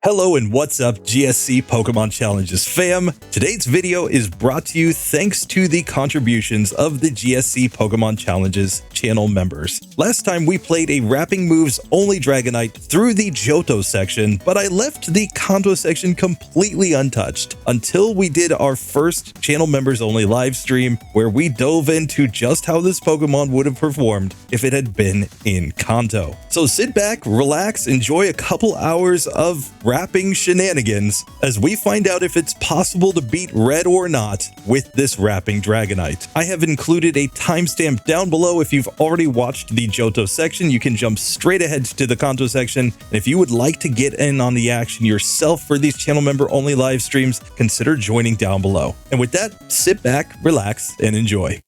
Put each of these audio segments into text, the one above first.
Hello and what's up, GSC Pokemon Challenges fam? Today's video is brought to you thanks to the contributions of the GSC Pokemon Challenges channel members. Last time we played a Wrapping Moves Only Dragonite through the Johto section, but I left the Kanto section completely untouched until we did our first channel members only live stream where we dove into just how this Pokemon would have performed if it had been in Kanto. So sit back, relax, enjoy a couple hours of wrapping shenanigans as we find out if it's possible to beat red or not with this wrapping Dragonite. I have included a timestamp down below. If you've already watched the Johto section, you can jump straight ahead to the Kanto section. And if you would like to get in on the action yourself for these channel member only live streams, consider joining down below. And with that, sit back, relax, and enjoy.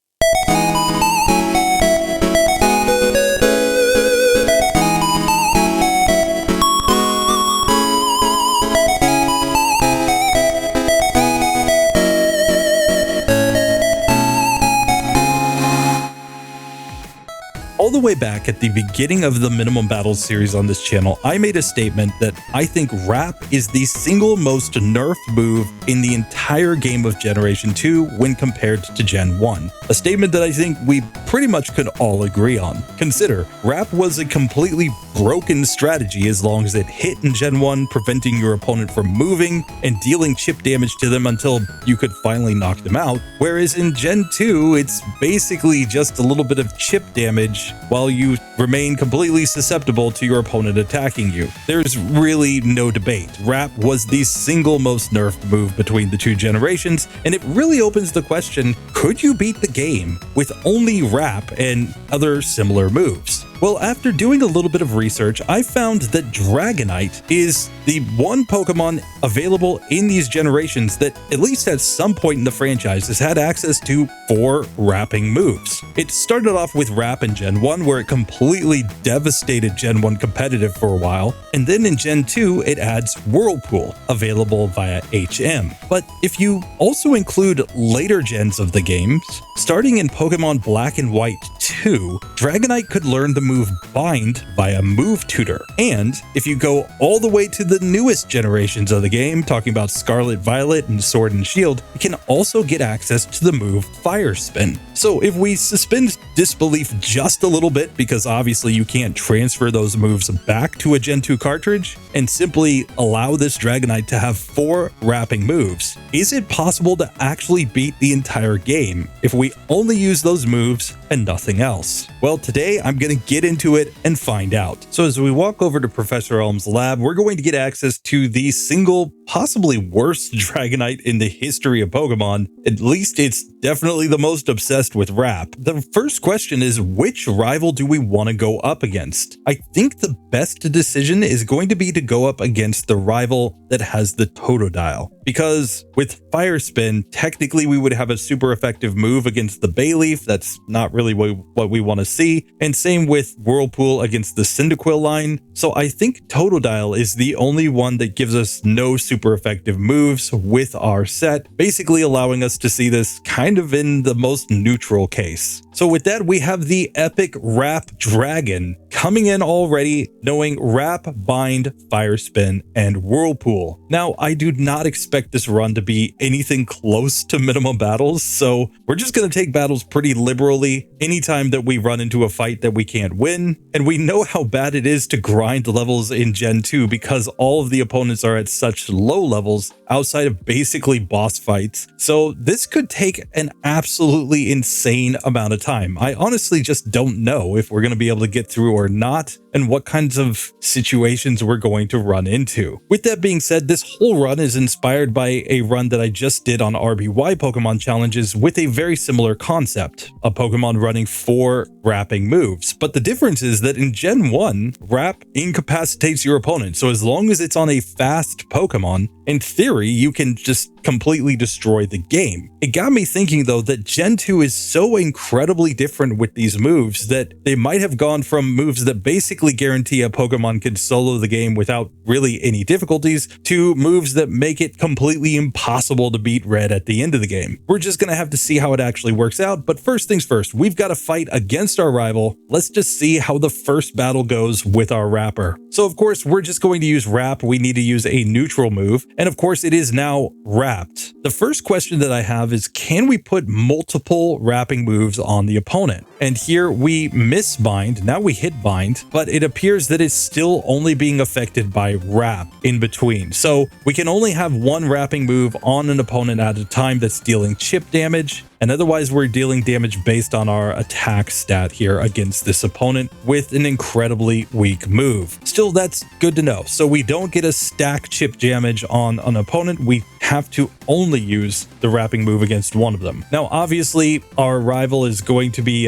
All the way back at the beginning of the Minimum Battles series on this channel, I made a statement that I think Wrap is the single most nerfed move in the entire game of Generation 2 when compared to Gen 1. A statement that I think we pretty much could all agree on. Consider, Wrap was a completely broken strategy as long as it hit in Gen 1, preventing your opponent from moving and dealing chip damage to them until you could finally knock them out. Whereas in Gen 2, it's basically just a little bit of chip damage while you remain completely susceptible to your opponent attacking you. There's really no debate. Wrap was the single most nerfed move between the two generations, and it really opens the question, could you beat the game with only Wrap and other similar moves? Well, after doing a little bit of research, I found that Dragonite is the one Pokemon available in these generations that, at least at some point in the franchise, has had access to 4 wrapping moves. It started off with Wrap in Gen 1, where it completely devastated Gen 1 competitive for a while, and then in Gen 2, it adds Whirlpool, available via HM. But if you also include later gens of the games, starting in Pokemon Black and White 2, Dragonite could learn the move Bind via Move Tutor. And if you go all the way to the newest generations of the game, talking about Scarlet Violet and Sword and Shield, it can also get access to the move Fire Spin. So if we suspend disbelief just a little bit, because obviously you can't transfer those moves back to a Gen 2 cartridge, and simply allow this Dragonite to have 4 wrapping moves, is it possible to actually beat the entire game if we only use those moves and nothing else? Well, today I'm going to get into it and find out. So as we walk over to Professor Elm's lab, we're going to get access to the single, possibly worst Dragonite in the history of Pokemon. At least it's definitely the most obsessed with Wrap. The first question is, which rival do we want to go up against? I think the best decision is going to be to go up against the rival that has the Totodile. Because with Fire Spin, technically we would have a super effective move against the Bayleaf. That's not really what we want to see. And same with Whirlpool against the Cyndaquil line. So I think Totodile is the only one that gives us no super effective moves with our set, basically allowing us to see this kind of in the most neutral case. So with that, we have the epic Wrap Dragon coming in already, knowing Wrap, Bind, Fire Spin, and Whirlpool. Now, I do not expect this run to be anything close to minimum battles, so we're just going to take battles pretty liberally anytime that we run into a fight that we can't win. And we know how bad it is to grind levels in Gen 2 because all of the opponents are at such low levels outside of basically boss fights. So this could take an absolutely insane amount of time. I honestly just don't know if we're going to be able to get through or not, and what kinds of situations we're going to run into. With that being said, this whole run is inspired by a run that I just did on RBY Pokemon Challenges with a very similar concept, a Pokemon running 4 wrapping moves. But the difference is that in Gen 1, Wrap incapacitates your opponent, so as long as it's on a fast Pokemon, in theory, you can just completely destroy the game. It got me thinking though that Gen 2 is so incredibly different with these moves that they might have gone from moves moves that basically guarantee a Pokemon can solo the game without really any difficulties, to moves that make it completely impossible to beat Red at the end of the game. We're just going to have to see how it actually works out, but first things first, we've got to fight against our rival. Let's just see how the first battle goes with our Rapper. So of course, we're just going to use Wrap. We need to use a neutral move, and of course, it is now wrapped. The first question that I have is, can we put multiple wrapping moves on the opponent? And here we miss bind, now we hit bind, but it appears that it's still only being affected by wrap in between. So we can only have one wrapping move on an opponent at a time that's dealing chip damage, and otherwise we're dealing damage based on our attack stat here against this opponent with an incredibly weak move. Still, that's good to know. So we don't get a stack chip damage on an opponent. We have to only use the wrapping move against one of them. Now, obviously, our rival is going to be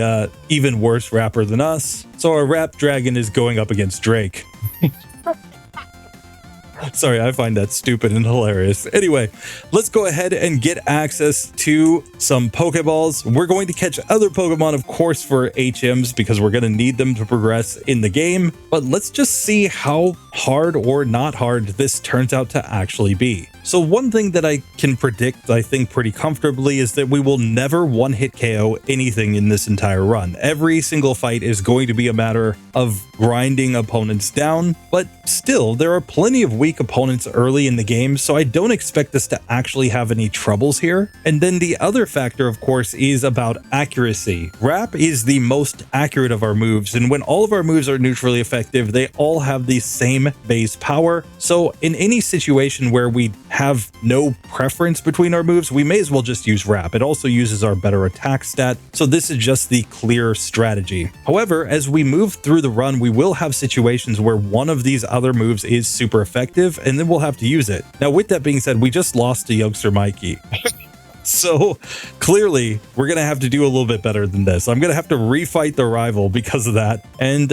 even worse wrapper than us. So our Wrap Dragon is going up against Drake. Sorry, I find that stupid and hilarious. Anyway, let's go ahead and get access to some Pokeballs. We're going to catch other Pokemon, of course, for HMs because we're going to need them to progress in the game. But let's just see how hard or not hard this turns out to actually be. So one thing that I can predict, I think pretty comfortably, is that we will never one-hit KO anything in this entire run. Every single fight is going to be a matter of grinding opponents down, but still, there are plenty of weak opponents early in the game, so I don't expect us to actually have any troubles here. And then the other factor, of course, is about accuracy. Wrap is the most accurate of our moves, and when all of our moves are neutrally effective, they all have the same base power. So in any situation where we have no preference between our moves, we may as well just use Wrap. It also uses our better attack stat, so this is just the clear strategy. However, as we move through the run, we will have situations where one of these other moves is super effective, and then we'll have to use it. Now, with that being said, we just lost to Youngster Mikey. So clearly, we're going to have to do a little bit better than this. I'm going to have to refight the rival because of that. And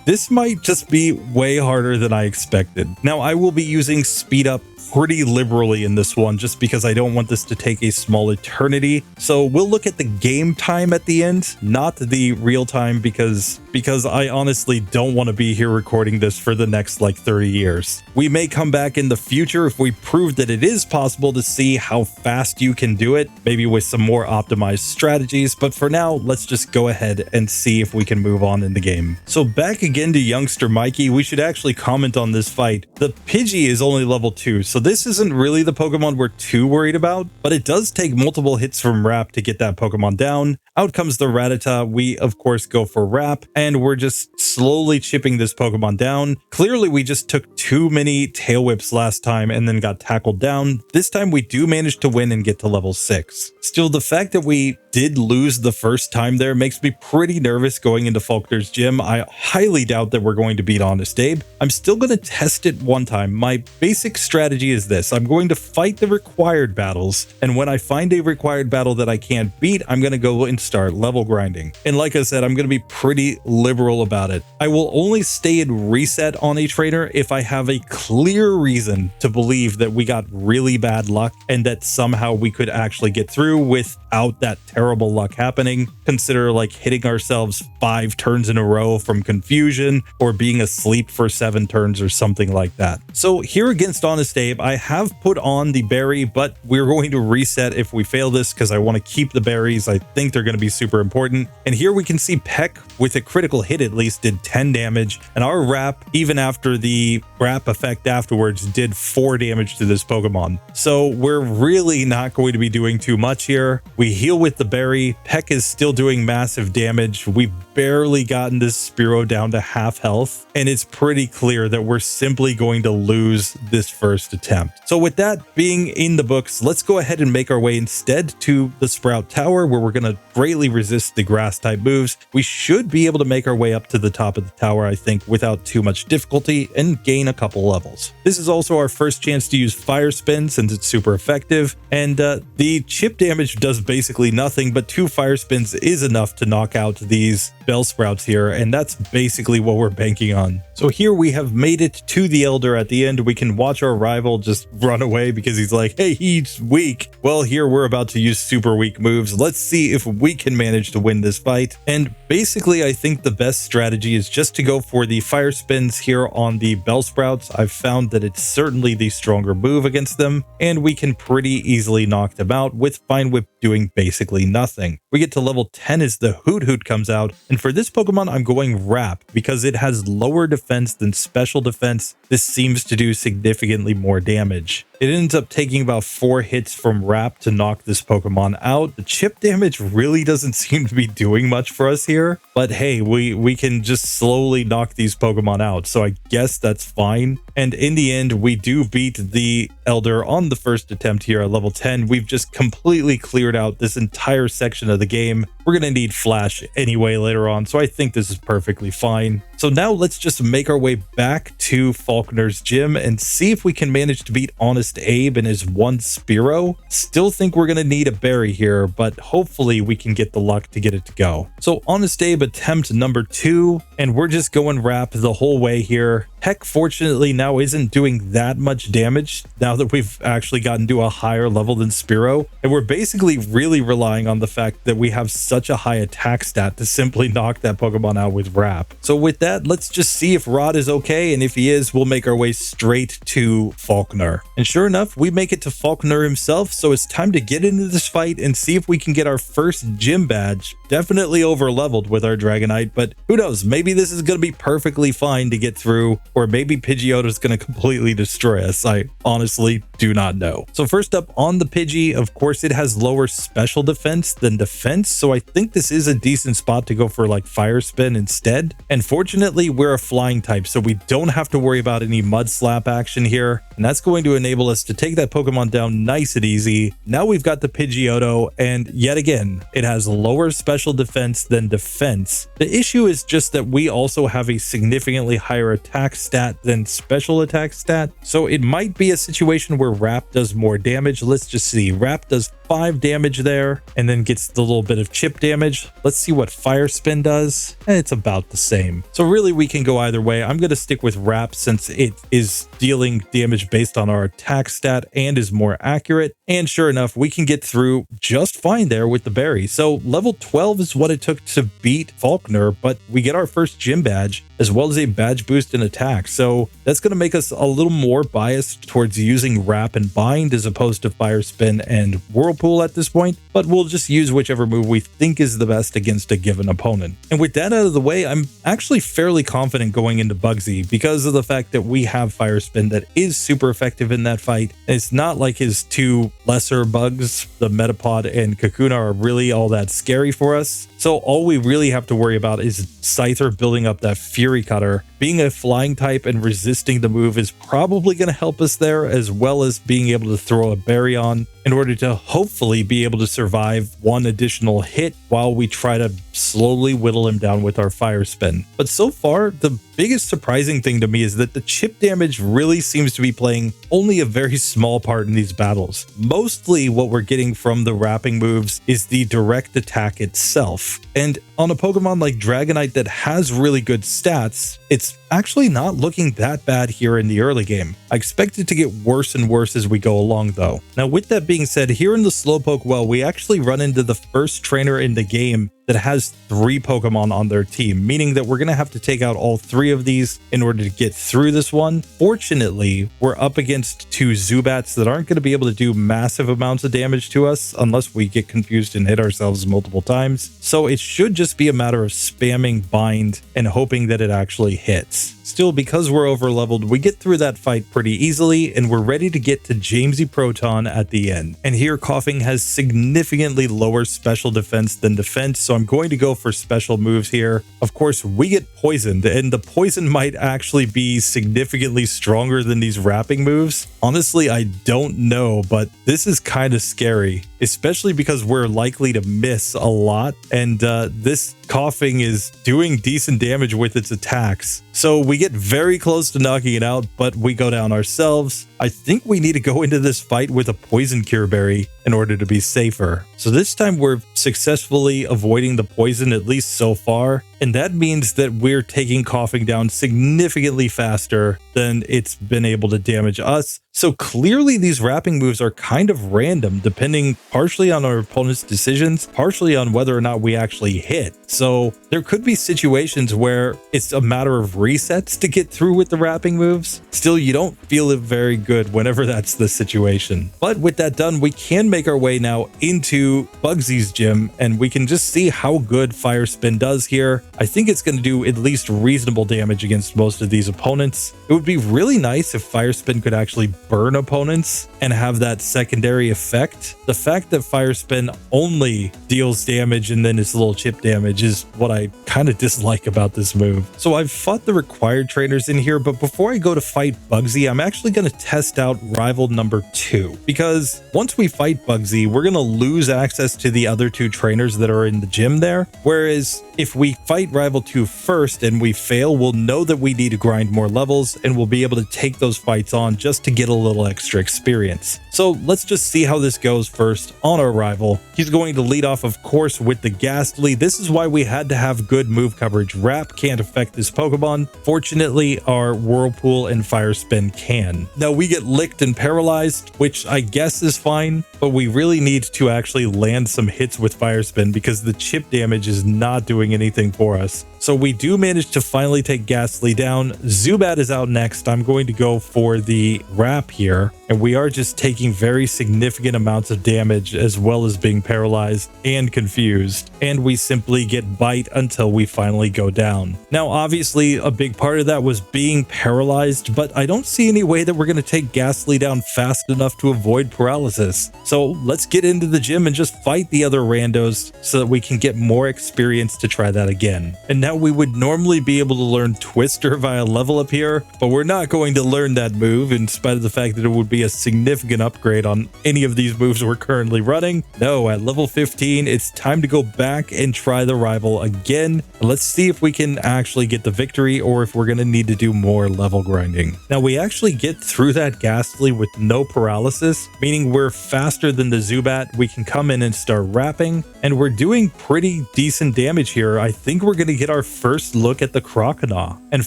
this might just be way harder than I expected. Now, I will be using speed up pretty liberally in this one just because I don't want this to take a small eternity. So we'll look at the game time at the end, not the real time, because I honestly don't want to be here recording this for the next like 30 years. We may come back in the future if we prove that it is possible to see how fast you can do it, maybe with some more optimized strategies, but for now, let's just go ahead and see if we can move on in the game. So back again to Youngster Mikey, we should actually comment on this fight. The Pidgey is only level 2, so this isn't really the Pokemon we're too worried about, but it does take multiple hits from Wrap to get that Pokemon down. Out comes the Rattata. We, of course, go for Wrap, and we're just slowly chipping this Pokemon down. Clearly, we just took too many Tail Whips last time and then got tackled down. This time, we do manage to win and get to level 6. Still, the fact that we did lose the first time there makes me pretty nervous going into Faulkner's gym. I highly doubt that we're going to beat Honest Abe. I'm still going to test it one time. My basic strategy is this. I'm going to fight the required battles, and when I find a required battle that I can't beat, I'm going to go and start level grinding. And like I said, I'm going to be pretty liberal about it. I will only stay in reset on a trainer if I have a clear reason to believe that we got really bad luck and that somehow we could actually get through without that terrible luck happening. Consider like hitting ourselves 5 turns in a row from confusion or being asleep for 7 turns or something like that. So here against Honest Abe, I have put on the berry, but we're going to reset if we fail this because I want to keep the berries. I think they're going to be super important. And here we can see Peck, with a critical hit at least, did 10 damage, and our Wrap, even after the Wrap effect afterwards, did 4 damage to this Pokemon. So we're really not going to be doing too much here. We heal with the berry. Peck is still doing massive damage. We've barely gotten this Spearow down to half health, and it's pretty clear that we're simply going to lose this first attempt. So with that being in the books, let's go ahead and make our way instead to the Sprout Tower, where we're going to greatly resist the grass type moves. We should be able to make our way up to the top of the tower, I think, without too much difficulty and gain a couple levels. This is also our first chance to use Fire Spin since it's super effective, and the chip damage does basically nothing, but 2 Fire Spins is enough to knock out these Bellsprouts here, and that's basically what we're banking on. So here we have made it to the Elder at the end. We can watch our rival just run away because he's like, hey, he's weak. Well, here we're about to use super weak moves. Let's see if we can manage to win this fight. And basically, I think the best strategy is just to go for the fire spins here on the Bellsprouts. I've found that it's certainly the stronger move against them, and we can pretty easily knock them out with Fine Whip doing basically nothing. We get to level 10 as the Hoot Hoot comes out, and for this Pokemon, I'm going Wrap because it has lower defense than special defense. This seems to do significantly more damage. It ends up taking about 4 hits from Wrap to knock this Pokemon out. The chip damage really doesn't seem to be doing much for us here, but hey, we can just slowly knock these Pokemon out, so I guess that's fine. And in the end, we do beat the Elder on the first attempt here at level 10. We've just completely cleared out this entire section of the game. We're going to need Flash anyway later on, so I think this is perfectly fine. So now let's just make our way back to Falconer's gym and see if we can manage to beat Honest Abe and his one Spearow. Still think we're going to need a berry here, but hopefully we can get the luck to get it to go. So Honest Abe attempt number 2, and we're just going Wrap the whole way here. Heck, fortunately now isn't doing that much damage now that we've actually gotten to a higher level than Spearow, and we're basically really relying on the fact that we have such a high attack stat to simply knock that Pokemon out with Wrap. So with that, let's just see if Rod is okay, and if he is, we'll make our way straight to Falconer. And sure enough, we make it to Falconer himself, so it's time to get into this fight and see if we can get our first gym badge. Definitely over leveled with our Dragonite, but who knows, maybe this is going to be perfectly fine to get through, or maybe Pidgeotto is going to completely destroy us. I honestly do not know. So first up on the Pidgey, of course, it has lower special defense than defense, so I think this is a decent spot to go for like Fire Spin instead. And fortunately, we're a flying type, so we don't have to worry about any Mud Slap action here, and that's going to enable us to take that Pokemon down nice and easy. Now we've got the Pidgeotto, and yet again, it has lower special defense than defense. The issue is just that we also have a significantly higher attack stat than special attack stat, so it might be a situation where Wrap does more damage. Let's just see. Wrap does 5 damage there and then gets the little bit of chip damage. Let's see what Fire Spin does. It's about the same. So really we can go either way. I'm going to stick with Wrap since it is dealing damage based on our attack stat and is more accurate. And sure enough, we can get through just fine there with the berry. So level 12 is what it took to beat Falconer, but we get our first gym badge as well as a badge boost in attack. So that's going to make us a little more biased towards using Wrap and Bind as opposed to Fire Spin and Whirlpool at this point, but we'll just use whichever move we think is the best against a given opponent. And with that out of the way, I'm actually fairly confident going into Bugsy because of the fact that we have Fire Spin that is super effective in that fight. It's not like his 2 lesser bugs, the Metapod and Kakuna, are really all that scary for us. So all we really have to worry about is Scyther building up that Fury Cutter. Being a flying type and resisting the move is probably going to help us there, as well as being able to throw a berry on in order to hopefully be able to survive one additional hit while we try to slowly whittle him down with our Fire Spin. But so far, the biggest surprising thing to me is that the chip damage really seems to be playing only a very small part in these battles. Mostly what we're getting from the wrapping moves is the direct attack itself. And on a Pokemon like Dragonite that has really good stats, it's actually not looking that bad here in the early game. I expect it to get worse and worse as we go along though. Now with that being said, here in the Slowpoke well, we actually run into the first trainer in the game that has 3 Pokemon on their team, meaning that we're going to have to take out all 3 of these in order to get through this one. Fortunately, we're up against 2 Zubats that aren't going to be able to do massive amounts of damage to us unless we get confused and hit ourselves multiple times. So it should just be a matter of spamming Bind and hoping that it actually hits. Still, because we're over leveled, we get through that fight pretty easily and we're ready to get to Jamesy Proton at the end. And here Coughing has significantly lower special defense than defense, so I'm going to go for special moves here. Of course, we get poisoned, and the poison might actually be significantly stronger than these wrapping moves. Honestly, I don't know, but this is kind of scary, especially because we're likely to miss a lot, and this Coughing is doing decent damage with its attacks. So we get very close to knocking it out, but we go down ourselves. I think we need to go into this fight with a Poison Cure Berry in order to be safer. So this time we're successfully avoiding the poison, at least so far. And that means that we're taking Coughing down significantly faster than it's been able to damage us. So clearly these wrapping moves are kind of random, depending partially on our opponent's decisions, partially on whether or not we actually hit. So there could be situations where it's a matter of resets to get through with the wrapping moves. Still, you don't feel it very good whenever that's the situation. But with that done, we can make our way now into Bugsy's gym, and we can just see how good Fire Spin does here. I think it's going to do at least reasonable damage against most of these opponents. It would be really nice if Fire Spin could actually burn opponents and have that secondary effect. The fact that Fire Spin only deals damage and then its little chip damage is what I kind of dislike about this move. So I've fought the required trainers in here, but before I go to fight Bugsy, I'm actually going to test out rival number 2, because once we fight Bugsy, we're going to lose access to the other 2 trainers that are in the gym there. Whereas if we fight rival 2 first and we fail, we'll know that we need to grind more levels and we'll be able to take those fights on just to get a little extra experience. So let's just see how this goes first on our rival. He's going to lead off, of course, with the Ghastly. This is why we had to have good move coverage. Wrap can't affect this Pokemon. Fortunately, our Whirlpool and Fire Spin can. Now we get licked and paralyzed, which I guess is fine, but we really need to actually land some hits with Fire Spin because the chip damage is not doing anything for us. So we do manage to finally take Ghastly down. Zubat is out next. I'm going to go for the Wrap here, and we are just taking very significant amounts of damage as well as being paralyzed and confused, and we simply get Bite until we finally go down. Now obviously a big part of that was being paralyzed, but I don't see any way that we're going to take Ghastly down fast enough to avoid paralysis. So let's get into the gym and just fight the other randos so that we can get more experience to try that again. And now we would normally be able to learn Twister via level up here, but we're not going to learn that move in spite of the fact that it would be a significant upgrade on any of these moves we're currently running. No, at level 15, it's time to go back and try the rival again. Let's see if we can actually get the victory or if we're going to need to do more level grinding. Now we actually get through that Ghastly with no paralysis, meaning we're faster than the Zubat. We can come in and start wrapping, and we're doing pretty decent damage here. I think we're going to get our first look at the Croconaw. And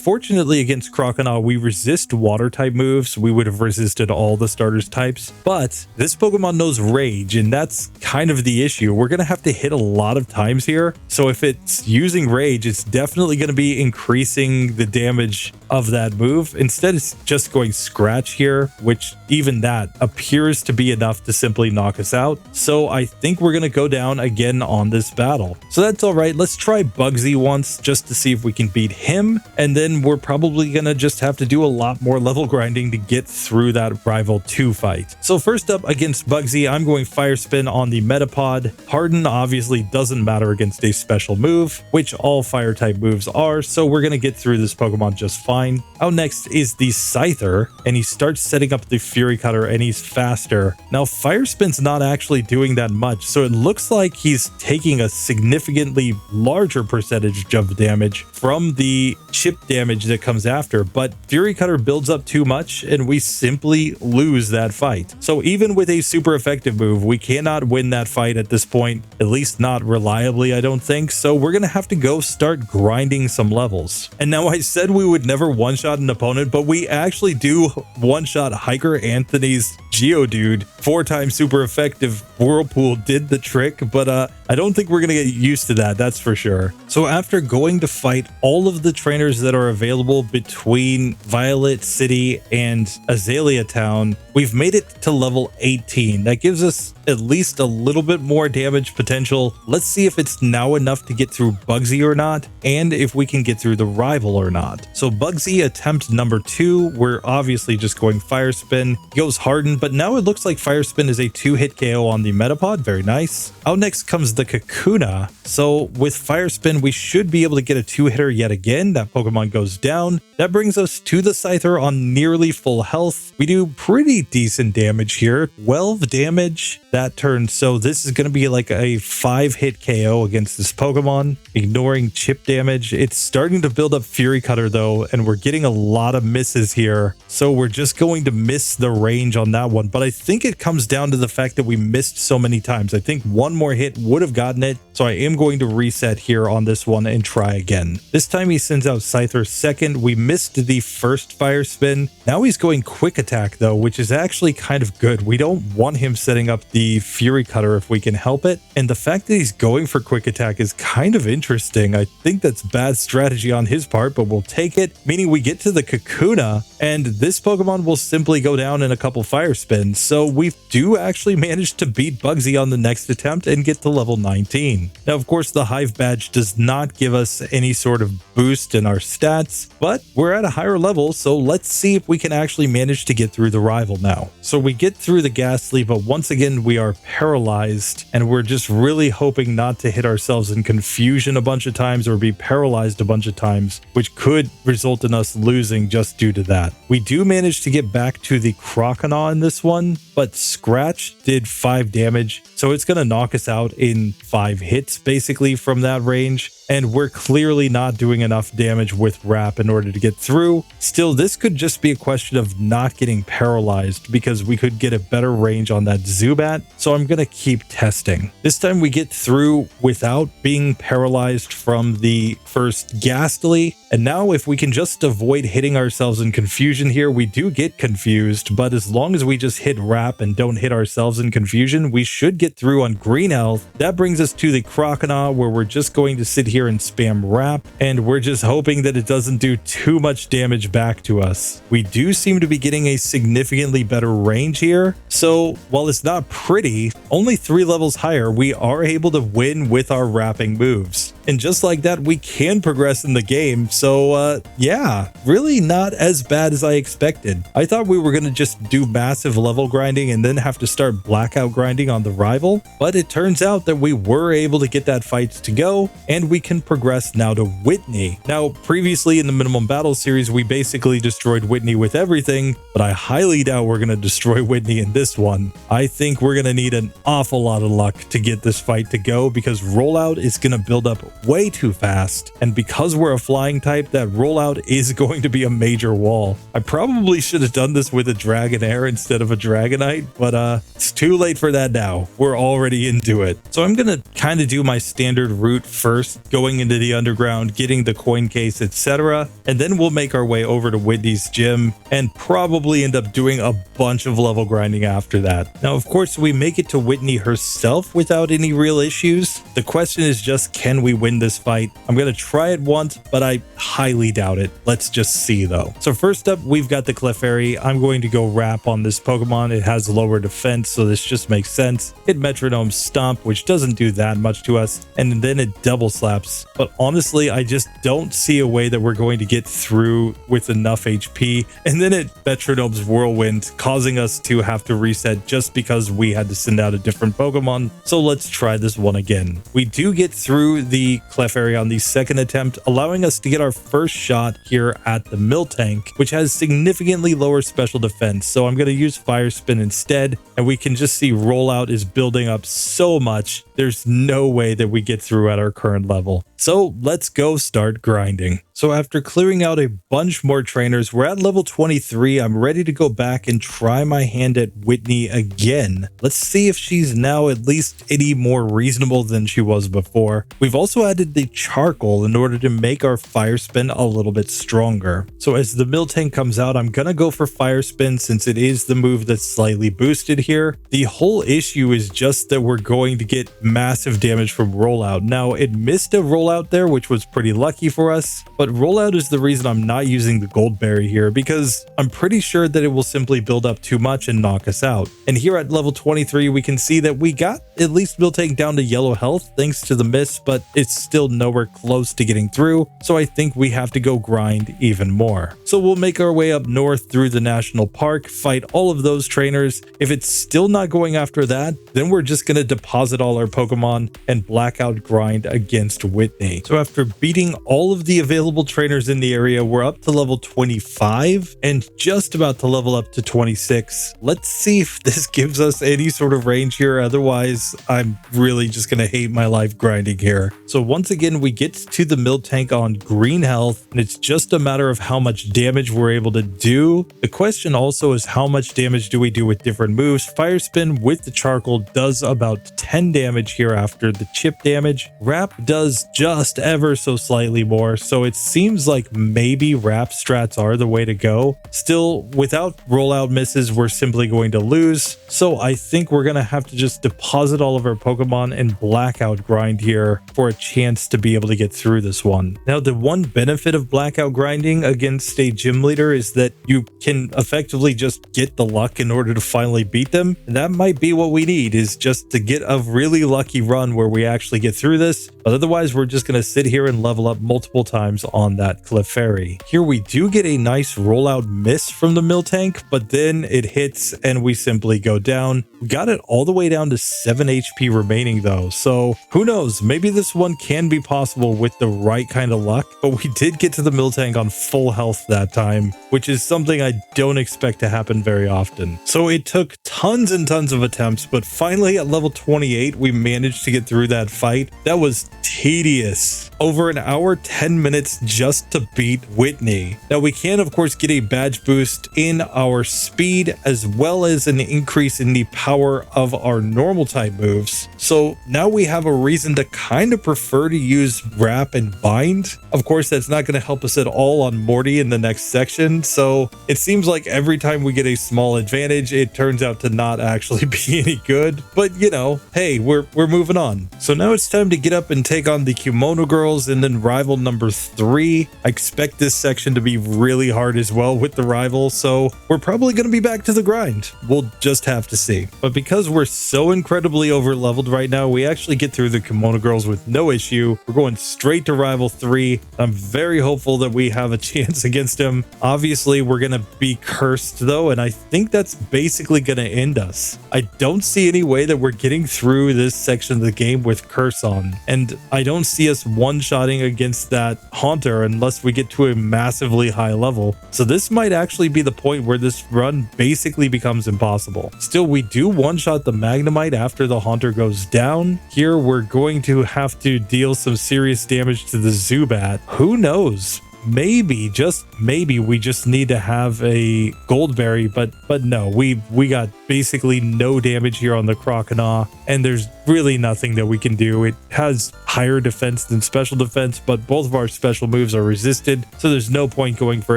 fortunately against Croconaw, we resist water type moves. We would have resisted all the starters types, but this Pokemon knows Rage, and that's kind of the issue. We're going to have to hit a lot of times here. So if it's using Rage, it's definitely going to be increasing the damage of that move. Instead, it's just going Scratch here, which even that appears to be enough to simply knock us out. So I think we're going to go down again on this battle. So that's all right. Let's try Bugsy once just to see if we can beat him. And then we're probably going to just have to do a lot more level grinding to get through that rival 2 fight. So first up against Bugsy, I'm going Fire Spin on the Metapod. Harden obviously doesn't matter against a special move, which all fire type moves are. So we're going to get through this Pokemon just fine. Out next is the Scyther, and he starts setting up the Fury Cutter, and he's faster. Now Fire Spin's not actually doing that much, so it looks like he's taking a significantly larger percentage of damage from the chip damage that comes after, but Fury Cutter builds up too much and we simply lose that fight. So even with a super effective move, we cannot win that fight at this point, at least not reliably, I don't think. So we're gonna have to go start grinding some levels. And now I said we would never one-shot an opponent, but we actually do one-shot Hiker Anthony's Geodude. 4-time super effective Whirlpool did the trick, but I don't think we're gonna get used to that, that's for sure. So after going to fight all of the trainers that are available between Violet City and Azalea Town, we've made it to level 18. That gives us at least a little bit more damage potential. Let's see if it's now enough to get through Bugsy or not, and if we can get through the rival or not. So Bugsy attempt number 2, we're obviously just going Fire Spin. He goes Harden, but now it looks like Fire Spin is a 2-hit KO on the Metapod. Very nice. Out next comes the Kakuna. So with Fire Spin, we should be able to get a 2-hitter yet again. That Pokemon goes down. That brings us to the Scyther on nearly full health. We do pretty decent damage here. 12 damage that turn. So this is going to be like a 5-hit KO against this Pokemon, ignoring chip damage. It's starting to build up Fury Cutter though, and we're getting a lot of misses here. So we're just going to miss the range on that one. But I think it comes down to the fact that we missed so many times. I think one more hit would have gotten it, so I am going to reset here on this one and try again. This time he sends out Scyther second. We missed the first fire spin. Now he's going quick attack though, which is actually kind of good. We don't want him setting up the Fury Cutter if we can help it. And the fact that he's going for quick attack is kind of interesting. I think that's bad strategy on his part, but we'll take it, meaning we get to the Kakuna and this Pokemon will simply go down in a couple fire spins. So we do actually manage to beat Bugsy on the next attempt and get to level 19. Now, of course, the Hive badge does not give us any sort of boost in our stats, but we're at a higher level, so let's see if we can actually manage to get through the rival now. So we get through the Ghastly, but once again, we are paralyzed, and we're just really hoping not to hit ourselves in confusion a bunch of times or be paralyzed a bunch of times, which could result in us losing just due to that. We do manage to get back to the Croconaw in this one, but Scratch did 5 damage, so it's going to knock us out in 5 hits basically from that range. And we're clearly not doing enough damage with Wrap in order to get through. Still, this could just be a question of not getting paralyzed because we could get a better range on that Zubat. So I'm going to keep testing. This time we get through without being paralyzed from the first Ghastly. And now if we can just avoid hitting ourselves in confusion here, we do get confused. But as long as we just hit Wrap and don't hit ourselves in confusion, we should get through on Green Health. That brings us to the Croconaw, where we're just going to sit here and spam Wrap, and we're just hoping that it doesn't do too much damage back to us. We do seem to be getting a significantly better range here, so while it's not pretty, only 3 levels higher, we are able to win with our wrapping moves. And just like that, we can progress in the game. So yeah, really not as bad as I expected. I thought we were going to just do massive level grinding and then have to start blackout grinding on the rival. But it turns out that we were able to get that fight to go, and we can progress now to Whitney. Now, previously in the Minimum Battle series, we basically destroyed Whitney with everything, but I highly doubt we're going to destroy Whitney in this one. I think we're going to need an awful lot of luck to get this fight to go because rollout is going to build up way too fast, and because we're a flying type, that rollout is going to be a major wall. I probably should have done this with a Dragonair instead of a Dragonite, but it's too late for that now. We're already into it. So I'm gonna kind of do my standard route first, going into the underground, getting the coin case, etc., and then we'll make our way over to Whitney's gym and probably end up doing a bunch of level grinding after that. Now, of course, we make it to Whitney herself without any real issues. The question is just, can we win this fight? I'm going to try it once, but I highly doubt it. Let's just see though. So first up, we've got the Clefairy. I'm going to go Wrap on this Pokemon. It has lower defense, so this just makes sense. Hit Metronome Stomp, which doesn't do that much to us, and then it double slaps. But honestly, I just don't see a way that we're going to get through with enough HP, and then it Metronome's Whirlwind, causing us to have to reset just because we had to send out a different Pokemon. So let's try this one again. We do get through the Clefairy on the second attempt, allowing us to get our first shot here at the Miltank, which has significantly lower special defense. So I'm going to use Fire Spin instead, and we can just see rollout is building up so much. There's no way that we get through at our current level. So let's go start grinding. So after clearing out a bunch more trainers, we're at level 23. I'm ready to go back and try my hand at Whitney again. Let's see if she's now at least any more reasonable than she was before. We've also added the Charcoal in order to make our Fire Spin a little bit stronger. So as the Miltank comes out, I'm gonna go for Fire Spin since it is the move that's slightly boosted here. The whole issue is just that we're going to get massive damage from rollout. Now, it missed a rollout there, which was pretty lucky for us, but rollout is the reason I'm not using the Gold Berry here, because I'm pretty sure that it will simply build up too much and knock us out. And here at level 23, we can see that we got at least Miltank down to yellow health thanks to the miss, but it's still nowhere close to getting through, so I think we have to go grind even more. So we'll make our way up north through the national park, fight all of those trainers. If it's still not going after that, then we're just going to deposit all our Pokemon and blackout grind against Whitney. Whitney. So after beating all of the available trainers in the area, we're up to level 25 and just about to level up to 26. Let's see if this gives us any sort of range here. Otherwise, I'm really just going to hate my life grinding here. So once again, we get to the milk tank on green health, and it's just a matter of how much damage we're able to do. The question also is how much damage do we do with different moves? Fire Spin with the charcoal does about 10 damage here after the chip damage. Wrap does just ever so slightly more, so it seems like maybe wrap strats are the way to go. Still, without rollout misses, we're simply going to lose, so I think we're going to have to just deposit all of our Pokemon and blackout grind here for a chance to be able to get through this one. Now, the one benefit of blackout grinding against a gym leader is that you can effectively just get the luck in order to finally beat them. And that might be what we need, is just to get a really lucky run where we actually get through this. But otherwise, we're just going to sit here and level up multiple times on that Clefairy. Here we do get a nice rollout miss from the milk tank, but then it hits and we simply go down. We got it all the way down to 7 HP remaining though. So who knows, maybe this one can be possible with the right kind of luck. But we did get to the milk tank on full health that time, which is something I don't expect to happen very often. So it took tons and tons of attempts, but finally at level 28, we managed to get through that fight. That was tedious. Over an hour, 10 minutes just to beat Whitney. Now we can of course get a badge boost in our speed as well as an increase in the power of our normal type moves. So now we have a reason to kind of prefer to use wrap and bind. Of course, that's not going to help us at all on Morty in the next section. So it seems like every time we get a small advantage, it turns out to not actually be any good. But you know, hey, we're moving on. So now it's time to get up and take on the Kimono Girls and then rival number 3. I expect this section to be really hard as well with the rival. So we're probably going to be back to the grind. We'll just have to see. But because we're so incredibly over leveled right now, we actually get through the Kimono Girls with no issue. We're going straight to rival 3. I'm very hopeful that we have a chance against him. Obviously, we're going to be cursed though, and I think that's basically going to end us. I don't see any way that we're getting through this section of the game with curse on, and I don't see us one-shotting against that Haunter unless we get to a massively high level. So this might actually be the point where this run basically becomes impossible. Still, we do one-shot the Magnemite after the Haunter goes down. Here, we're going to have to deal some serious damage to the Zubat. Who knows? Maybe, just maybe, we just need to have a Goldberry, but no, we got basically no damage here on the Croconaw, and there's really nothing that we can do. It has higher defense than special defense, but both of our special moves are resisted, so there's no point going for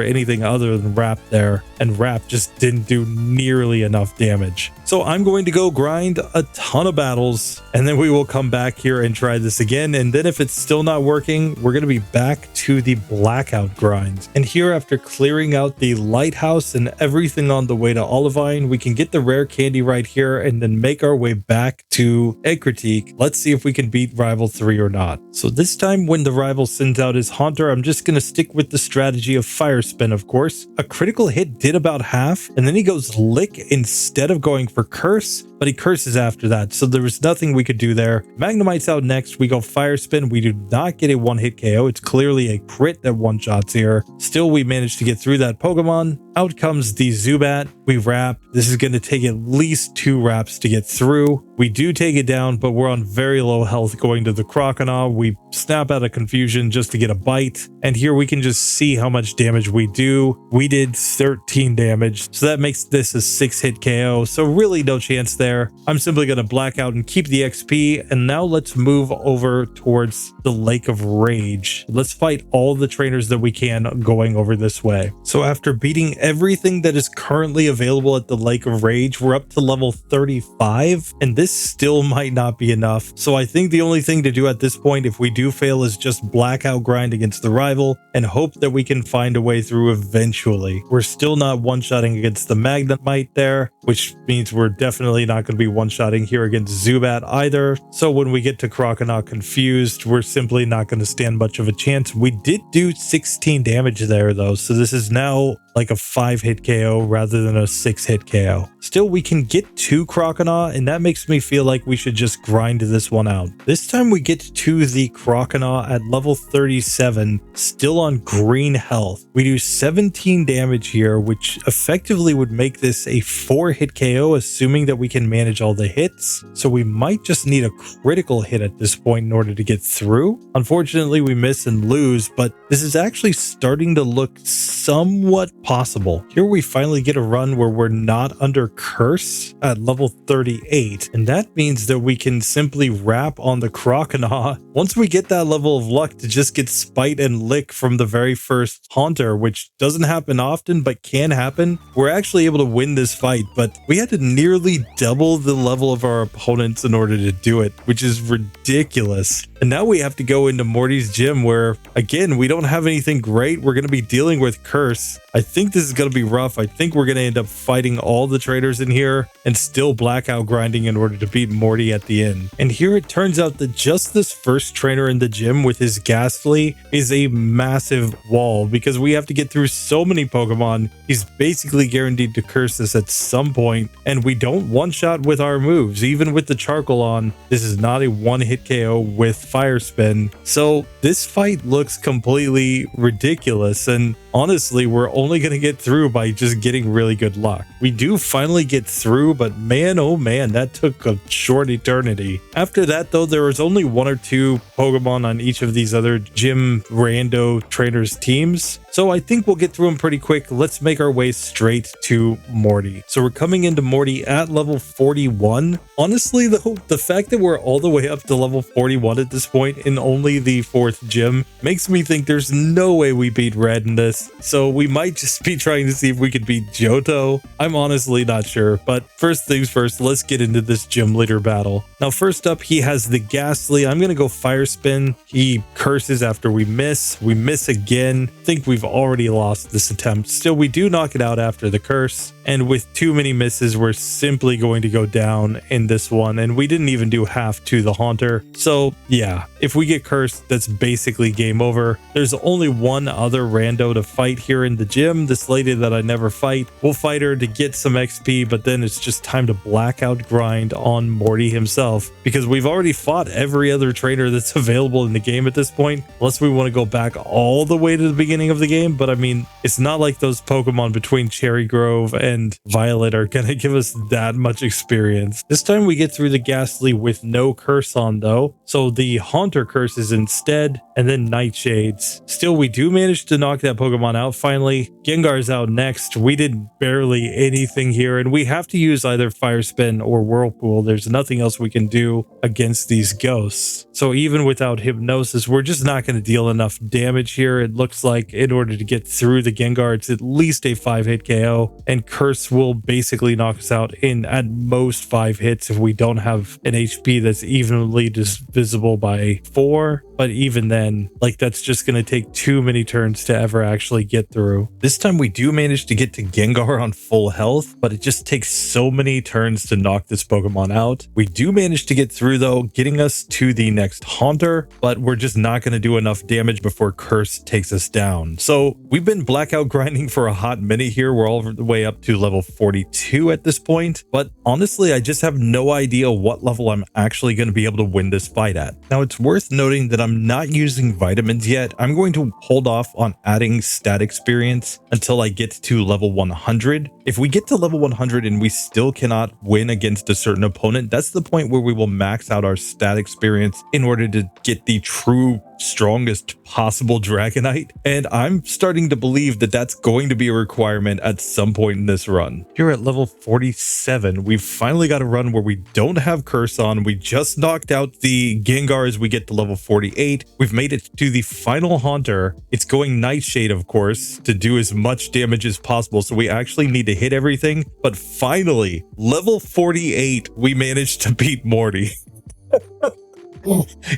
anything other than Wrap there, and Wrap just didn't do nearly enough damage. So I'm going to go grind a ton of battles, and then we will come back here and try this again, and then if it's still not working, we're going to be back to the blackout grind. And here, after clearing out the lighthouse and everything on the way to Olivine, we can get the rare candy right here and then make our way back to Egg Critique. Let's see if we can beat rival 3 or not. So this time when the rival sends out his Haunter, I'm just going to stick with the strategy of Fire Spin, of course. A critical hit did about half, and then he goes Lick instead of going for Curse, but he curses after that, so there was nothing we could do there. Magnemite's out next. We go Fire Spin. We do not get a one-hit KO. It's clearly a crit that one-shots here. Still, we managed to get through that Pokemon. Out comes the Zubat. We wrap. This is going to take at least 2 wraps to get through. We do take it down, but we're on very low health going to the Croconaw. We snap out of confusion just to get a bite. And here we can just see how much damage we do. We did 13 damage, so that makes this a 6-hit KO. So really no chance there. I'm simply going to black out and keep the XP. And now let's move over towards the Lake of Rage. Let's fight all the trainers that we can going over this way. So after beating everything that is currently available at the Lake of Rage, we're up to level 35, and this still might not be enough. So I think the only thing to do at this point, if we do fail, is just blackout grind against the rival and hope that we can find a way through eventually. We're still not one-shotting against the Magnemite there, which means we're definitely not going to be one-shotting here against Zubat either. So when we get to Croconaw confused, we're simply not going to stand much of a chance. We did do 16 damage there though, so this is now like a 5-hit KO rather than a 6-hit KO. Still, we can get to Croconaw, and that makes me feel like we should just grind this one out. This time we get to the Croconaw at level 37, still on green health. We do 17 damage here, which effectively would make this a 4-hit KO, assuming that we can manage all the hits. So we might just need a critical hit at this point in order to get through. Unfortunately, we miss and lose, but this is actually starting to look somewhat possible. Here we finally get a run where we're not under curse at level 38, and that means that we can simply wrap on the Croconaw once we get that level of luck to just get Spite and Lick from the very first Haunter, which doesn't happen often but can happen. We're actually able to win this fight, but we had to nearly double the level of our opponents in order to do it, which is ridiculous. And now we have to go into Morty's gym where, again, we don't have anything great. We're going to be dealing with curse. I think this is going to be rough. I think we're going to end up fighting all the trainers in here and still blackout grinding in order to beat Morty at the end. And here it turns out that just this first trainer in the gym with his Ghastly is a massive wall because we have to get through so many Pokemon. He's basically guaranteed to curse us at some point, and we don't one-shot with our moves. Even with the Charcoal on, this is not a one-hit KO with Fire Spin. So this fight looks completely ridiculous, and honestly, we're only going to get through by just getting really good luck. We do finally get through, but man, oh man, that took a short eternity. After that, though, there was only 1 or 2 Pokemon on each of these other gym rando trainers teams. So I think we'll get through them pretty quick. Let's make our way straight to Morty. So we're coming into Morty at level 41. Honestly, though, the fact that we're all the way up to level 41 at this point in only the 4th gym makes me think there's no way we beat Red in this. So we might just be trying to see if we could beat Johto. I'm honestly not sure, but first things first, let's get into this gym leader battle. Now, first up, he has the Ghastly. I'm going to go Fire Spin. He curses after we miss. We miss again. I think we've already lost this attempt. Still, we do knock it out after the curse, and with too many misses, we're simply going to go down in this one, and we didn't even do half to the Haunter. So yeah, if we get cursed, that's basically game over. There's only one other rando to fight here in the gym, this lady that I never fight. We'll fight her to get some XP, but then it's just time to blackout grind on Morty himself, because we've already fought every other trainer that's available in the game at this point, unless we want to go back all the way to the beginning of the game. But I mean, it's not like those Pokemon between Cherry Grove and Violet are gonna give us that much experience. This time we get through the Ghastly with no curse on though, so the Haunter curses instead, and then Nightshades. Still, we do manage to knock that Pokemon out finally. Gengar's out next. We did barely anything here, and we have to use either Fire Spin or Whirlpool. There's nothing else we can do against these ghosts. So even without Hypnosis, we're just not going to deal enough damage here. It looks like in order to get through the Gengar, it's at least a 5-hit KO, and Curse will basically knock us out in at most 5 hits if we don't have an HP that's evenly divisible by 4. But even then, like, that's just going to take too many turns to ever actually get through. This time we do manage to get to Gengar on full health, but it just takes so many turns to knock this Pokemon out. We do manage to get through though, getting us to the next Haunter, but we're just not going to do enough damage before Curse takes us down. So we've been blackout grinding for a hot minute here. We're all the way up to level 42 at this point, but honestly, I just have no idea what level I'm actually going to be able to win this fight at. Now, it's worth noting that I'm not using vitamins yet. I'm going to hold off on adding stat experience until I get to level 100. If we get to level 100 and we still cannot win against a certain opponent, that's the point where we will max out our stat experience in order to get the true strongest possible Dragonite, and I'm starting to believe that that's going to be a requirement at some point in this run. Here at level 47, we've finally got a run where we don't have Curse on. We just knocked out the Gengar as we get to level 48. We've made it to the final Haunter. It's going Nightshade, of course, to do as much damage as possible, so we actually need to hit everything. But finally, level 48, we managed to beat Morty.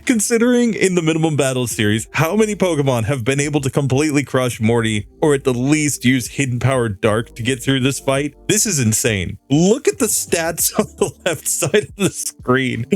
Considering in the minimum battle series how many Pokemon have been able to completely crush Morty or at the least use Hidden Power Dark to get through this fight, this is insane. Look at the stats on the left side of the screen.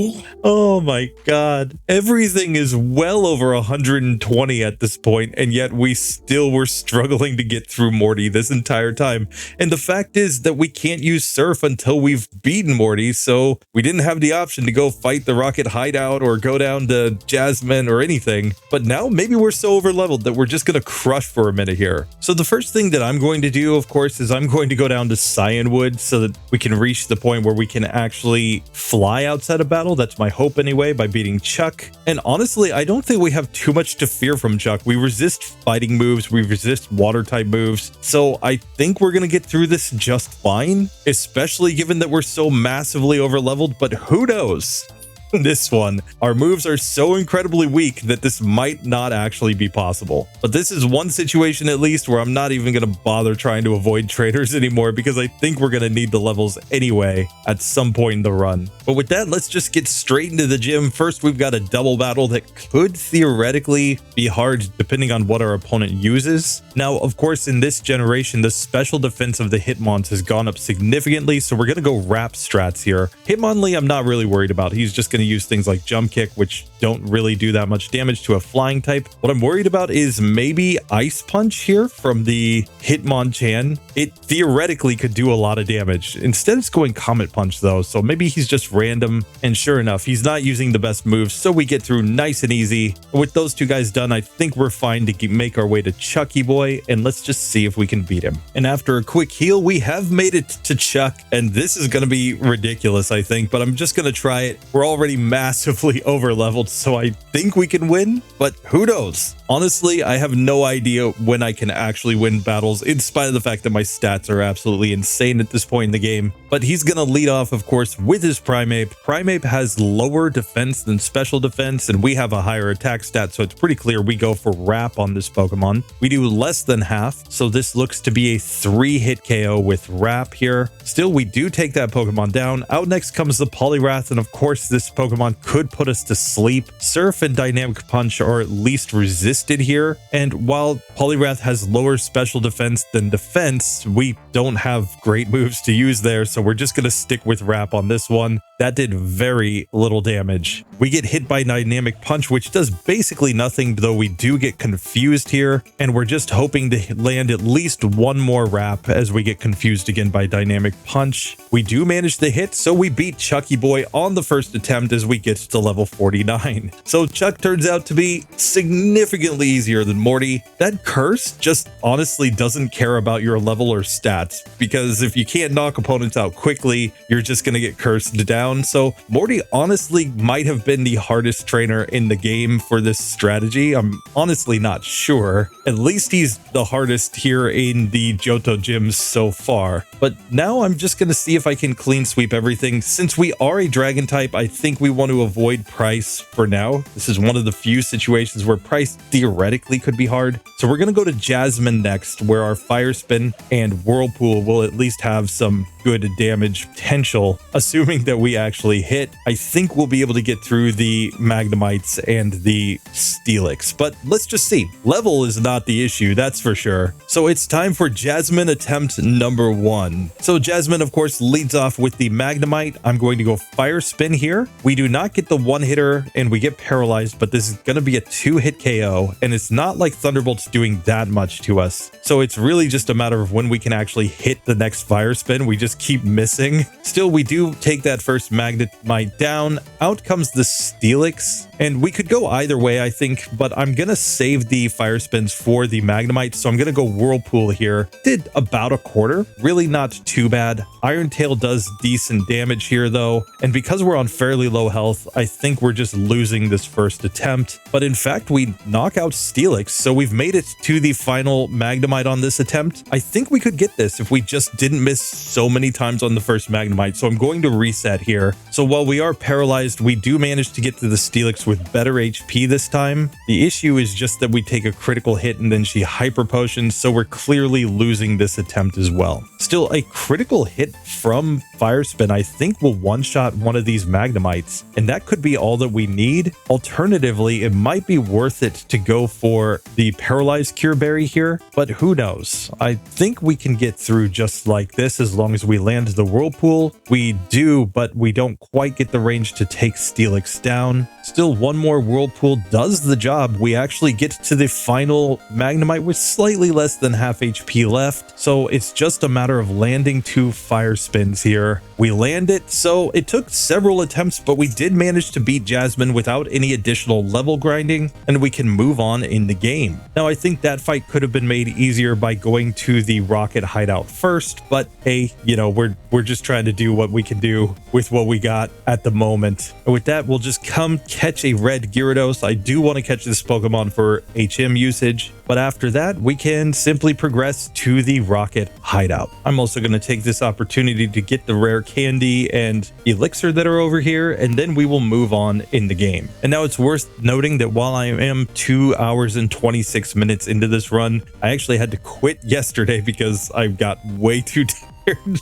Oh my god. Everything is well over 120 at this point, and yet we still were struggling to get through Morty this entire time. And the fact is that we can't use Surf until we've beaten Morty, so we didn't have the option to go fight the Rocket Hideout or go down to Jasmine or anything. But now maybe we're so overleveled that we're just going to crush for a minute here. So the first thing that I'm going to do, of course, is I'm going to go down to Cyanwood so that we can reach the point where we can actually fly outside of battle. That's my hope anyway, by beating Chuck. And honestly, I don't think we have too much to fear from Chuck. We resist fighting moves, we resist water type moves. So I think we're going to get through this just fine, especially given that we're so massively overleveled, but who knows? This one, our moves are so incredibly weak that this might not actually be possible. But this is one situation at least where I'm not even going to bother trying to avoid traders anymore, because I think we're going to need the levels anyway at some point in the run. But with that, let's just get straight into the gym. First, we've got a double battle that could theoretically be hard depending on what our opponent uses. Now, of course, in this generation, the special defense of the Hitmons has gone up significantly, so we're going to go wrap strats here. Hitmonlee, I'm not really worried about. He's just going to use things like Jump Kick, which don't really do that much damage to a flying type. What I'm worried about is maybe Ice Punch here from the Hitmonchan. It theoretically could do a lot of damage. Instead, it's going Comet Punch though, so maybe he's just random. And sure enough, he's not using the best moves, so we get through nice and easy. With those two guys done, I think we're fine to make our way to Chucky Boy, and let's just see if we can beat him. And after a quick heal, we have made it to Chuck, and this is going to be ridiculous, I think, but I'm just going to try it. We're already massively overleveled, so I think we can win, but who knows? Honestly, I have no idea when I can actually win battles, in spite of the fact that my stats are absolutely insane at this point in the game. But he's going to lead off, of course, with his Primeape. Primeape has lower defense than special defense, and we have a higher attack stat, so it's pretty clear we go for Wrap on this Pokemon. We do less than half, so this looks to be a 3-hit KO with Wrap here. Still, we do take that Pokemon down. Out next comes the Poliwrath, and of course, this Pokemon could put us to sleep. Surf and Dynamic Punch are at least resisted here, and while Poliwrath has lower special defense than defense, we don't have great moves to use there, so we're just going to stick with Wrap on this one. That did very little damage. We get hit by Dynamic Punch, which does basically nothing, though we do get confused here, and we're just hoping to land at least one more Wrap as we get confused again by Dynamic Punch. We do manage to hit, so we beat Chucky Boy on the first attempt as we get to level 49. So Chuck turns out to be significantly easier than Morty. That curse just honestly doesn't care about your level or stats, because if you can't knock opponents out quickly, you're just going to get cursed down. So Morty honestly might have been the hardest trainer in the game for this strategy. I'm honestly not sure. At least he's the hardest here in the Johto gyms so far. But now I'm just going to see if I can clean sweep everything. Since we are a dragon type, I think we want to avoid Price for now. This is one of the few situations where Price theoretically could be hard. So we're going to go to Jasmine next, where our Fire Spin and Whirlpool will at least have some good damage potential, assuming that we actually hit. I think we'll be able to get through the Magnemites and the Steelix, but let's just see. Level is not the issue, that's for sure. So it's time for Jasmine attempt number 1. So Jasmine, of course, leads off with the Magnemite. I'm going to go Fire Spin here. We do not get the one-hitter and we get paralyzed, but this is going to be a 2-hit KO, and it's not like Thunderbolt's doing that much to us. So it's really just a matter of when we can actually hit the next Fire Spin. We just keep missing. Still, we do take that first Magnemite down. Out comes the Steelix, and we could go either way, I think, but I'm gonna save the Fire Spins for the Magnemite, so I'm gonna go Whirlpool here. Did about a quarter, really not too bad. Iron Tail does decent damage here though, and because we're on fairly low health, I think we're just losing this first attempt. But in fact, we knock out Steelix, so we've made it to the final Magnemite on this attempt. I think we could get this if we just didn't miss so many many times on the first Magnemite, so I'm going to reset here. So while we are paralyzed, we do manage to get to the Steelix with better HP this time. The issue is just that we take a critical hit and then she hyper potions, so we're clearly losing this attempt as well. Still, a critical hit from Fire Spin I think will one-shot one of these Magnemites, and that could be all that we need. Alternatively, it might be worth it to go for the Paralyzed Cure Berry here, but who knows? I think we can get through just like this as long as we land the Whirlpool. We do, but we don't quite get the range to take Steelix down. Still, one more Whirlpool does the job. We actually get to the final Magnemite with slightly less than half HP left, so it's just a matter of landing 2 Fire Spins here. We land it, so it took several attempts, but we did manage to beat Jasmine without any additional level grinding, and we can move on in the game. Now, I think that fight could have been made easier by going to the Rocket hideout first, but hey, you know, we're just trying to do what we can do with what we got at the moment. And with that, we'll just come catch a red Gyarados. I do want to catch this Pokemon for HM usage, but after that, we can simply progress to the Rocket hideout. I'm also going to take this opportunity to get the Rare Candy and Elixir that are over here, and then we will move on in the game. And now it's worth noting that while I am 2 hours and 26 minutes into this run, I actually had to quit yesterday because I got way too tired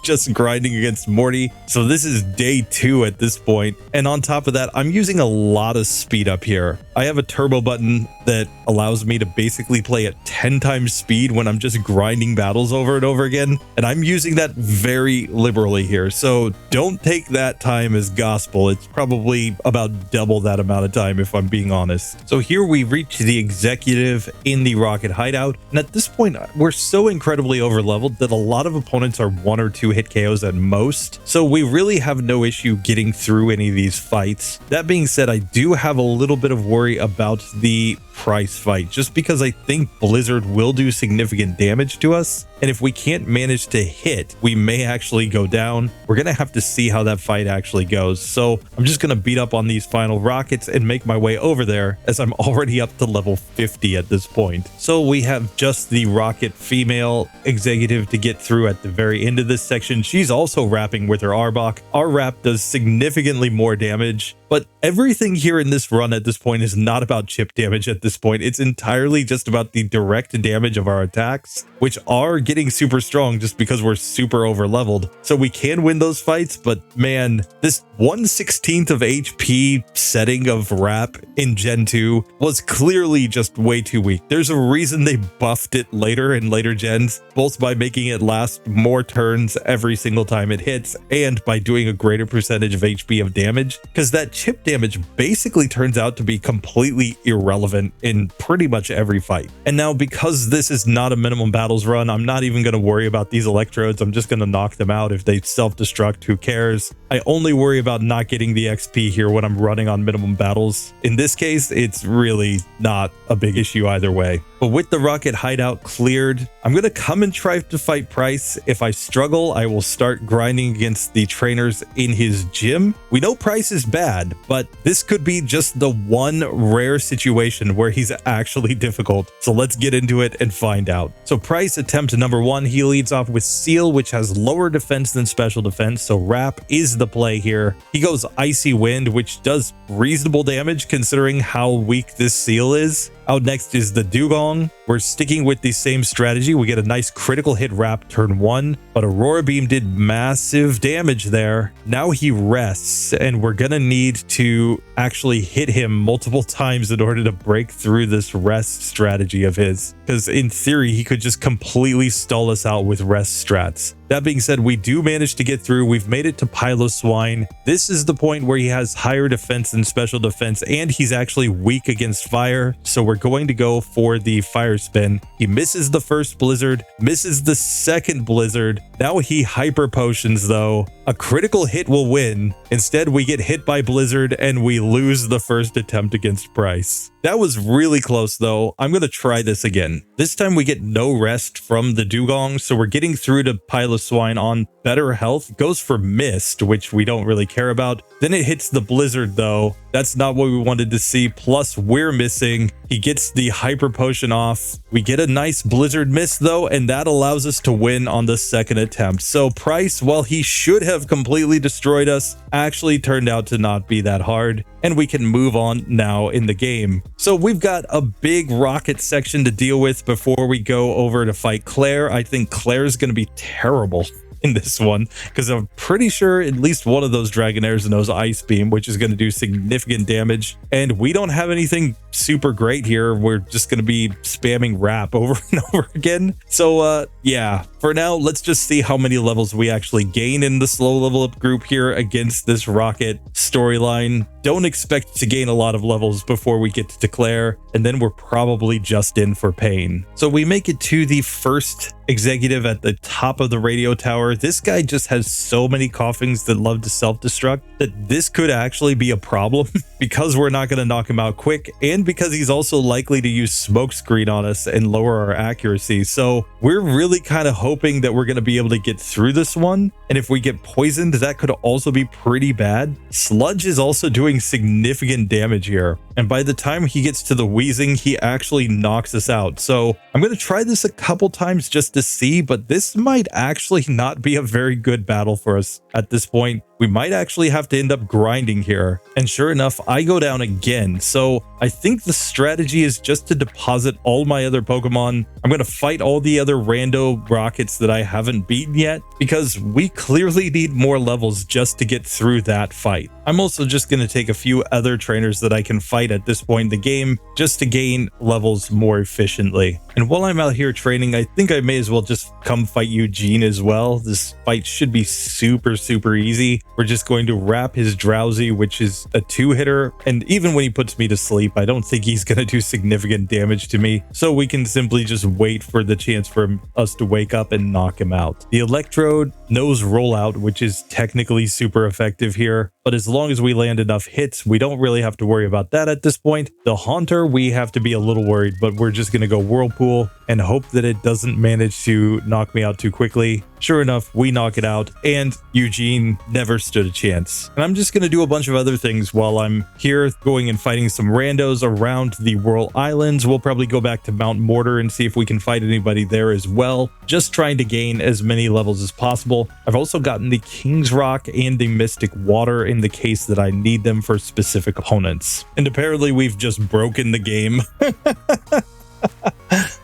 just grinding against Morty. So this is day 2 at this point. And on top of that, I'm using a lot of speed up here. I have a turbo button that allows me to basically play at 10 times speed when I'm just grinding battles over and over again. And I'm using that very liberally here. So don't take that time as gospel. It's probably about double that amount of time if I'm being honest. So here we reach the executive in the Rocket hideout. And at this point, we're so incredibly overleveled that a lot of opponents are 1 or 2 hit KOs at most. So we really have no issue getting through any of these fights. That being said, I do have a little bit of worry about the price fight, just because I think Blizzard will do significant damage to us. And if we can't manage to hit, we may actually go down. We're going to have to see how that fight actually goes. So I'm just going to beat up on these final rockets and make my way over there, as I'm already up to level 50 at this point. So we have just the rocket female executive to get through at the very end of this section. She's also rapping with her Arbok. Our rap does significantly more damage, but everything here in this run at this point is not about chip damage at this point. It's entirely just about the direct damage of our attacks, which are getting super strong just because we're super over leveled. So we can win those fights, but man, this 1/16 of HP setting of rap in Gen 2 was clearly just way too weak. There's a reason they buffed it later in later gens, both by making it last more turns every single time it hits and by doing a greater percentage of HP of damage, because that chip damage basically turns out to be completely irrelevant in pretty much every fight. And now, because this is not a minimum battles run, I'm not even going to worry about these electrodes. I'm just going to knock them out. If they self-destruct, who cares? I only worry about not getting the XP here when I'm running on minimum battles. In this case, it's really not a big issue either way. But with the Rocket hideout cleared, I'm going to come and try to fight Price. If I struggle, I will start grinding against the trainers in his gym. We know Price is bad, but this could be just the one rare situation where he's actually difficult. So let's get into it and find out. So Price, attempt number 1, he leads off with Seal, which has lower defense than special defense. So Rap is the play here. He goes Icy Wind, which does reasonable damage considering how weak this Seal is. Out next is the Dugong. We're sticking with the same strategy. We get a nice critical hit Rap turn 1, but Aurora Beam did massive damage there. Now he rests, and we're gonna need to actually hit him multiple times in order to break through this rest strategy of his, because in theory he could just completely stall us out with rest strats. That being said, we do manage to get through. We've made it to Piloswine. This is the point where he has higher defense than special defense, and he's actually weak against fire. So we're going to go for the Fire Spin. He misses the first Blizzard, misses the second Blizzard. Now he Hyper Potions though. A critical hit will win. Instead, we get hit by Blizzard and we lose the first attempt against Price. That was really close though. I'm going to try this again. This time we get no rest from the Dugong, so we're getting through to Piloswine Swine on better health, goes for Mist, which we don't really care about. Then it hits the Blizzard though. That's not what we wanted to see. Plus we're missing. He gets the Hyper Potion off. We get a nice Blizzard Mist though, and that allows us to win on the second attempt. So Price, while he should have completely destroyed us, actually turned out to not be that hard, and we can move on now in the game. So we've got a big rocket section to deal with before we go over to fight Claire. I think Claire's going to be terrible in this one, because I'm pretty sure at least one of those Dragonairs knows Ice Beam, which is going to do significant damage. And we don't have anything super great here. We're just going to be spamming Wrap over and over again. So yeah, for now, let's just see how many levels we actually gain in the slow level up group here against this Rocket storyline. Don't expect to gain a lot of levels before we get to Declare, and then we're probably just in for Pain. So we make it to the first executive at the top of the radio tower. This guy just has so many coughings that love to self-destruct that this could actually be a problem because we're not going to knock him out quick, and because he's also likely to use Smokescreen on us and lower our accuracy. So we're really kind of hoping that we're going to be able to get through this one, and if we get poisoned, that could also be pretty bad. Sludge is also doing significant damage here, and by the time he gets to the wheezing, he actually knocks us out. So I'm going to try this a couple times just to see, but this might actually not be a very good battle for us at this point. We might actually have to end up grinding here. And sure enough, I go down again. So I think the strategy is just to deposit all my other Pokemon. I'm going to fight all the other rando rockets that I haven't beaten yet, because we clearly need more levels just to get through that fight. I'm also just going to take a few other trainers that I can fight at this point in the game just to gain levels more efficiently. And while I'm out here training, I think I may as well just come fight Eugene as well. This fight should be super easy. We're just going to wrap his Drowsy, which is a 2-hitter, and even when he puts me to sleep, I don't think he's going to do significant damage to me, so we can simply just wait for the chance for us to wake up and knock him out. The Electrode knows Rollout, which is technically super effective here, but as long as we land enough hits, we don't really have to worry about that at this point. The Haunter, we have to be a little worried, but we're just going to go Whirlpool and hope that it doesn't manage to knock me out too quickly. Sure enough, we knock it out, and Eugene never stood a chance. And I'm just going to do a bunch of other things while I'm here, going and fighting some randos around the Whirl Islands. We'll probably go back to Mount Mortar and see if we can fight anybody there as well, just trying to gain as many levels as possible. I've also gotten the King's Rock and the Mystic Water in the case that I need them for specific opponents. And apparently we've just broken the game.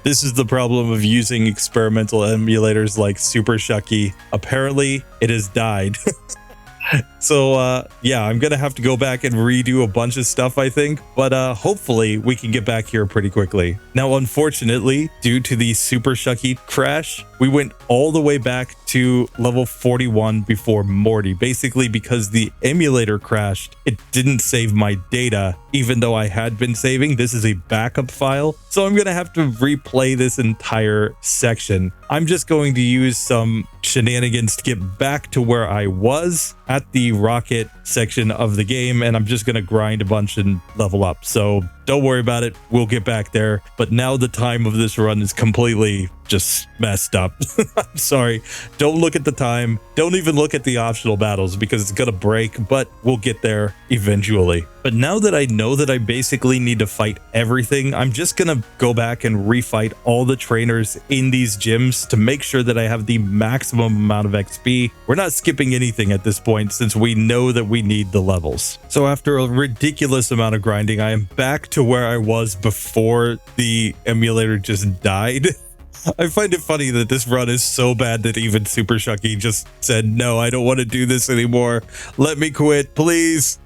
This is the problem of using experimental emulators like Super Shucky. Apparently, it has died. So yeah, I'm gonna have to go back and redo a bunch of stuff, I think, but hopefully we can get back here pretty quickly. Now, unfortunately, due to the Super Shucky crash, we went all the way back to level 41 before Morty, basically because the emulator crashed. It didn't save my data, even though I had been saving. This is a backup file, so I'm gonna have to replay this entire section. I'm just going to use some shenanigans to get back to where I was at the rocket section of the game, and I'm just going to grind a bunch and level up. So don't worry about it. We'll get back there. But now the time of this run is completely just messed up. I'm sorry. Don't look at the time. Don't even look at the optional battles because it's going to break, but we'll get there eventually. But now that I know that I basically need to fight everything, I'm just going to go back and refight all the trainers in these gyms to make sure that I have the maximum amount of XP. We're not skipping anything at this point since we know that we need the levels. So after a ridiculous amount of grinding, I am back to where I was before the emulator just died. I find it funny that this run is so bad that even Super Shucky just said, no, I don't want to do this anymore. Let me quit, please.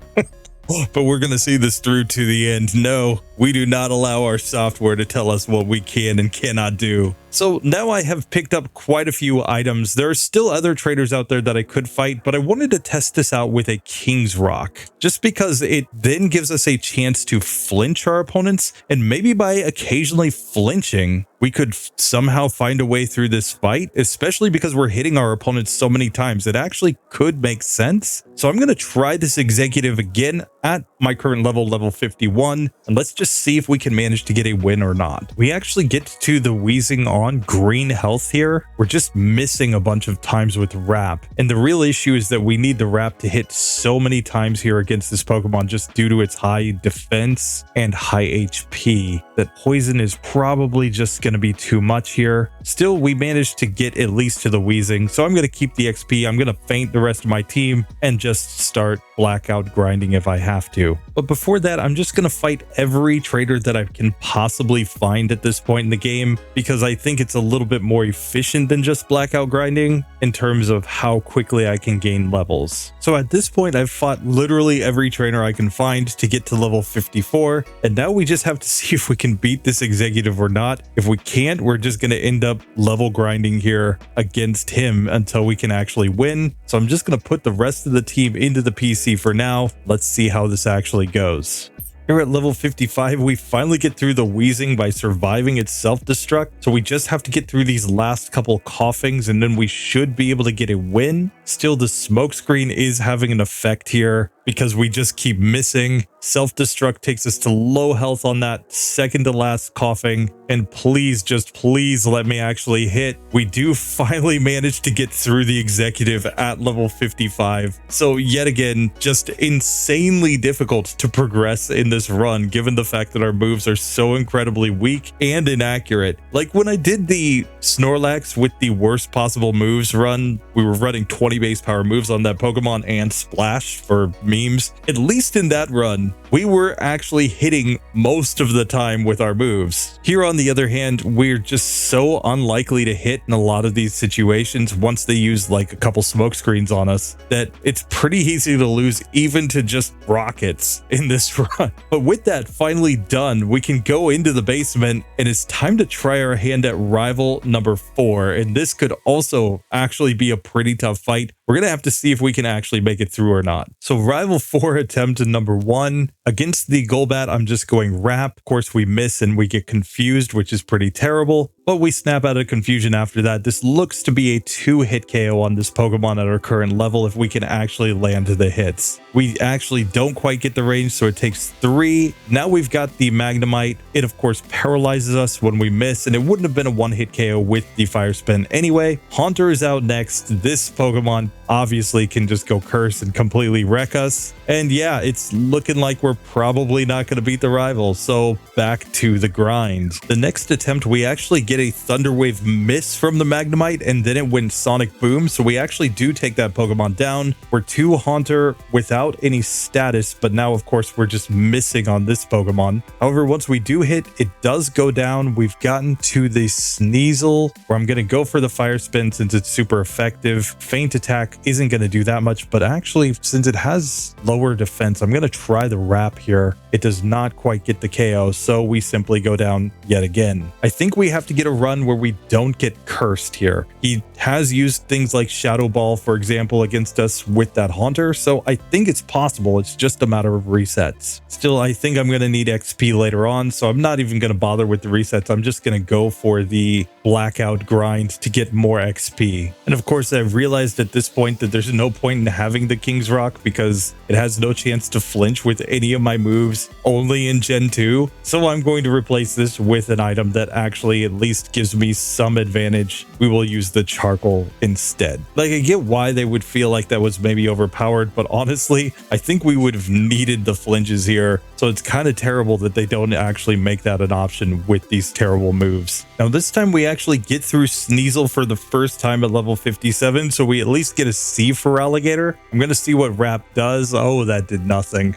But we're going to see this through to the end. No, we do not allow our software to tell us what we can and cannot do. So now I have picked up quite a few items. There are still other traders out there that I could fight, but I wanted to test this out with a King's Rock, just because it then gives us a chance to flinch our opponents, and maybe by occasionally flinching, we could somehow find a way through this fight, especially because we're hitting our opponents so many times. It actually could make sense. So I'm going to try this executive again at my current level 51, and let's just see if we can manage to get a win or not. We actually get to the wheezing on green health here. We're just missing a bunch of times with Wrap, and the real issue is that we need the Wrap to hit so many times here against this Pokemon just due to its high defense and high HP that poison is probably just going to be too much here. Still, we managed to get at least to the wheezing, so I'm going to keep the XP. I'm going to feint the rest of my team and just start blackout grinding if I have to. But before that, I'm just going to fight every trader that I can possibly find at this point in the game, because I think it's a little bit more efficient than just blackout grinding in terms of how quickly I can gain levels. So at this point, I've fought literally every trainer I can find to get to level 54, and now we just have to see if we can beat this executive or not. If we can't, we're just going to end up level grinding here against him until we can actually win. So I'm just going to put the rest of the team into the PC for now. Let's see how this actually goes. Here at level 55, we finally get through the wheezing by surviving its self-destruct. So we just have to get through these last couple coughings and then we should be able to get a win. Still, the smoke screen is having an effect here because we just keep missing. Self-destruct takes us to low health on that second to last coughing. And please, just please let me actually hit. We do finally manage to get through the executive at level 55. So yet again, just insanely difficult to progress in this run, given the fact that our moves are so incredibly weak and inaccurate. Like when I did the Snorlax with the worst possible moves run, we were running 20 base power moves on that Pokemon and Splash for memes. At least in that run, we were actually hitting most of the time with our moves. Here on the other hand, we're just so unlikely to hit in a lot of these situations once they use like a couple smoke screens on us that it's pretty easy to lose even to just rockets in this run. But with that finally done, we can go into the basement and it's time to try our hand at rival number 4. And this could also actually be a pretty tough fight. We're going to have to see if we can actually make it through or not. So rival 4 attempt to number 1. Against the Golbat, I'm just going Wrap. Of course, we miss and we get confused, which is pretty terrible. But we snap out of confusion after that. This looks to be a 2-hit KO on this Pokemon at our current level if we can actually land the hits. We actually don't quite get the range, so it takes 3. Now we've got the Magnemite. It, of course, paralyzes us when we miss, and it wouldn't have been a 1-hit KO with the Fire Spin anyway. Haunter is out next. This Pokemon obviously can just go Curse and completely wreck us. And yeah, it's looking like we're probably not going to beat the rival, so back to the grind. The next attempt, we actually get a Thunder Wave miss from the Magnemite, and then it went Sonic Boom, so we actually do take that Pokemon down. We're 2 Haunter without any status, but now of course we're just missing on this Pokemon. However, once we do hit, it does go down. We've gotten to the Sneasel, where I'm going to go for the Fire Spin since it's super effective. Feint Attack isn't going to do that much, but actually since it has lower defense, I'm going to try the Wrap here. It does not quite get the KO, so we simply go down yet again. I think we have to get a run where we don't get cursed here. He has used things like Shadow Ball, for example, against us with that Haunter, so I think it's possible. It's just a matter of resets. Still, I think I'm going to need XP later on, so I'm not even going to bother with the resets. I'm just going to go for the blackout grind to get more XP. And of course, I've realized at this point that there's no point in having the King's Rock because it has no chance to flinch with any of my moves, only in Gen 2. So I'm going to replace this with an item that actually at least gives me some advantage. We will use the Charcoal instead. Like, I get why they would feel like that was maybe overpowered, but honestly, I think we would have needed the flinches here. So it's kind of terrible that they don't actually make that an option with these terrible moves. Now this time we actually get through Sneasel for the first time at level 57, so we at least get a C for Alligator. I'm going to see what Wrap does. Oh, that did nothing.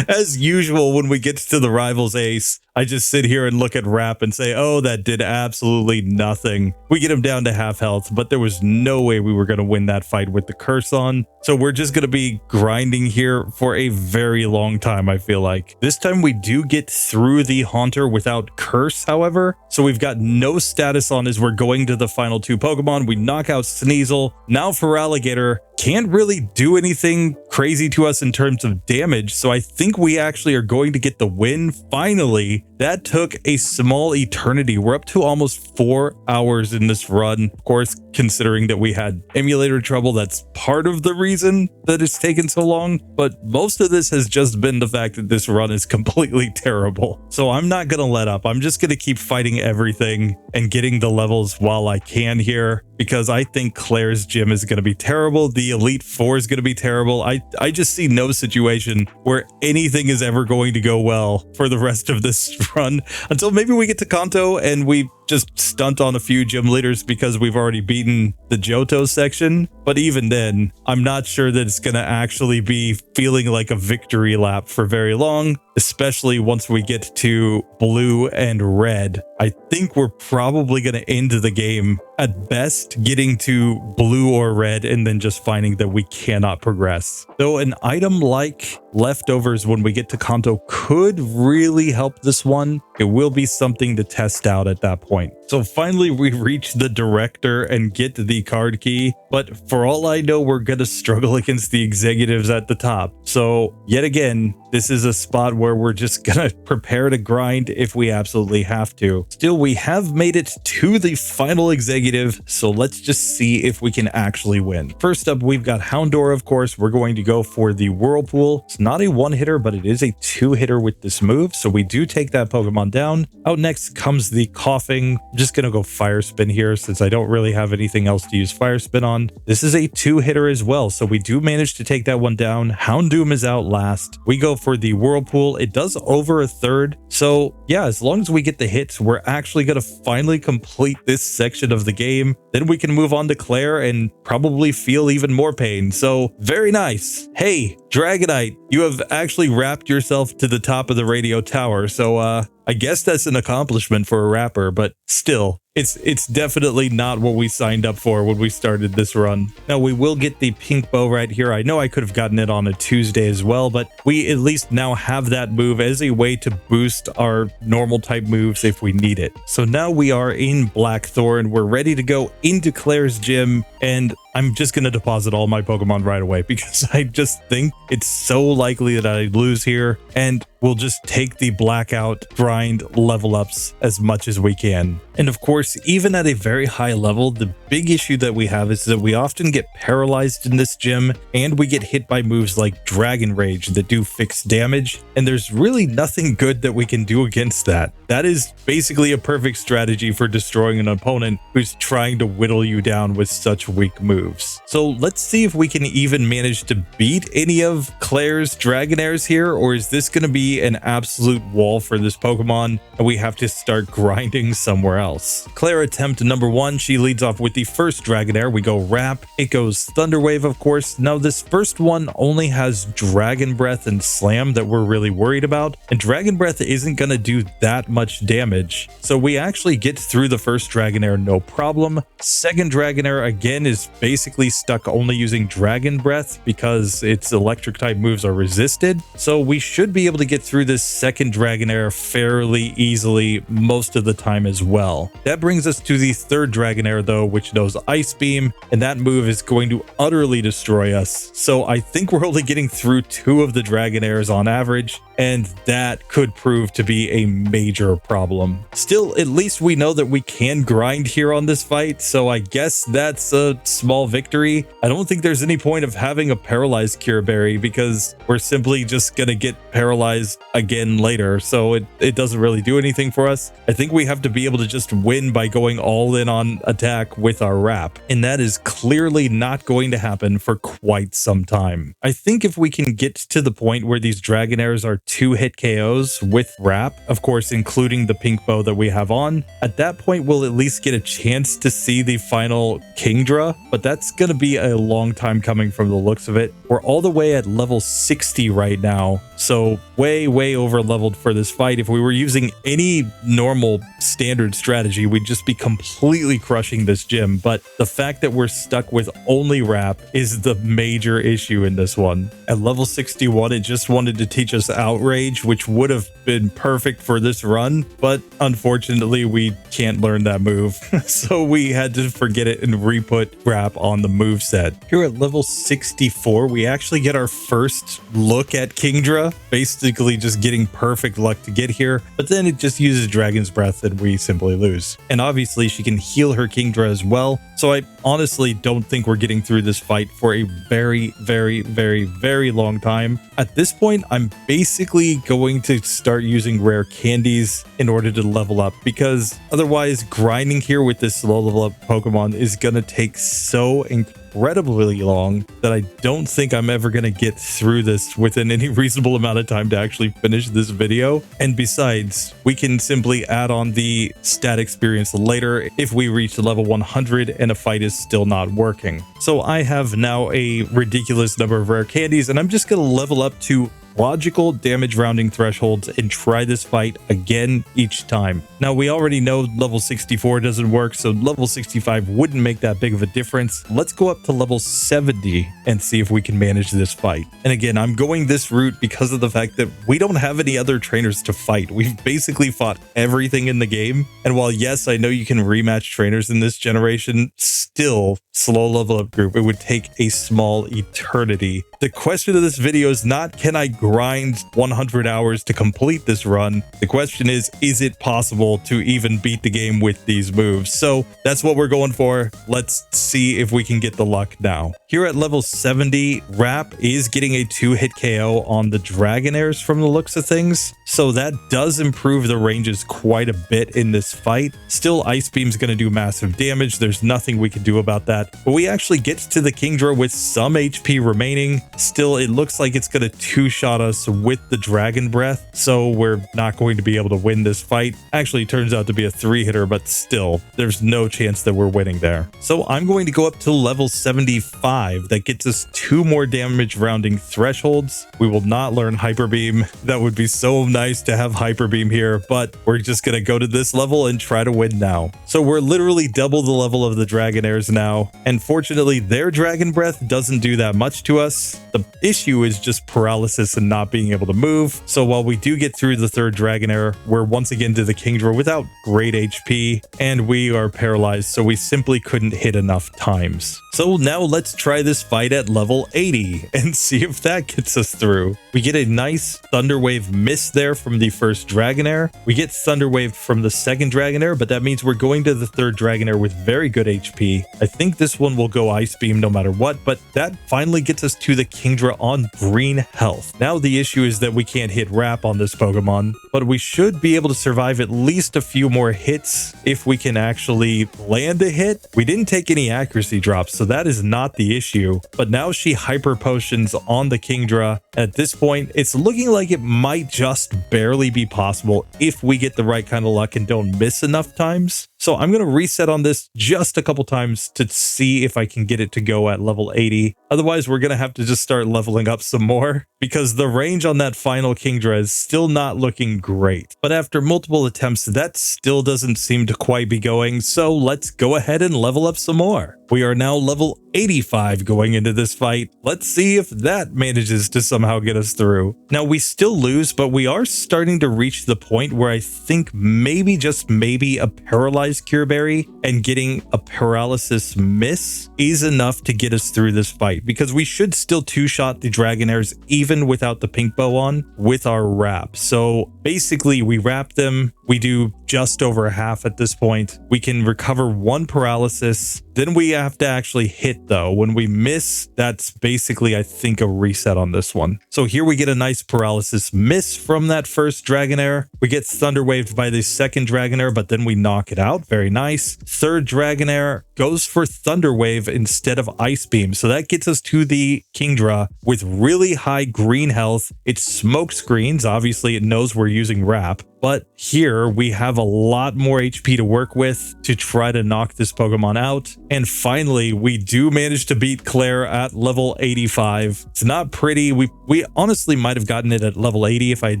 As usual, when we get to the rival's ace, I just sit here and look at Wrap and say, oh, that did absolutely nothing. We get him down to half health, but there was no way we were going to win that fight with the curse on. So we're just going to be grinding here for a very long time, I feel like. This time we do get through the Haunter without curse, however. So we've got no status on as we're going to the final 2 Pokemon. We knock out Sneasel. Now for Alligator, can't really do anything crazy to us in terms of damage. So I think we actually are going to get the win finally. That took a small eternity. We're up to almost 4 hours in this run. Of course, considering that we had emulator trouble. That's part of the reason that it's taken so long, but most of this has just been the fact that this run is completely terrible. So I'm not gonna let up. I'm just gonna keep fighting everything and getting the levels while I can here, because I think Claire's gym is gonna be terrible. The Elite Four is gonna be terrible. I just see no situation where anything is ever going to go well for the rest of this run until maybe we get to Kanto and we just stunt on a few gym leaders because we've already beaten the Johto section. But even then, I'm not sure that it's going to actually be feeling like a victory lap for very long, especially once we get to blue and red. I think we're probably going to end the game at best getting to blue or red and then just finding that we cannot progress. Though an item like leftovers when we get to Kanto could really help this one. It will be something to test out at that point. So finally we reach the director and get the card key, but for all I know we're gonna struggle against the executives at the top. So yet again, this is a spot where we're just gonna prepare to grind if we absolutely have to. Still, we have made it to the final executive, so let's just see if we can actually win. First up, we've got Houndour, of course. We're going to go for the Whirlpool. It's not a one-hitter, but it is a two-hitter with this move, so we do take that Pokemon down. Out next comes the Coughing. I'm just gonna go Fire Spin here since I don't really have anything else to use Fire Spin on. This is a two-hitter as well, so we do manage to take that one down. Houndoom is out last. We go for the Whirlpool. It does over a third, so yeah, as long as we get the hits, we're actually gonna finally complete this section of the game. Then we can move on to Claire and probably feel even more pain. So very nice. Hey, Dragonite, you have actually wrapped yourself to the top of the radio tower, so I guess that's an accomplishment for a rapper, but still, it's definitely not what we signed up for when we started this run. Now, we will get the pink bow right here. I know I could have gotten it on a Tuesday as well, but we at least now have that move as a way to boost our normal type moves if we need it. So now we are in Blackthorn. We're ready to go into Claire's gym, and I'm just going to deposit all my Pokemon right away because I just think it's so likely that I lose here, and we'll just take the blackout, grind level ups as much as we can. And of course, even at a very high level, the big issue that we have is that we often get paralyzed in this gym and we get hit by moves like Dragon Rage that do fixed damage, and there's really nothing good that we can do against that. That is basically a perfect strategy for destroying an opponent who's trying to whittle you down with such weak moves. So let's see if we can even manage to beat any of Claire's Dragonairs here, or is this going to be an absolute wall for this Pokemon and we have to start grinding somewhere else. Claire attempt number one, she leads off with the first Dragonair. We go Wrap, it goes Thunder Wave, of course. Now this first one only has Dragon Breath and Slam that we're really worried about, and Dragon Breath isn't going to do that much damage, so we actually get through the first Dragonair no problem. Second Dragonair again is basically stuck only using Dragon Breath because its electric type moves are resisted, so we should be able to get through this second Dragonair fairly easily most of the time as well. That brings us to the third Dragonair though, which knows Ice Beam, and that move is going to utterly destroy us. So I think we're only getting through two of the Dragonairs on average, and that could prove to be a major problem. Still, at least we know that we can grind here on this fight, so I guess that's a small victory. I don't think there's any point of having a paralyzed Cure Berry because we're simply just gonna get paralyzed again later, so it doesn't really do anything for us. I think we have to be able to just win by going all in on attack with our Wrap, and that is clearly not going to happen for quite some time. I think if we can get to the point where these Dragonairs are 2-hit KOs with Wrap, of course including the pink bow that we have on, at that point we'll at least get a chance to see the final Kingdra, but that's gonna be a long time coming from the looks of it. We're all the way at level 60 right now, so way over leveled for this fight. If we were using any normal standard strategy, we'd just be completely crushing this gym, but the fact that we're stuck with only Wrap is the major issue in this one. At level 61, it just wanted to teach us Outrage, which would have been perfect for this run, but unfortunately we can't learn that move, so we had to forget it and re-put Wrap on the move set. Here at level 64, we actually get our first look at Kingdra, basically just getting perfect luck to get here, but then it just uses Dragon's Breath and we simply lose. and obviously she can heal her Kingdra as well. So I honestly don't think we're getting through this fight for a very, very, very, very long time. At this point, I'm basically going to start using rare candies in order to level up, because otherwise grinding here with this slow level up Pokemon is going to take so incredibly long that I don't think I'm ever going to get through this within any reasonable amount of time to actually finish this video. And besides, we can simply add on the stat experience later if we reach level 100 and a fight is still not working. So I have now a ridiculous number of rare candies, and I'm just going to level up to logical damage rounding thresholds and try this fight again each time. Now, we already know level 64 doesn't work, so level 65 wouldn't make that big of a difference. Let's go up to level 70 and see if we can manage this fight. And again, I'm going this route because of the fact that we don't have any other trainers to fight. We've basically fought everything in the game. And while yes, I know you can rematch trainers in this generation, still slow level up group, it would take a small eternity. The question of this video is not, can I grind 100 hours to complete this run? The question is it possible to even beat the game with these moves? So that's what we're going for. Let's see if we can get the luck now. Here at level 70, Wrap is getting a 2-hit KO on the Dragonairs from the looks of things. So that does improve the ranges quite a bit in this fight. Still, Ice Beam's going to do massive damage. There's nothing we can do about that. But we actually get to the Kingdra with some HP remaining. Still, it looks like it's going to two-shot us with the Dragon Breath, so we're not going to be able to win this fight. Actually, it turns out to be a 3-hitter, but still, there's no chance that we're winning there. So I'm going to go up to level 75. That gets us 2 more damage rounding thresholds. We will not learn Hyper Beam. That would be so nice to have Hyper Beam here, but we're just going to go to this level and try to win now. So we're literally double the level of the Dragonairs now, and fortunately, their Dragon Breath doesn't do that much to us. The issue is just paralysis and not being able to move. So while we do get through the 3rd Dragonair, we're once again to the Kingdra without great HP, and we are paralyzed, so we simply couldn't hit enough times. So now let's try this fight at level 80 and see if that gets us through. We get a nice Thunder Wave miss there from the 1st Dragonair. We get Thunder Wave from the 2nd Dragonair, but that means we're going to the 3rd Dragonair with very good HP. I think this one will go Ice Beam no matter what, but that finally gets us to the Kingdra on green health. Now the issue is that we can't hit Wrap on this Pokemon, but we should be able to survive at least a few more hits if we can actually land a hit. We didn't take any accuracy drops, so that is not the issue. But now she Hyper Potions on the Kingdra. At this point, it's looking like it might just barely be possible if we get the right kind of luck and don't miss enough times. So I'm going to reset on this just a couple times to see if I can get it to go at level 80. Otherwise, we're going to have to just start leveling up some more, because the range on that final Kingdra is still not looking great. But after multiple attempts, that still doesn't seem to quite be going. So let's go ahead and level up some more. We are now level 85 going into this fight. Let's see if that manages to somehow get us through. Now, we still lose, but we are starting to reach the point where I think maybe, just maybe, a paralyzed Cure Berry and getting a paralysis miss is enough to get us through this fight, because we should still two-shot the Dragonairs even without the pink bow on with our Wrap. So basically, we wrap them. We do just over half at this point. We can recover 1 paralysis. Then we have to actually hit, though. When we miss, that's basically, I think, a reset on this one. So here we get a nice paralysis miss from that 1st Dragonair. We get Thunder Waved by the 2nd Dragonair, but then we knock it out. Very nice. 3rd Dragonair goes for Thunder Wave instead of Ice Beam. So that gets us to the Kingdra with really high green health. It smoke screens. Obviously, it knows we're using Wrap. But here we have a lot more HP to work with to try to knock this Pokemon out. And finally, we do manage to beat Claire at level 85. It's not pretty. We honestly might have gotten it at level 80 if I had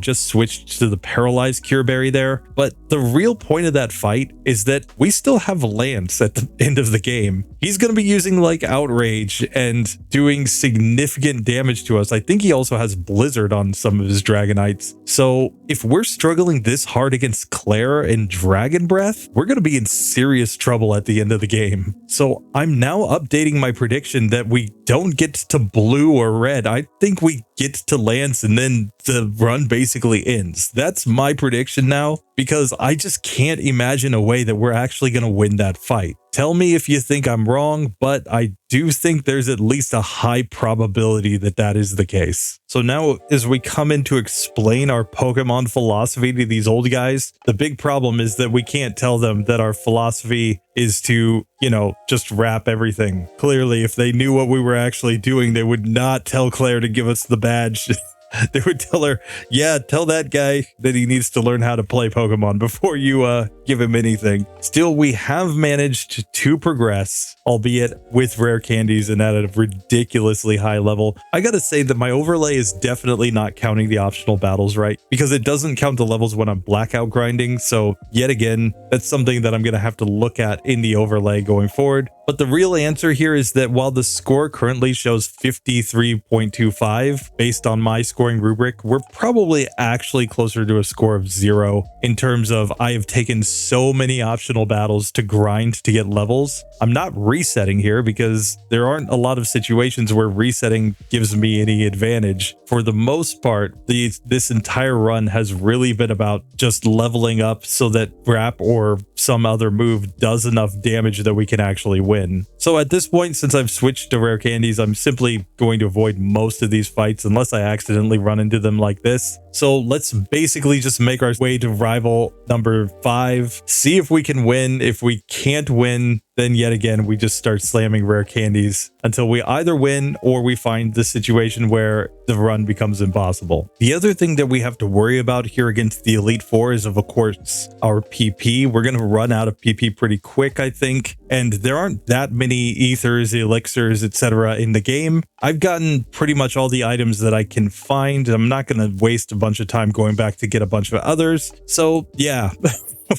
just switched to the paralyzed Cure Berry there. But the real point of that fight is that we still have Lance at the end of the game. He's going to be using like Outrage and doing significant damage to us. I think he also has Blizzard on some of his Dragonites. So if we're struggling this hard against Claire and Dragon Breath, we're going to be in serious trouble at the end of the game. So I'm now updating my prediction that we don't get to blue or red. I think we get to Lance and then the run basically ends. That's my prediction now, because I just can't imagine a way that we're actually going to win that fight. Tell me if you think I'm wrong, but I do think there's at least a high probability that that is the case. So now as we come in to explain our Pokemon philosophy to these old guys, the big problem is that we can't tell them that our philosophy is to, just wrap everything. Clearly, if they knew what we were actually doing, they would not tell Claire to give us the badge. They would tell her, yeah, tell that guy that he needs to learn how to play Pokemon before you give him anything. Still, we have managed to progress, albeit with rare candies and at a ridiculously high level. I gotta say that my overlay is definitely not counting the optional battles right, because it doesn't count the levels when I'm blackout grinding. So yet again, that's something that I'm gonna have to look at in the overlay going forward. But the real answer here is that while the score currently shows 53.25 based on my scoring rubric, we're probably actually closer to a score of 0 in terms of I have taken so many optional battles to grind to get levels. I'm not resetting here because there aren't a lot of situations where resetting gives me any advantage. For the most part, this entire run has really been about just leveling up so that Wrap or some other move does enough damage that we can actually win. So at this point, since I've switched to rare candies, I'm simply going to avoid most of these fights unless I accidentally run into them like this. So let's basically just make our way to rival number 5, see if we can win. If we can't win, then yet again, we just start slamming rare candies until we either win or we find the situation where the run becomes impossible. The other thing that we have to worry about here against the Elite Four is, of course, our PP. We're going to run out of PP pretty quick, I think. And there aren't that many ethers, elixirs, etc. in the game. I've gotten pretty much all the items that I can find. I'm not going to waste a bunch of time going back to get a bunch of others. So yeah.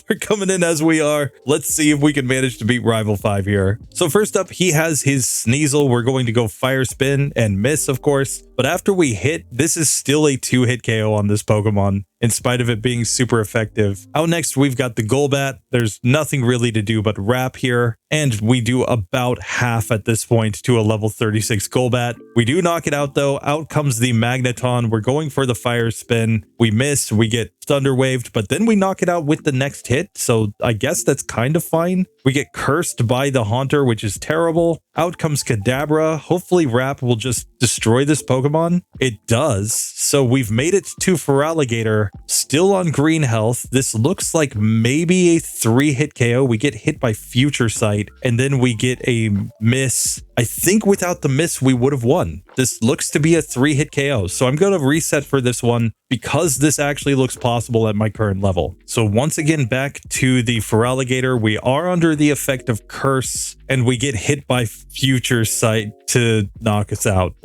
We're coming in as we are. Let's see if we can manage to beat Rival 5 here. So first up, he has his Sneasel. We're going to go Fire Spin and miss, of course. But after we hit, this is still a 2-hit KO on this Pokemon, in spite of it being super effective. Out next, we've got the Golbat. There's nothing really to do but wrap here. And we do about half at this point to a level 36 Golbat. We do knock it out though. Out comes the Magneton. We're going for the Fire Spin. We miss. We get Thunder Waved, but then we knock it out with the next hit. So I guess that's kind of fine. We get cursed by the Haunter, which is terrible. Out comes Kadabra. Hopefully Wrap will just destroy this Pokemon. It does. So we've made it to Feraligatr, still on green health. This looks like maybe a 3-hit KO. We get hit by Future Sight, and then we get a miss. I think without the miss, we would have won. This looks to be a 3-hit KO. So I'm going to reset for this one because this actually looks possible at my current level. So once again, back to the Feraligatr. We are under the effect of Curse, and we get hit by Future Sight to knock us out.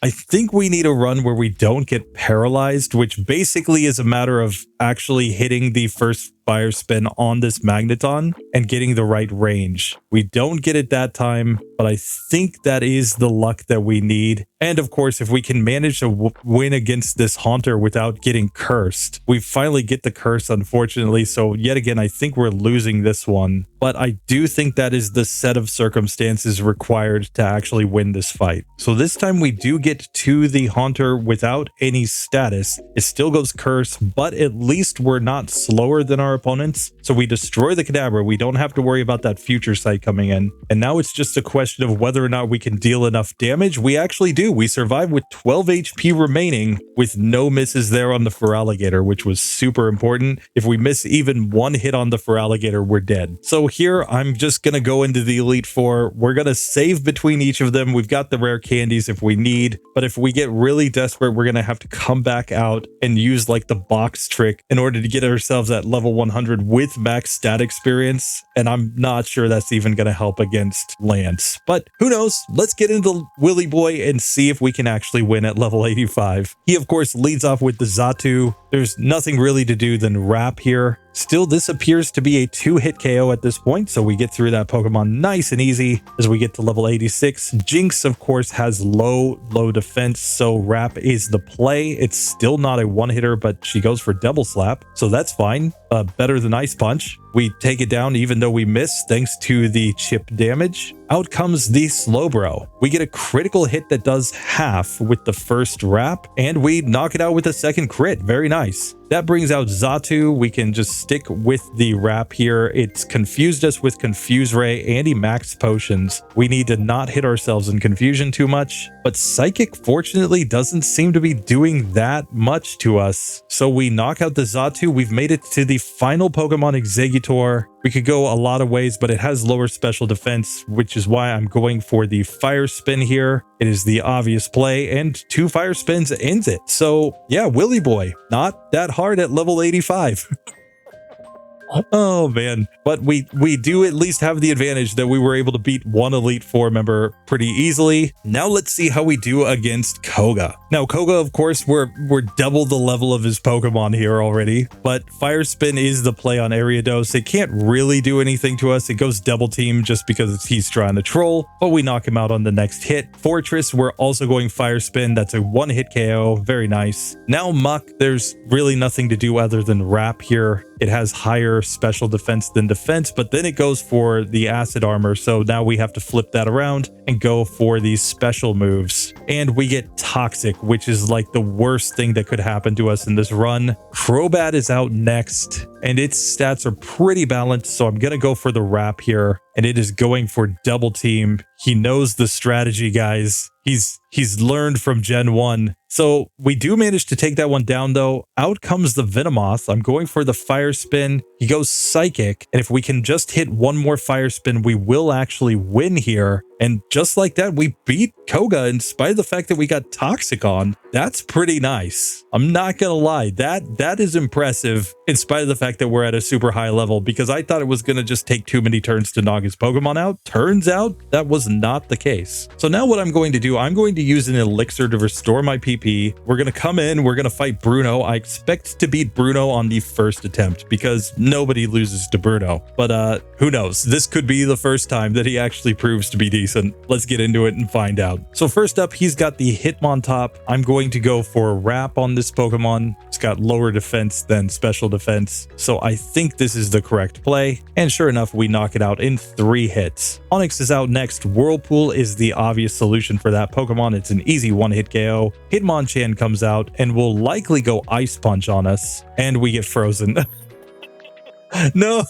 I think we need a run where we don't get paralyzed, which basically is a matter of actually hitting the first Fire Spin on this Magneton and getting the right range. We don't get it that time, but I think that is the luck that we need. And of course, if we can manage to win against this Haunter without getting cursed, we finally get the curse, unfortunately. So yet again, I think we're losing this one. But I do think that is the set of circumstances required to actually win this fight. So this time we do get to the Haunter without any status. It still goes curse, but at least we're not slower than our opponents. So we destroy the Kadabra. We don't have to worry about that Future Sight coming in. And now it's just a question of whether or not we can deal enough damage. We actually do. We survive with 12 HP remaining with no misses there on the Feraligatr, which was super important. If we miss even one hit on the Feraligatr, we're dead. So here, I'm just going to go into the Elite Four. We're going to save between each of them. We've got the rare candies if we need, but if we get really desperate, we're going to have to come back out and use like the box trick in order to get ourselves at level 100 with max stat experience. And I'm not sure that's even going to help against Lance, but who knows? Let's get into Willy Boy and see if we can actually win at level 85. He, of course, leads off with the Xatu. There's nothing really to do than wrap here. Still, this appears to be a 2-hit KO at this point, so we get through that Pokemon nice and easy as we get to level 86. Jinx, of course, has low defense, so Wrap is the play. It's still not a one-hitter, but she goes for Double Slap, so that's fine. Better than Ice Punch. We take it down even though we miss thanks to the chip damage. Out comes the Slowbro. We get a critical hit that does half with the first Wrap, and we knock it out with a second crit. Very nice. That brings out Xatu. We can just stick with the Wrap here. It's confused us with Confuse Ray and Max Potions. We need to not hit ourselves in confusion too much, but Psychic fortunately doesn't seem to be doing that much to us. So we knock out the Xatu. We've made it to the final Pokemon, Exeggutor. We could go a lot of ways, but it has lower special defense, which is why I'm going for the Fire Spin here. It is the obvious play, and 2 Fire Spins ends it. So yeah, Willy Boy, not that hard at level 85. Oh man, but we do at least have the advantage that we were able to beat one Elite Four member pretty easily. Now let's see how we do against Koga. Now Koga, of course, we're double the level of his Pokemon here already, but Fire Spin is the play on Ariados. It can't really do anything to us. It goes double team just because he's trying to troll, but we knock him out on the next hit. Fortress, we're also going Fire Spin. That's a 1-hit KO. Very nice. Now Muck, there's really nothing to do other than Wrap here. It has higher special defense than defense, but then it goes for the acid armor. So now we have to flip that around and go for these special moves. And we get Toxic, which is like the worst thing that could happen to us in this run. Crobat is out next, and its stats are pretty balanced. So I'm going to go for the Wrap here, and it is going for double team. He knows the strategy, guys. He's learned from Gen 1. So we do manage to take that one down though. Out comes the Venomoth. I'm going for the Fire Spin. He goes Psychic, and if we can just hit one more Fire Spin, we will actually win here. And just like that, we beat Koga in spite of the fact that we got Toxic on. That's pretty nice. I'm not gonna lie, that is impressive in spite of the fact that we're at a super high level, because I thought it was gonna just take too many turns to knock his Pokemon out. Turns out that was not the case. So now what I'm going to do, I'm going to use an elixir to restore my PP. We're gonna come in, we're gonna fight Bruno. I expect to beat Bruno on the first attempt because nobody loses to Bruno. But who knows? This could be the first time that he actually proves to be decent. Let's get into it and find out. So first up, he's got the Hitmontop. I'm going to go for Wrap on this Pokemon. It's got lower defense than special defense, so I think this is the correct play. And sure enough, we knock it out in 3 hits. Onix is out next. Whirlpool is the obvious solution for that Pokemon. It's an easy 1-hit KO. Hitmonchan comes out and will likely go Ice Punch on us, and we get frozen. No,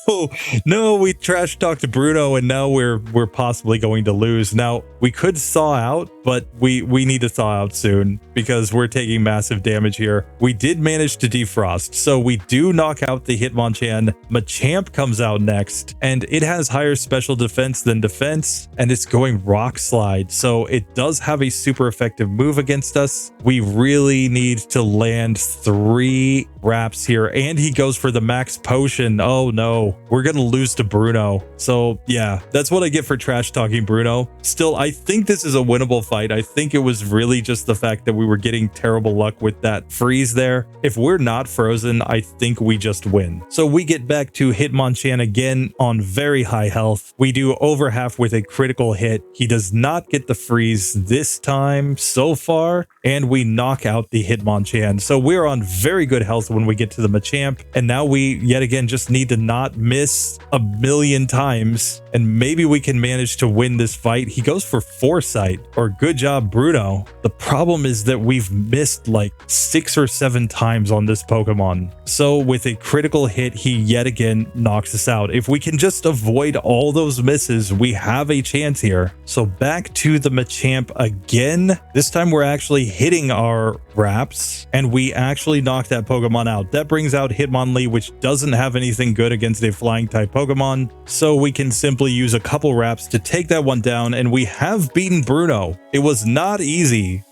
we trash talked to Bruno, and now we're possibly going to lose. Now we could thaw out, but we need to thaw out soon because we're taking massive damage here. We did manage to defrost, so we do knock out the Hitmonchan. Machamp comes out next, and it has higher special defense than defense, and it's going Rock Slide, so it does have a super effective move against us. We really need to land 3 Wraps here, and he goes for the Max Potion. Oh no, we're gonna lose to Bruno. So yeah, that's what I get for trash talking Bruno. Still, I think this is a winnable fight. I think it was really just the fact that we were getting terrible luck with that freeze there. If we're not frozen, I think we just win. So we get back to Hitmonchan again on very high health. We do over half with a critical hit. He does not get the freeze this time so far, and we knock out the Hitmonchan. So we're on very good health when we get to the Machamp, and now we yet again just need to not miss a million times, and maybe we can manage to win this fight. He goes for Foresight, or good job Bruno. The problem is that we've missed like 6 or 7 times on this Pokemon, so with a critical hit he yet again knocks us out. If we can just avoid all those misses, we have a chance here. So back to the Machamp again. This time we're actually hitting our Wraps, and we actually knock that Pokemon out. That brings out Hitmonlee, which doesn't have anything good against a flying type Pokemon, so we can simply use a couple Wraps to take that one down, and we have beaten Bruno. It was not easy.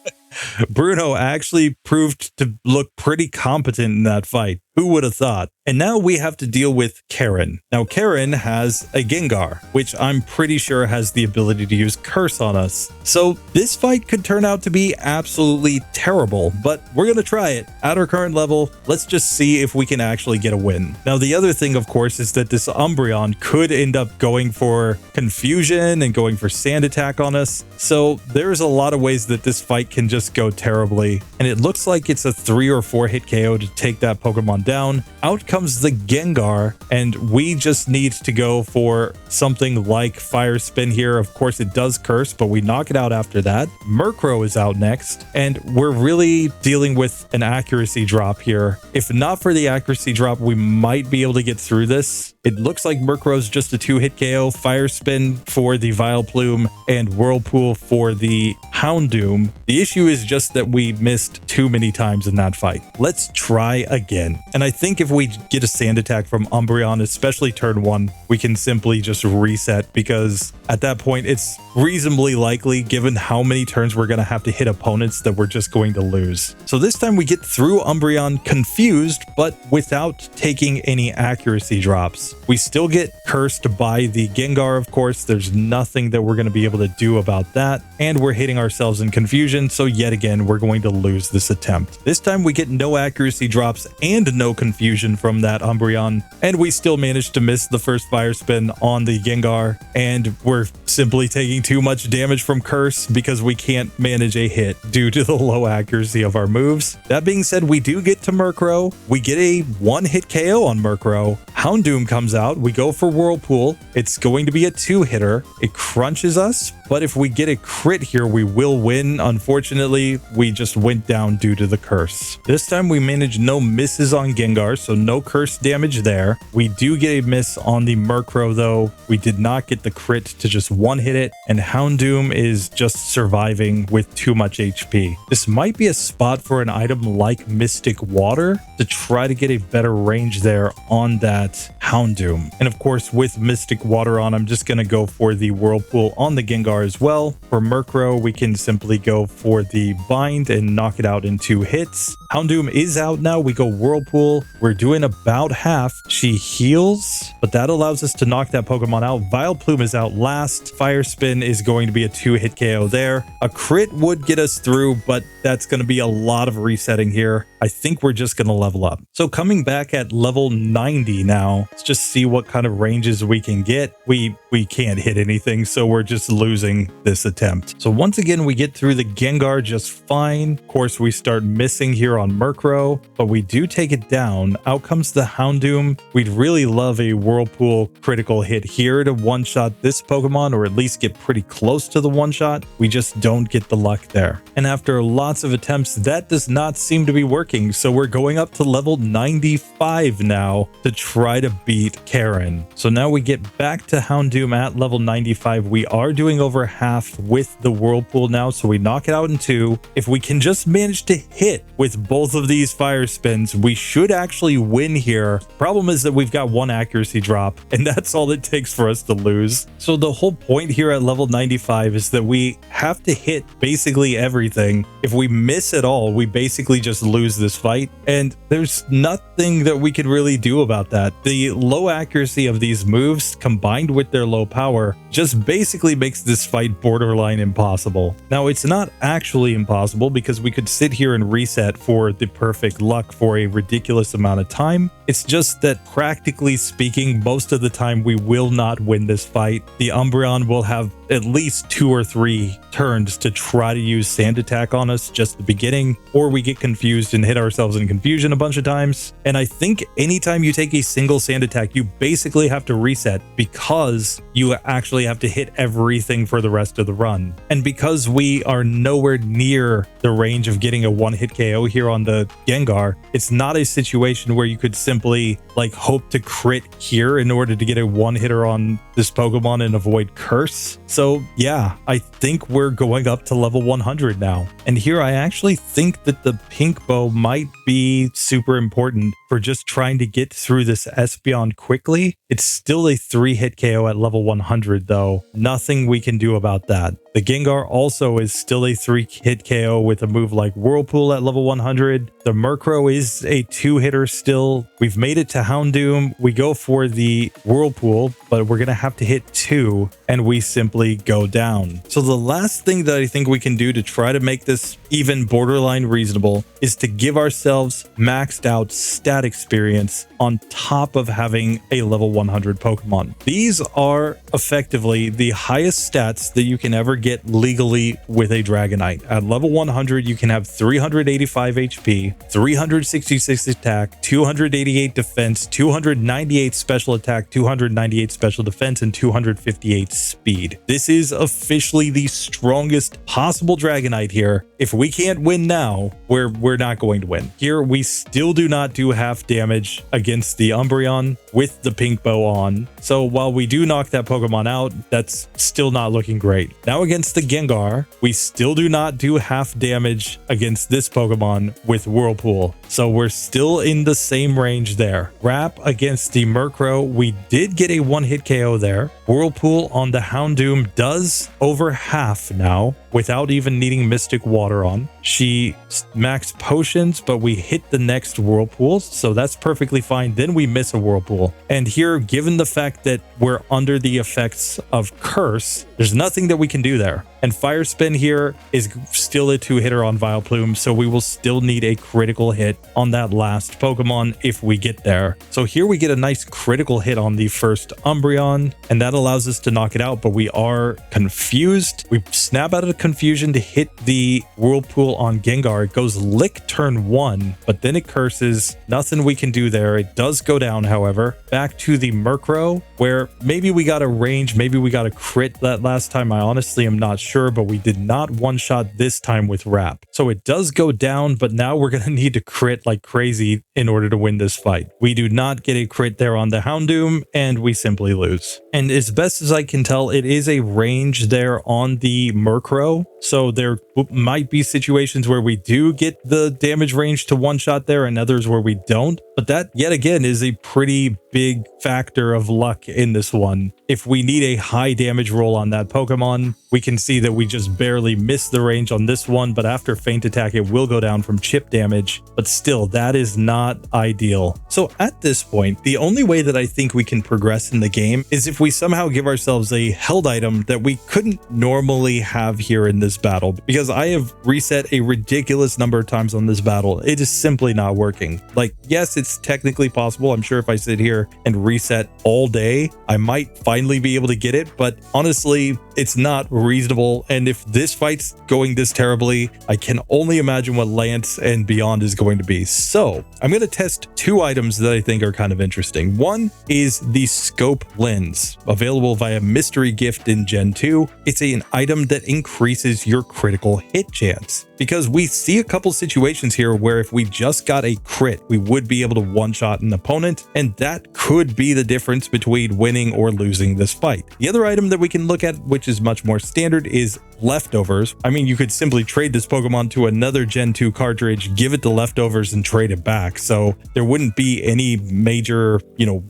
Bruno actually proved to look pretty competent in that fight. Who would have thought? And now we have to deal with Karen. Now Karen has a Gengar, which I'm pretty sure has the ability to use Curse on us. So this fight could turn out to be absolutely terrible, but we're going to try it. At our current level, let's just see if we can actually get a win. Now the other thing, of course, is that this Umbreon could end up going for Confusion and going for Sand Attack on us. So there's a lot of ways that this fight can just go terribly. And it looks like it's a 3 or 4 hit KO to take that Pokemon down. Out comes the Gengar, and we just need to go for something like Fire Spin here. Of course, it does Curse, but we knock it out after that. Murkrow is out next, and we're really dealing with an accuracy drop here. If not for the accuracy drop, we might be able to get through this. It looks like Murkrow's just a 2-hit KO, Fire Spin for the Vileplume, and Whirlpool for the Houndoom. The issue is just that we missed too many times in that fight. Let's try again. And I think if we get a Sand Attack from Umbreon, especially turn 1, we can simply just reset, because at that point it's reasonably likely, given how many turns we're going to have to hit opponents, that we're just going to lose. So this time we get through Umbreon confused, but without taking any accuracy drops. We still get cursed by the Gengar, of course. There's nothing that we're going to be able to do about that. And we're hitting ourselves in confusion, so yet again, we're going to lose this attempt. This time we get no accuracy drops and no confusion from that Umbreon, and we still managed to miss the first Fire Spin on the Gengar, and we're simply taking too much damage from Curse because we can't manage a hit due to the low accuracy of our moves. That being said, we do get to Murkrow. We get a 1-hit KO on Murkrow. Houndoom comes out. We go for Whirlpool. It's going to be a 2-hitter. It crunches us, but if we get a crit here, we will win. Unfortunately, we just went down due to the Curse. This time we managed no misses on Gengar, so no Curse damage there. We do get a miss on the Murkrow though. We did not get the crit to just 1-hit it, and Houndoom is just surviving with too much HP. This might be a spot for an item like Mystic Water to try to get a better range there on that Houndoom. And of course, with Mystic Water on, I'm just going to go for the Whirlpool on the Gengar as well. For Murkrow, we can simply go for the Bind and knock it out in 2 hits. Houndoom is out now. We go Whirlpool. We're doing about half. She heals, but that allows us to knock that Pokemon out. Vileplume is out last. Fire Spin is going to be a 2-hit KO there. A crit would get us through, but that's going to be a lot of resetting here. I think we're just going to level up. So coming back at level 90 now, let's just see what kind of ranges we can get. We can't hit anything, so we're just losing this attempt. So once again, we get through the Gengar just fine. Of course, we start missing here on Murkrow, but we do take it down. Out comes the Houndoom. We'd really love a Whirlpool critical hit here to one-shot this Pokemon, or at least get pretty close to the one-shot. We just don't get the luck there. And after lots of attempts, that does not seem to be working. So we're going up to level 95 now to try to beat Karen. So now we get back to Houndoom at level 95. We are doing over half with the Whirlpool now, so we knock it out in 2. If we can just manage to hit with both of these Fire Spins, we should actually win here. Problem is that we've got 1 accuracy drop, and that's all it takes for us to lose. So the whole point here at level 95 is that we have to hit basically everything. If we miss at all, we basically just lose this fight, and there's nothing that we could really do about that. The low accuracy of these moves combined with their low power just basically makes this fight borderline impossible. Now, it's not actually impossible because we could sit here and reset for the perfect luck for a ridiculous amount of time. It's just that practically speaking, most of the time we will not win this fight. The Umbreon will have at least 2 or 3 turns to try to use Sand Attack on us just the beginning, or we get confused and hit ourselves in confusion a bunch of times. And I think anytime you take a single Sand Attack, you basically have to reset because you actually have to hit everything for the rest of the run. And because we are nowhere near the range of getting a 1-hit KO here on the Gengar, it's not a situation where you could simply like hope to crit here in order to get a 1-hitter on this Pokemon and avoid Curse. So yeah, I think we're going up to level 100 now. And here I actually think that the Pink Bow might be super important for just trying to get through this Espeon quickly. It's still a 3-hit KO at level 100 though. Nothing we can do about that. The Gengar also is still a 3-hit KO with a move like Whirlpool at level 100. The Murkrow is a 2-hitter still. We've made it to Houndoom. We go for the Whirlpool, but we're going to have to hit 2, and we simply go down. So the last thing that I think we can do to try to make this even borderline reasonable is to give ourselves maxed out stat experience on top of having a level 100 Pokemon. These are effectively the highest stats that you can ever get legally with a Dragonite. At level 100, you can have 385 HP, 366 attack, 288 defense, 298 special attack, 298 special defense, and 258 speed. This is officially the strongest possible Dragonite here. If we can't win now, we're not going to win. Here, we still do not do half damage against the Umbreon with the pink bow on. So while we do knock that Pokemon out, that's still not looking great. Now against the Gengar, we still do not do half damage against this Pokemon with Whirlpool. So we're still in the same range there. Wrap against the Murkrow, we did get a 1-hit KO there. Whirlpool on the Houndoom does over half now without even needing Mystic Water on. She maxed potions, but we hit the next Whirlpool, so that's perfectly fine. Then we miss a Whirlpool. And here, given the fact that we're under the effects of Curse, there's nothing that we can do there. And Fire Spin here is still a 2-hitter on Vileplume, so we will still need a critical hit on that last Pokemon if we get there. So here we get a nice critical hit on the first Umbreon, and that allows us to knock it out, but we are confused. We snap out of confusion to hit the Whirlpool on Gengar. It goes Lick turn 1, but then it curses. Nothing we can do there. It does go down, however. Back to the Murkrow, where maybe we got a range, maybe we got a crit that last time. I honestly am not sure, but we did not one-shot this time with Wrap. So it does go down, but now we're going to need to crit like crazy in order to win this fight. We do not get a crit there on the Houndoom, and we simply lose. And as best as I can tell, it is a range there on the Murkrow. So there might be situations where we do get the damage range to one-shot there and others where we don't. But that, yet again, is a pretty big factor of luck in this one. If we need a high damage roll on that Pokemon, we can see that we just barely missed the range on this one, but after Feint Attack, it will go down from chip damage. But still, that is not ideal. So at this point, the only way that I think we can progress in the game is if we somehow give ourselves a held item that we couldn't normally have here in this battle, because I have reset a ridiculous number of times on this battle. It is simply not working. Like, yes, it's technically possible. I'm sure if I sit here and reset all day, I might finally be able to get it, but honestly, it's not reasonable. And if this fight's going this terribly, I can only imagine what Lance and beyond is going to be. So I'm going to test 2 items that I think are kind of interesting. One is the Scope Lens, available via Mystery Gift in Gen 2. It's an item that increases your critical hit chance, because we see a couple situations here where if we just got a crit, we would be able to one-shot an opponent, and that could be the difference between winning or losing this fight. The other item that we can look at, which is much more standard, is Leftovers. I mean, you could simply trade this Pokemon to another Gen 2 cartridge, give it the Leftovers, and trade it back. So there wouldn't be any major,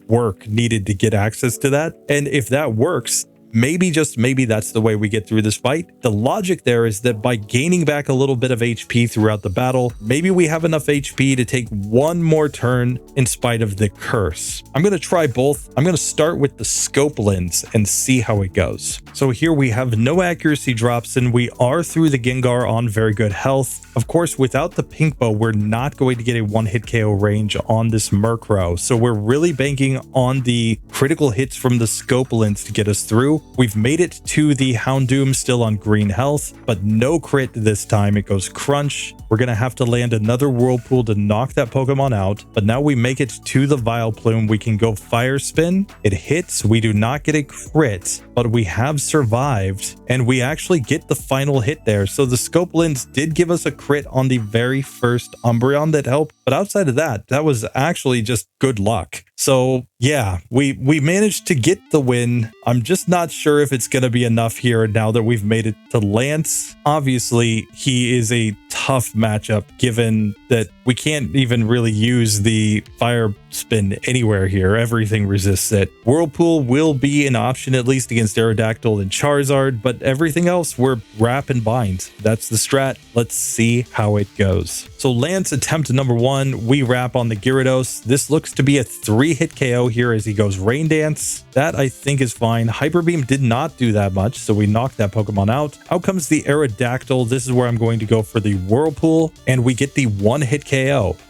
work needed to get access to that. And if that works, maybe, just maybe, that's the way we get through this fight. The logic there is that by gaining back a little bit of HP throughout the battle, maybe we have enough HP to take one more turn in spite of the curse. I'm going to try both. I'm going to start with the Scope Lens and see how it goes. So here we have no accuracy drops, and we are through the Gengar on very good health. Of course, without the Pink Bow, we're not going to get a 1-hit KO range on this Murkrow. So we're really banking on the critical hits from the Scope Lens to get us through. We've made it to the Houndoom still on green health, but no crit this time. It goes Crunch. We're going to have to land another Whirlpool to knock that Pokemon out, but now we make it to the Vileplume. We can go Fire Spin. It hits. We do not get a crit, but we have survived, and we actually get the final hit there. So the Scope Lens did give us a crit on the very first Umbreon that helped, but outside of that, that was actually just good luck. So yeah, we managed to get the win. I'm just not sure if it's going to be enough here now that we've made it to Lance. Obviously, he is a tough matchup given that we can't even really use the fire spin anywhere here. Everything resists it. Whirlpool will be an option at least against Aerodactyl and Charizard, but everything else we're wrap and bind. That's the strat. Let's see how it goes. So Lance attempt number 1, we wrap on the Gyarados. This looks to be a 3-hit KO here as he goes Rain Dance. That I think is fine. Hyper Beam did not do that much, so we knocked that Pokemon out. Out comes the Aerodactyl. This is where I'm going to go for the Whirlpool, and we get the 1-hit KO.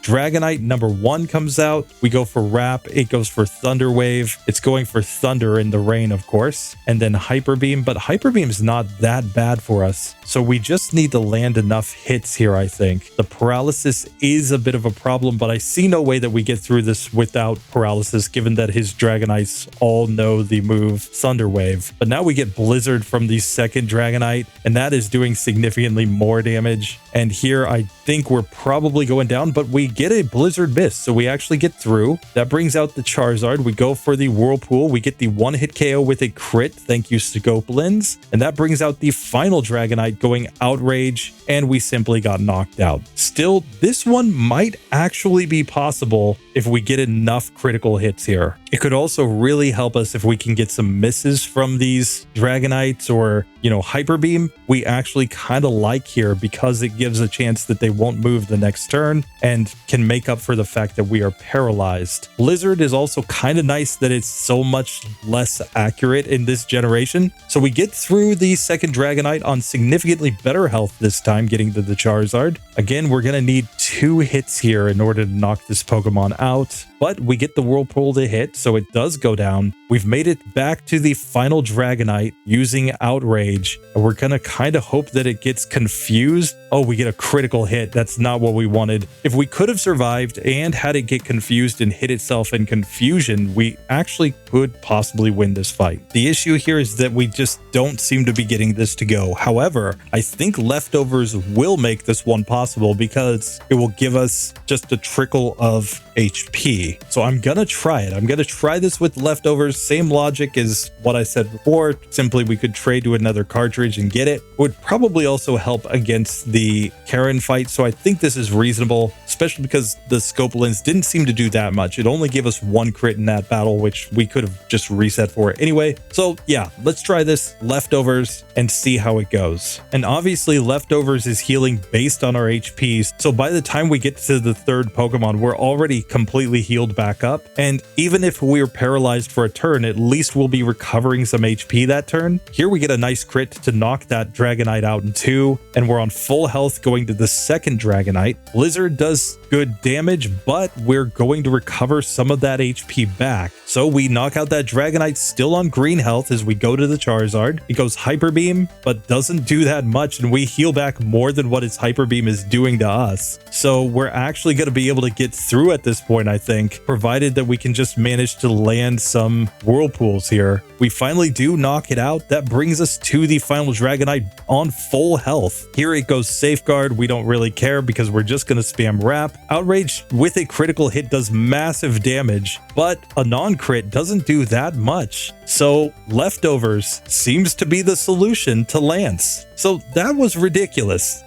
Dragonite number 1 comes out. We go for Wrap. It goes for Thunder Wave. It's going for Thunder in the rain, of course, and then Hyper Beam, but Hyper Beam is not that bad for us. So we just need to land enough hits here, I think. The paralysis is a bit of a problem, but I see no way that we get through this without paralysis, given that his Dragonites all know the move Thunder Wave. But now we get Blizzard from the second Dragonite, and that is doing significantly more damage. And here I think we're probably going down, but we get a Blizzard Miss, so we actually get through. That brings out the Charizard. We go for the Whirlpool. We get the 1-hit KO with a crit. Thank you, Scope Lens. And that brings out the final Dragonite going Outrage, and we simply got knocked out. Still, this one might actually be possible if we get enough critical hits here. It could also really help us if we can get some misses from these Dragonites or, you know, Hyper Beam. We actually kind of like here because it gives a chance that they won't move the next turn and can make up for the fact that we are paralyzed. Blizzard is also kind of nice that it's so much less accurate in this generation. So we get through the second Dragonite on significantly better health this time, getting to the Charizard. Again, we're going to need 2 hits here in order to knock this Pokemon out, but we get the Whirlpool to hit, so it does go down. We've made it back to the final Dragonite using Outrage, and we're going to kind of hope that it gets confused. Oh, we get a critical hit. That's not what we wanted. If we could have survived and had it get confused and hit itself in confusion, we actually could possibly win this fight. The issue here is that we just don't seem to be getting this to go. However, I think Leftovers will make this one possible because it will give us just a trickle of HP. So I'm gonna try it. I'm gonna try this with Leftovers. Same logic as what I said before. Simply we could trade to another cartridge and get it. Would probably also help against the Karen fight. So I think this is reasonable, especially because the Scope Lens didn't seem to do that much. It only gave us 1 crit in that battle, which we could have just reset for it anyway. So yeah, let's try this Leftovers and see how it goes. And obviously Leftovers is healing based on our HPs. So by the time we get to the third Pokemon, we're already completely healed back up. And even if we're paralyzed for a turn, at least we'll be recovering some HP that turn. Here we get a nice crit to knock that Dragonite out in 2, and we're on full health going to the second Dragonite. Blizzard does good damage, but we're going to recover some of that HP back. So we knock out that Dragonite still on green health as we go to the Charizard. It goes Hyper Beam, but doesn't do that much, and we heal back more than what its Hyper Beam is doing to us. So we're actually going to be able to get through at this point, I think, provided that we can just manage to land some Whirlpools here. We finally do knock it out. That brings us to the final Dragonite on full health. Here it goes Safeguard. We don't really care because we're just going to spam Wrap. Outrage with a critical hit does massive damage, but a non-crit doesn't do that much. So Leftovers seems to be the solution to Lance. So that was ridiculous.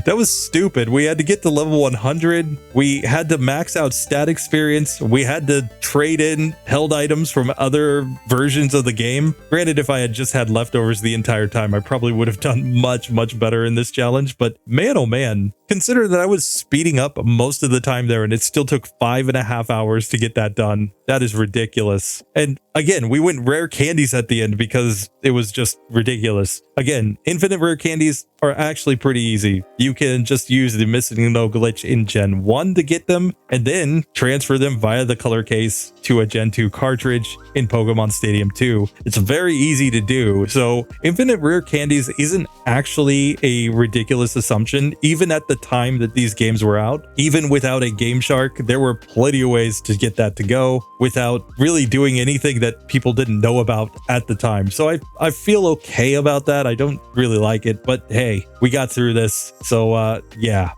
That was stupid. We had to get to level 100. We had to max out stat experience. We had to trade in held items from other versions of the game. Granted, if I had just had Leftovers the entire time, I probably would have done much, much better in this challenge. But man, oh man, consider that I was speeding up most of the time there and it still took 5.5 hours to get that done. That is ridiculous. And again, we went Rare Candies at the end because it was just ridiculous. Again, infinite Rare Candies are actually pretty easy. You can just use the Missing No glitch in Gen 1 to get them, and then transfer them via the color case to a Gen 2 cartridge in Pokemon Stadium 2. It's very easy to do. So infinite Rare Candies isn't actually a ridiculous assumption. Even at the time that these games were out, even without a Game Shark, there were plenty of ways to get that to go without really doing anything that people didn't know about at the time. So I feel okay about that. I don't really like it, but hey, we got through this. So yeah,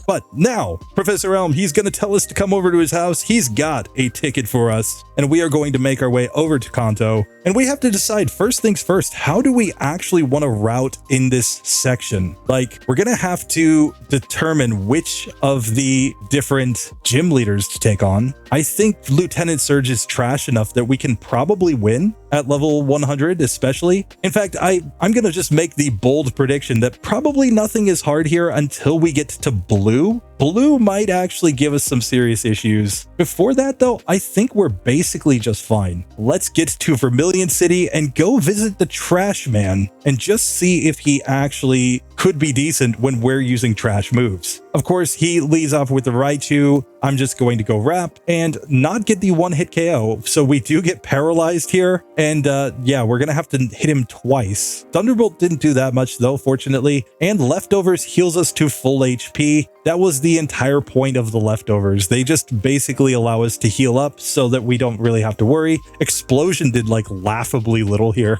But now, Professor Elm, he's going to tell us to come over to his house. He's got a ticket for us, and we are going to make our way over to Kanto. And we have to decide, first things first, how do we actually want to route in this section? Like, we're going to have to determine which of the different gym leaders to take on. I think Lieutenant Surge is trash enough that we can probably win at level 100, especially. In fact, I'm going to just make the bold prediction that probably nothing is hard here until we get to blue. Blue might actually give us some serious issues. Before that, though, I think we're basically just fine. Let's get to Vermilion City and go visit the Trash Man and just see if he actually could be decent when we're using trash moves. Of course, he leads off with the Raichu. I'm just going to go Wrap and not get the one-hit KO. So we do get paralyzed here. And yeah, we're going to have to hit him twice. Thunderbolt didn't do that much, though, fortunately. And Leftovers heals us to full HP. That was the entire point of the Leftovers. They just basically allow us to heal up so that we don't really have to worry. Explosion did like laughably little here.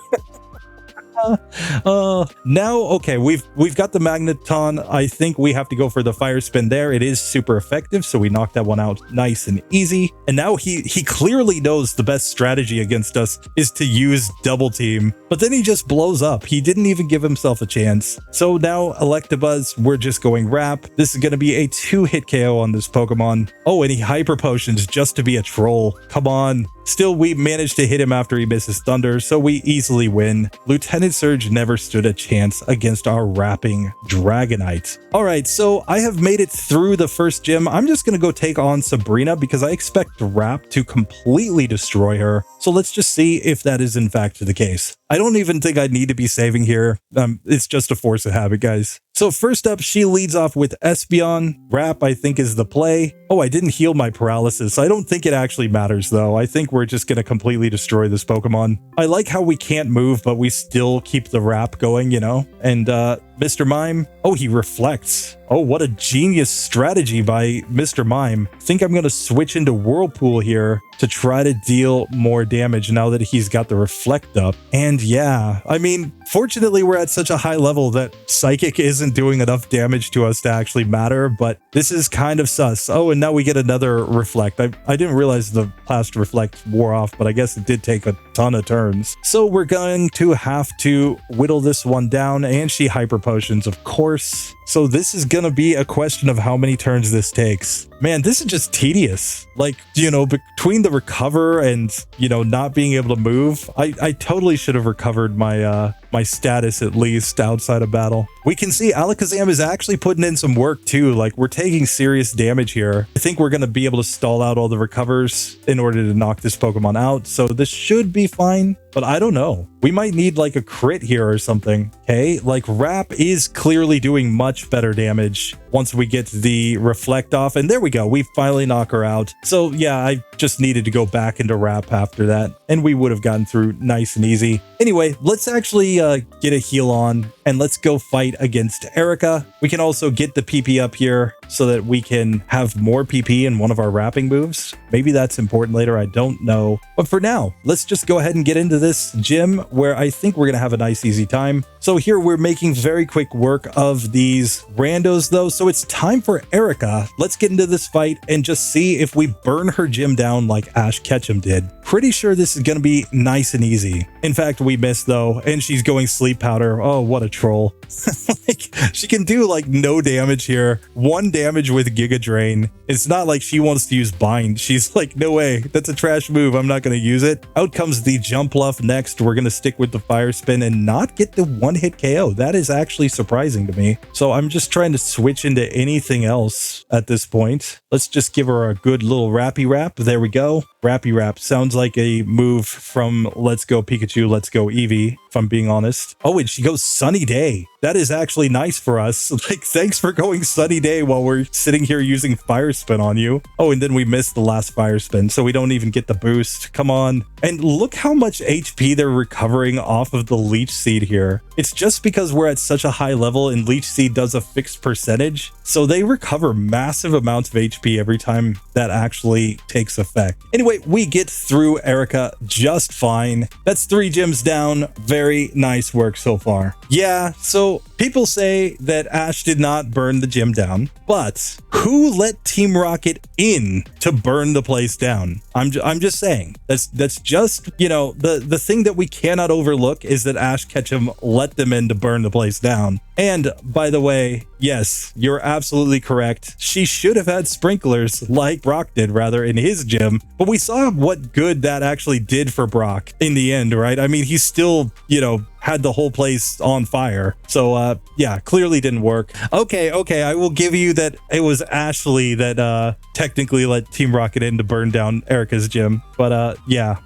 Now, okay, we've got the Magneton. I think we have to go for the Fire Spin there. It is super effective, so we knocked that one out nice and easy. And now he clearly knows the best strategy against us is to use Double Team, but then he just blows up. He didn't even give himself a chance. So now Electabuzz, we're just going Wrap. This is going to be a 2-hit KO on this Pokemon. Oh, and he Hyper Potions just to be a troll. Come on. Still, we managed to hit him after he misses Thunder, so we easily win. Lieutenant Surge never stood a chance against our rapping Dragonite. All right, so I have made it through the first gym. I'm just going to go take on Sabrina because I expect Wrap to completely destroy her. So let's just see if that is in fact the case. I don't even think I need to be saving here. It's just a force of habit, guys. So first up, she leads off with Espeon. Wrap, I think, is the play. Oh, I didn't heal my paralysis. I don't think it actually matters, though. I think we're just going to completely destroy this Pokemon. I like how we can't move, but we still keep the Wrap going, you know? And Mr. Mime, oh, he reflects. Oh, what a genius strategy by Mr. Mime. I think I'm going to switch into Whirlpool here to try to deal more damage now that he's got the Reflect up. And yeah, I mean, fortunately, we're at such a high level that Psychic isn't doing enough damage to us to actually matter, but this is kind of sus. Oh, and now we get another Reflect. I didn't realize the last Reflect wore off, but I guess it did take a ton of turns. So we're going to have to whittle this one down, and she Hyper Potions, of course. So this is going to be a question of how many turns this takes. Man, this is just tedious. Like, you know, between the recover and, you know, not being able to move, I totally should have recovered my my status at least outside of battle. We can see Alakazam is actually putting in some work too. Like, we're taking serious damage here. I think we're going to be able to stall out all the recovers in order to knock this Pokemon out. So this should be fine, but I don't know. We might need like a crit here or something. Okay, like Wrap is clearly doing much better damage once we get the Reflect off. And there we go. We finally knock her out. So yeah, I just needed to go back into Wrap after that, and we would have gotten through nice and easy. Anyway, let's actually get a heal on and let's go fight against Erica. We can also get the PP up here so that we can have more PP in one of our wrapping moves. Maybe that's important later, I don't know. But for now, let's just go ahead and get into this gym where I think we're going to have a nice easy time. So here we're making very quick work of these randos though, so it's time for Erica. Let's get into this fight and just see if we burn her gym down like Ash Ketchum did. Pretty sure this is going to be nice and easy. In fact, we missed though, and she's going Sleep Powder. Oh, what a troll. Like, she can do like no damage here. 1 damage with Giga Drain. It's not like she wants to use Bind. She's like, no way, that's a trash move. I'm not going to use it. Out comes the Jump Bluff next. We're going to stick with the Fire Spin and not get the 1-hit KO. That is actually surprising to me. So I'm just trying to switch into anything else at this point. Let's just give her a good little Rappy Rap. There we go. Rappy Rap sounds like a move from Let's Go Pikachu, Let's Go Eevee, if I'm being honest. Oh, and she goes Sunny Day. That is actually nice for us. Like, thanks for going Sunny Day while we're sitting here using Fire Spin on you. Oh, and then we missed the last Fire Spin, so we don't even get the boost. Come on. And look how much HP they're recovering off of the Leech Seed here. It's just because we're at such a high level and Leech Seed does a fixed percentage, so they recover massive amounts of HP every time that actually takes effect. Anyway, we get through Erica just fine. That's 3 gyms down. Very Very nice work so far. Yeah, so people say that Ash did not burn the gym down, but who let Team Rocket in to burn the place down? I'm just saying. That's just, you know, the thing that we cannot overlook is that Ash Ketchum let them in to burn the place down. And by the way, yes, you're absolutely correct. She should have had sprinklers like Brock did, rather, in his gym. But we saw what good that actually did for Brock in the end, right? I mean, he still, you know, had the whole place on fire. So yeah, clearly didn't work. Okay, I will give you that it was Ashley that technically let Team Rocket in to burn down Erica's gym. But yeah.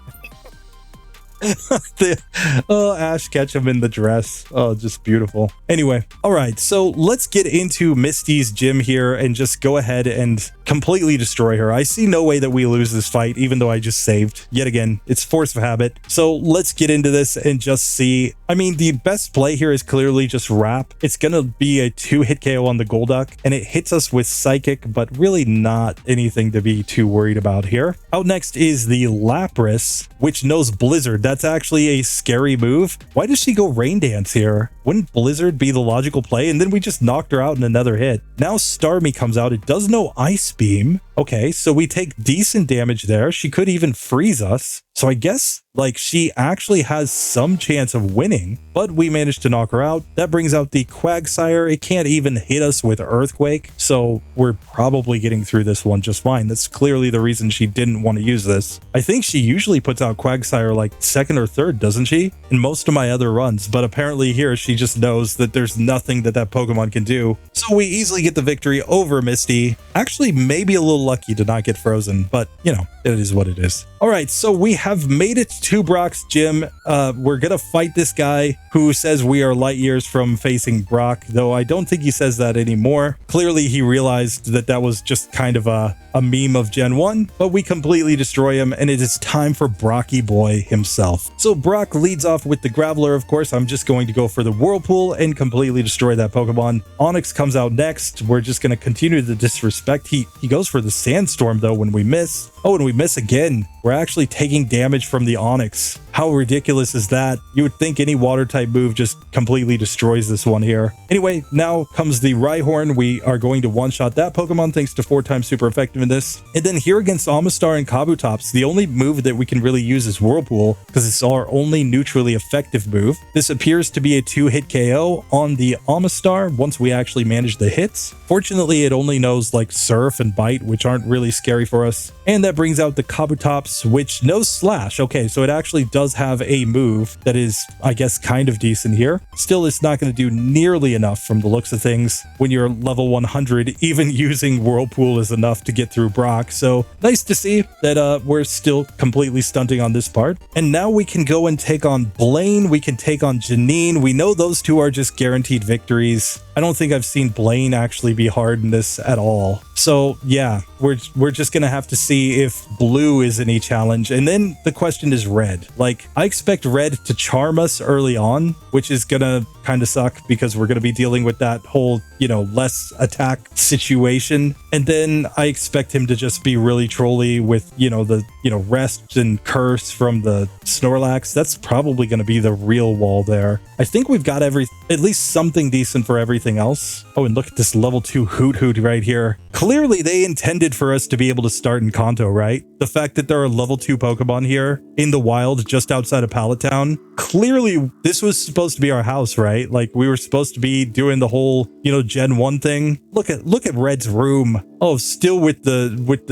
Ash Ketchum in the dress. Oh, just beautiful. Anyway, all right, so let's get into Misty's gym here and just go ahead and completely destroy her. I see no way that we lose this fight, even though I just saved. Yet again, it's force of habit. So let's get into this and just see. I mean, the best play here is clearly just Wrap. It's gonna be a 2-hit KO on the Golduck, and it hits us with Psychic, but really not anything to be too worried about here. Out next is the Lapras, which knows Blizzard. That's actually a scary move. Why does she go Rain Dance here? Wouldn't Blizzard be the logical play? And then we just knocked her out in another hit. Now Starmie comes out. It does know Ice Beam. Okay, so we take decent damage there. She could even freeze us. So I guess, like, she actually has some chance of winning, but we managed to knock her out. That brings out the Quagsire. It can't even hit us with Earthquake, so we're probably getting through this one just fine. That's clearly the reason she didn't want to use this. I think she usually puts out Quagsire like second or third, doesn't she? In most of my other runs, but apparently here she just knows that there's nothing that Pokemon can do. So we easily get the victory over Misty. Actually, maybe a little lucky to not get frozen, but you know, it is what it is. All right, so we have made it to Brock's gym. We're gonna fight this guy who says we are light years from facing Brock, though I don't think he says that anymore. Clearly he realized that that was just kind of a meme of Gen 1, but we completely destroy him, and it is time for Brocky Boy himself. So Brock leads off with the Graveler, of course. I'm just going to go for the Whirlpool and completely destroy that Pokemon. Onix comes out next. We're just going to continue the disrespect. He goes for the Sandstorm, though, when we miss. Oh, and we miss again. We're actually taking damage from the Onix. How ridiculous is that? You would think any water type move just completely destroys this one here. Anyway, now comes the Rhyhorn. We are going to one-shot that Pokemon thanks to 4x super effectiveness. And then here against Amistar and Kabutops, the only move that we can really use is Whirlpool because it's our only neutrally effective move. This appears to be a 2-hit KO on the Amistar once we actually manage the hits. Fortunately, it only knows like Surf and Bite, which aren't really scary for us. And that brings out the Kabutops, which knows Slash. Okay, so it actually does have a move that is, I guess, kind of decent here. Still, it's not going to do nearly enough from the looks of things. When you're level 100, even using Whirlpool is enough to get through Brock. So nice to see that we're still completely stunting on this part. And now we can go and take on Blaine. We can take on Janine. We know those two are just guaranteed victories. I don't think I've seen Blaine actually be hard in this at all. So yeah, we're just gonna have to see if blue is any challenge. And then the question is red. Like, I expect red to charm us early on, which is gonna kind of suck because we're gonna be dealing with that whole, you know, less attack situation. And then I expect him to just be really trolly with, you know, the, you know, rest and curse from the Snorlax. That's probably gonna be the real wall there. I think we've got at least something decent for everything else. Oh, and look at this level 2 Hoot right here. Clearly they intended for us to be able to start in Kanto, right? The fact that there are level 2 Pokemon here in the wild just outside of Pallet Town. Clearly this was supposed to be our house, right? Like, we were supposed to be doing the whole, you know, Gen 1 thing. Look at Red's room. Oh, still with the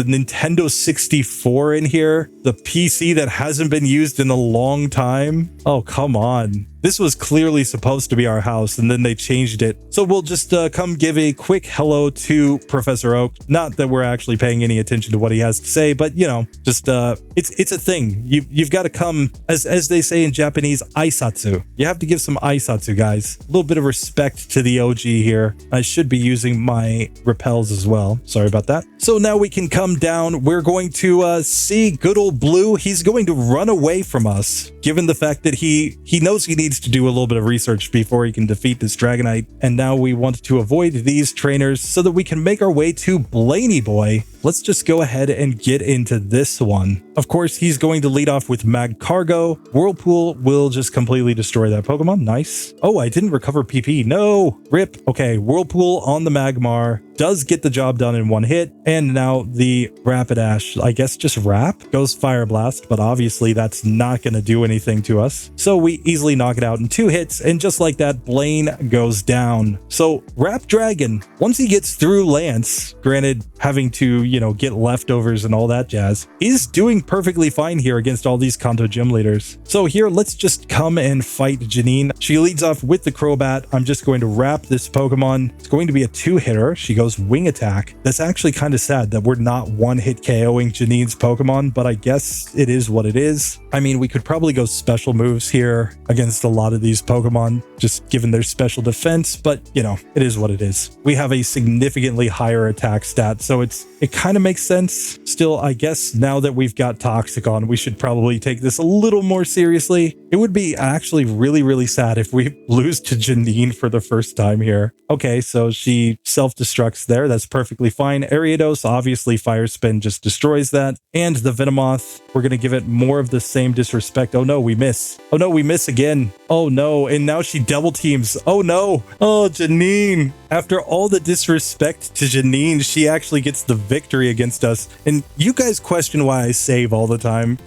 Nintendo 64 in here. The PC that hasn't been used in a long time. Oh, come on. This was clearly supposed to be our house, and then they changed it. So we'll just come give a quick hello to Professor Oak. Not that we're actually paying any attention to what he has to say, but you know, just it's a thing. You've got to come, as they say in Japanese, aisatsu. You have to give some aisatsu, guys. A little bit of respect to the OG here. I should be using my repels as well. Sorry about that. So So now we can come down. We're going to see good old Blue. He's going to run away from us, given the fact that he knows he needs to do a little bit of research before he can defeat this Dragonite. And now we want to avoid these trainers so that we can make our way to Blaney Boy. Let's just go ahead and get into this one. Of course, he's going to lead off with Mag Cargo. Whirlpool will just completely destroy that Pokemon. Nice. Oh, I didn't recover PP. No. Rip. Okay, Whirlpool on the Magmar does get the job done in one hit. And now the Rapidash, I guess just Wrap, goes Fire Blast, but obviously that's not going to do anything to us. So we easily knock it out in 2 hits. And just like that, Blaine goes down. So Rap Dragon, once he gets through Lance, granted having to, you know, get leftovers and all that jazz, is doing perfectly fine here against all these Kanto gym leaders. So here, let's just come and fight Janine. She leads off with the Crobat. I'm just going to wrap this Pokemon. It's going to be a 2-hitter. She goes Wing Attack. That's actually kind of sad that we're not 1-hit KOing Janine's Pokemon, but I guess it is what it is. I mean, we could probably go special moves here against a lot of these Pokemon, just given their special defense, but you know, it is what it is. We have a significantly higher attack stat, so it kind of makes sense. Still, I guess now that we've got Toxicon, we should probably take this a little more seriously. It would be actually really, really sad if we lose to Janine for the first time here. Okay, so she self-destructs there. That's perfectly fine. Ariados, obviously Fire Spin just destroys that. And the Venomoth, we're going to give it more of the same disrespect. Oh no, we miss. Oh no, we miss again. Oh no, and now she double teams. Oh no. Oh, Janine. After all the disrespect to Janine, she actually gets the victory against us. And you guys question why I save all the time.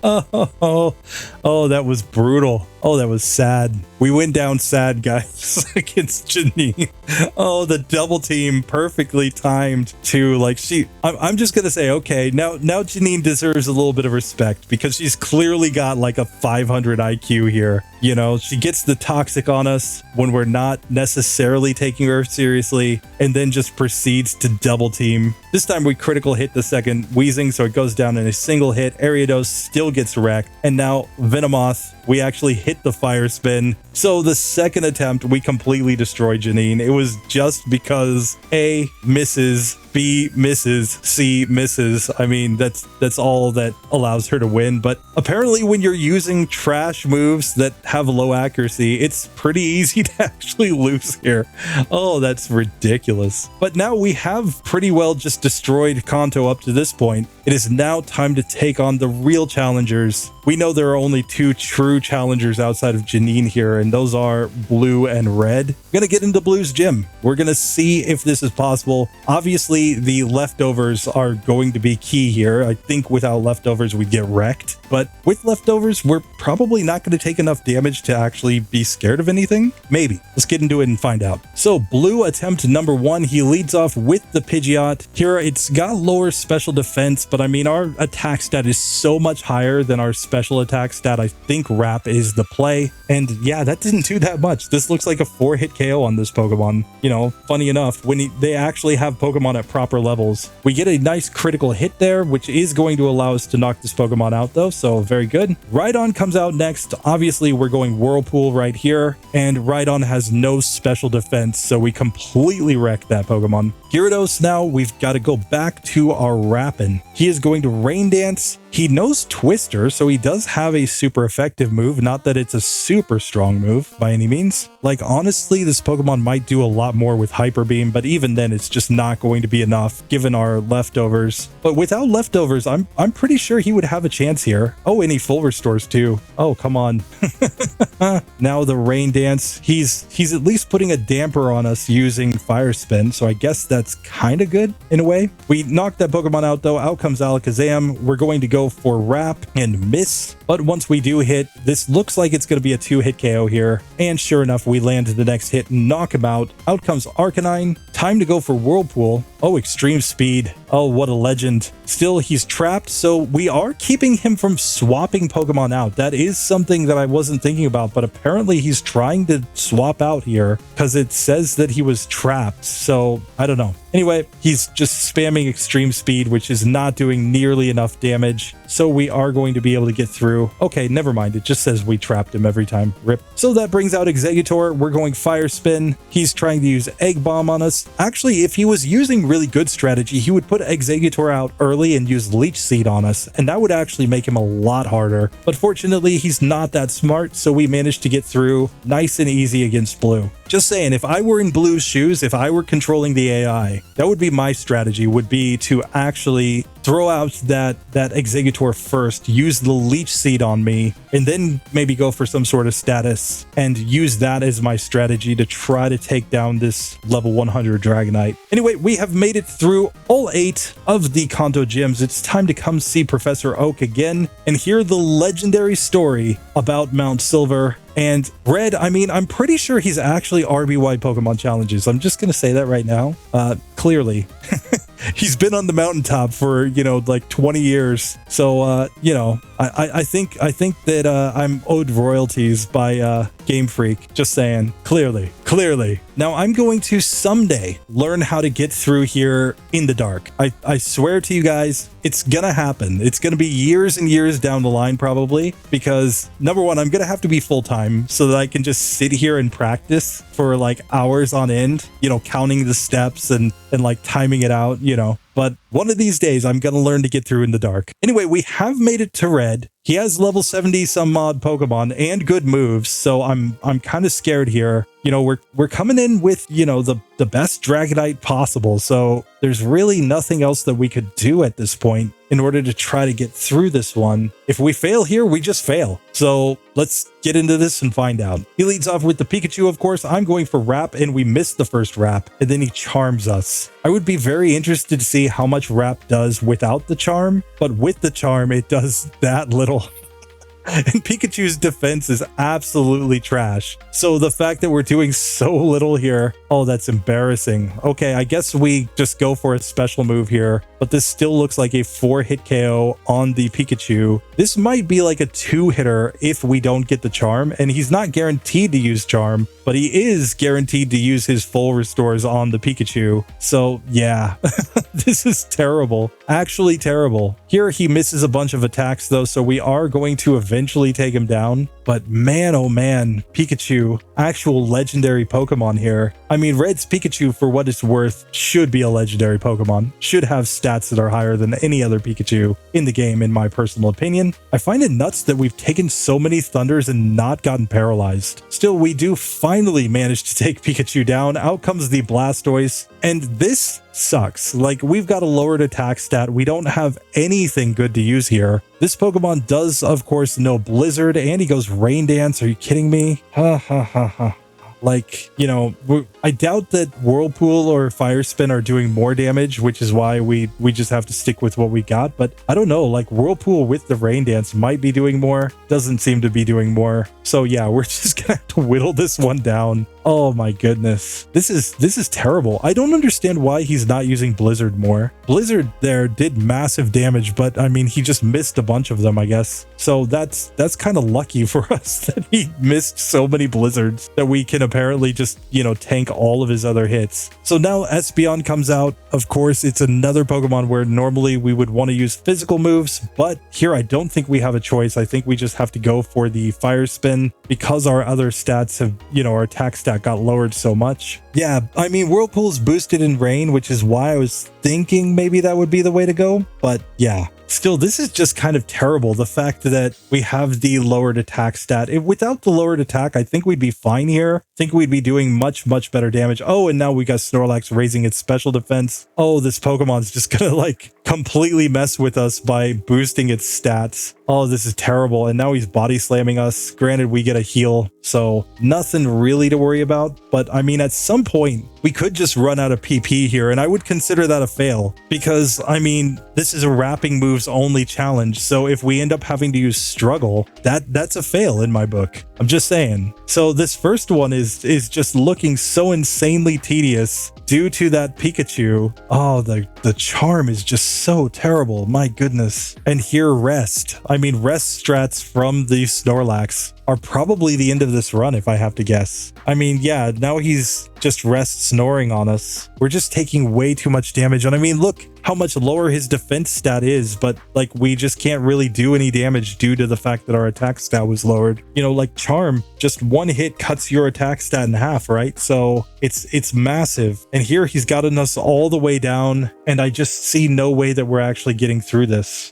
Oh, that was brutal. Oh, that was sad. We went down sad, guys, against Janine. Oh, the double team perfectly timed to like I'm just going to say, okay, now Janine deserves a little bit of respect because she's clearly got like a 500 IQ here. You know, she gets the toxic on us when we're not necessarily taking her seriously and then just proceeds to double team. This time we critical hit the second Weezing, so it goes down in a single hit. Ariados still gets wrecked. And now Venomoth, we actually hit the Fire Spin. So the second attempt, we completely destroyed Janine. It was just because A, misses, B, misses, C, misses. I mean, that's all that allows her to win. But apparently when you're using trash moves that have low accuracy, it's pretty easy to actually lose here. Oh, that's ridiculous. But now we have pretty well just destroyed Kanto up to this point. It is now time to take on the real challengers. We know there are only 2 true challengers outside of Janine here, and those are Blue and Red. We're gonna get into Blue's gym. We're gonna see if this is possible. Obviously, the leftovers are going to be key here. I think without leftovers, we'd get wrecked. But with leftovers, we're probably not going to take enough damage to actually be scared of anything. Maybe. Let's get into it and find out. So Blue attempt number 1, he leads off with the Pidgeot. Here, it's got lower special defense, but I mean, our attack stat is so much higher than our special attack stat. I think Wrap is the play. And yeah, that didn't do that much. This looks like a 4-hit KO on this Pokemon. You know, funny enough, when they actually have Pokemon at proper levels, we get a nice critical hit there, which is going to allow us to knock this Pokemon out though. So very good. Rhydon comes out next. Obviously, we're going Whirlpool right here. And Rhydon has no special defense, so we completely wreck that Pokemon. Gyarados now, we've got to go back to our Rappin. He is going to Rain Dance. He knows Twister, so he does have a super effective move. Not that it's a super strong move by any means. Like, honestly, this Pokemon might do a lot more with Hyper Beam, but even then, it's just not going to be enough given our leftovers. But without leftovers, I'm pretty sure he would have a chance here. Oh, and he full restores too. Oh, come on. Now the Rain Dance, he's at least putting a damper on us using Fire Spin, so I guess that's kind of good in a way. We knocked that Pokemon out though. Out comes Alakazam. We're going to go for Wrap and miss, but once we do hit, this looks like it's going to be a 2-hit KO here, and sure enough, we land the next hit and knock him out. Out comes Arcanine. Time to go for Whirlpool. Oh, extreme speed. Oh, what a legend. Still, he's trapped, so we are keeping him from swapping Pokemon out. That is something that I wasn't thinking about, but apparently he's trying to swap out here because it says that he was trapped, so I don't know. Anyway, he's just spamming extreme speed, which is not doing nearly enough damage, so we are going to be able to get through. Okay, never mind. It just says we trapped him every time. Rip. So that brings out Exeggutor. We're going Fire Spin. He's trying to use Egg Bomb on us. Actually, if he was using really good strategy. He would put Exeggutor out early and use Leech Seed on us, and that would actually make him a lot harder. But fortunately, he's not that smart, so we managed to get through nice and easy against blue. Just saying, if I were in blue's shoes, if I were controlling the AI, that would be my strategy, would be to actually throw out that Exeggutor first, use the Leech Seed on me, and then maybe go for some sort of status and use that as my strategy to try to take down this level 100 Dragonite. Anyway, we have made it through all 8 of the Kanto gyms. It's time to come see Professor Oak again and hear the legendary story about Mount Silver. And Red, I mean, I'm pretty sure he's actually RB-wide Pokemon challenges. I'm just going to say that right now. Clearly. He's been on the mountaintop for, you know, like 20 years. So, you know, I think that I'm owed royalties by Game Freak. Just saying. Clearly. Now, I'm going to someday learn how to get through here in the dark. I swear to you guys, it's going to happen. It's going to be years and years down the line, probably, because number one, I'm going to have to be full-time so that I can just sit here and practice for like hours on end, you know, counting the steps and like timing it out, you know. But one of these days, I'm going to learn to get through in the dark. Anyway, we have made it to Red. He has level 70 some mod Pokemon and good moves, so I'm kind of scared here. You know, we're coming in with, you know, the best Dragonite possible, so there's really nothing else that we could do at this point in order to try to get through this one. If we fail here, we just fail. So let's get into this and find out. He leads off with the Pikachu, of course. I'm going for Wrap, and we missed the first Wrap, and then he charms us. I would be very interested to see how much Wrap does without the charm, but with the charm, it does that little. And Pikachu's defense is absolutely trash. So the fact that we're doing so little here, oh, that's embarrassing. Okay, I guess we just go for a special move here, but this still looks like a 4-hit KO on the Pikachu. This might be like a 2-hitter if we don't get the charm, and he's not guaranteed to use charm, but he is guaranteed to use his full restores on the Pikachu. So yeah, this is terrible. Actually terrible. Here he misses a bunch of attacks though, so we are going to eventually take him down. But man, oh man, Pikachu, actual legendary Pokemon here. I mean, Red's Pikachu, for what it's worth, should be a legendary Pokemon. Should have stats that are higher than any other Pikachu in the game, in my personal opinion. I find it nuts that we've taken so many Thunders and not gotten paralyzed. Still, we do finally manage to take Pikachu down. Out comes the Blastoise, and this sucks. Like, we've got a lowered attack stat. We don't have anything good to use here. This Pokemon does, of course, know Blizzard, and he goes Rain Dance. Are you kidding me? Ha ha ha ha. Like, you know, I doubt that Whirlpool or Fire Spin are doing more damage, which is why we just have to stick with what we got. But I don't know, like Whirlpool with the Rain Dance might be doing more. Doesn't seem to be doing more. So yeah, we're just gonna have to whittle this one down. Oh my goodness. This is terrible. I don't understand why he's not using Blizzard more. Blizzard there did massive damage, but I mean, he just missed a bunch of them, I guess. So that's kind of lucky for us that he missed so many Blizzards that we can apparently just, you know, tank all of his other hits. So now Espeon comes out. Of course, it's another Pokemon where normally we would want to use physical moves, but here I don't think we have a choice. I think we just have to go for the Fire Spin because our other stats have, you know, our attack stat got lowered so much. Yeah, I mean, Whirlpool's boosted in rain, which is why I was thinking maybe that would be the way to go. But yeah, still, this is just kind of terrible. The fact that we have the lowered attack stat. Without the lowered attack, I think we'd be fine here. I think we'd be doing much better damage. Oh, and now we got Snorlax raising its special defense. Oh, this Pokemon's just gonna like completely mess with us by boosting its stats. Oh, this is terrible. And now he's body slamming us. Granted, we get a heal, so nothing really to worry about. But I mean, at some point, we could just run out of PP here, and I would consider that a fail because, I mean, this is a wrapping moves only challenge. So if we end up having to use Struggle, that's a fail in my book. I'm just saying. So this first one is just looking so insanely tedious due to that Pikachu. Oh, the charm is just so terrible. My goodness. And here Rest. I mean, Rest strats from the Snorlax are probably the end of this run if I have to guess. I mean, yeah, now he's just Rest snoring on us. We're just taking way too much damage. And I mean, look how much lower his defense stat is, but like we just can't really do any damage due to the fact that our attack stat was lowered. You know, like Charm, just one hit cuts your attack stat in half, right? So it's massive. And here he's gotten us all the way down, and I just see no way that we're actually getting through this.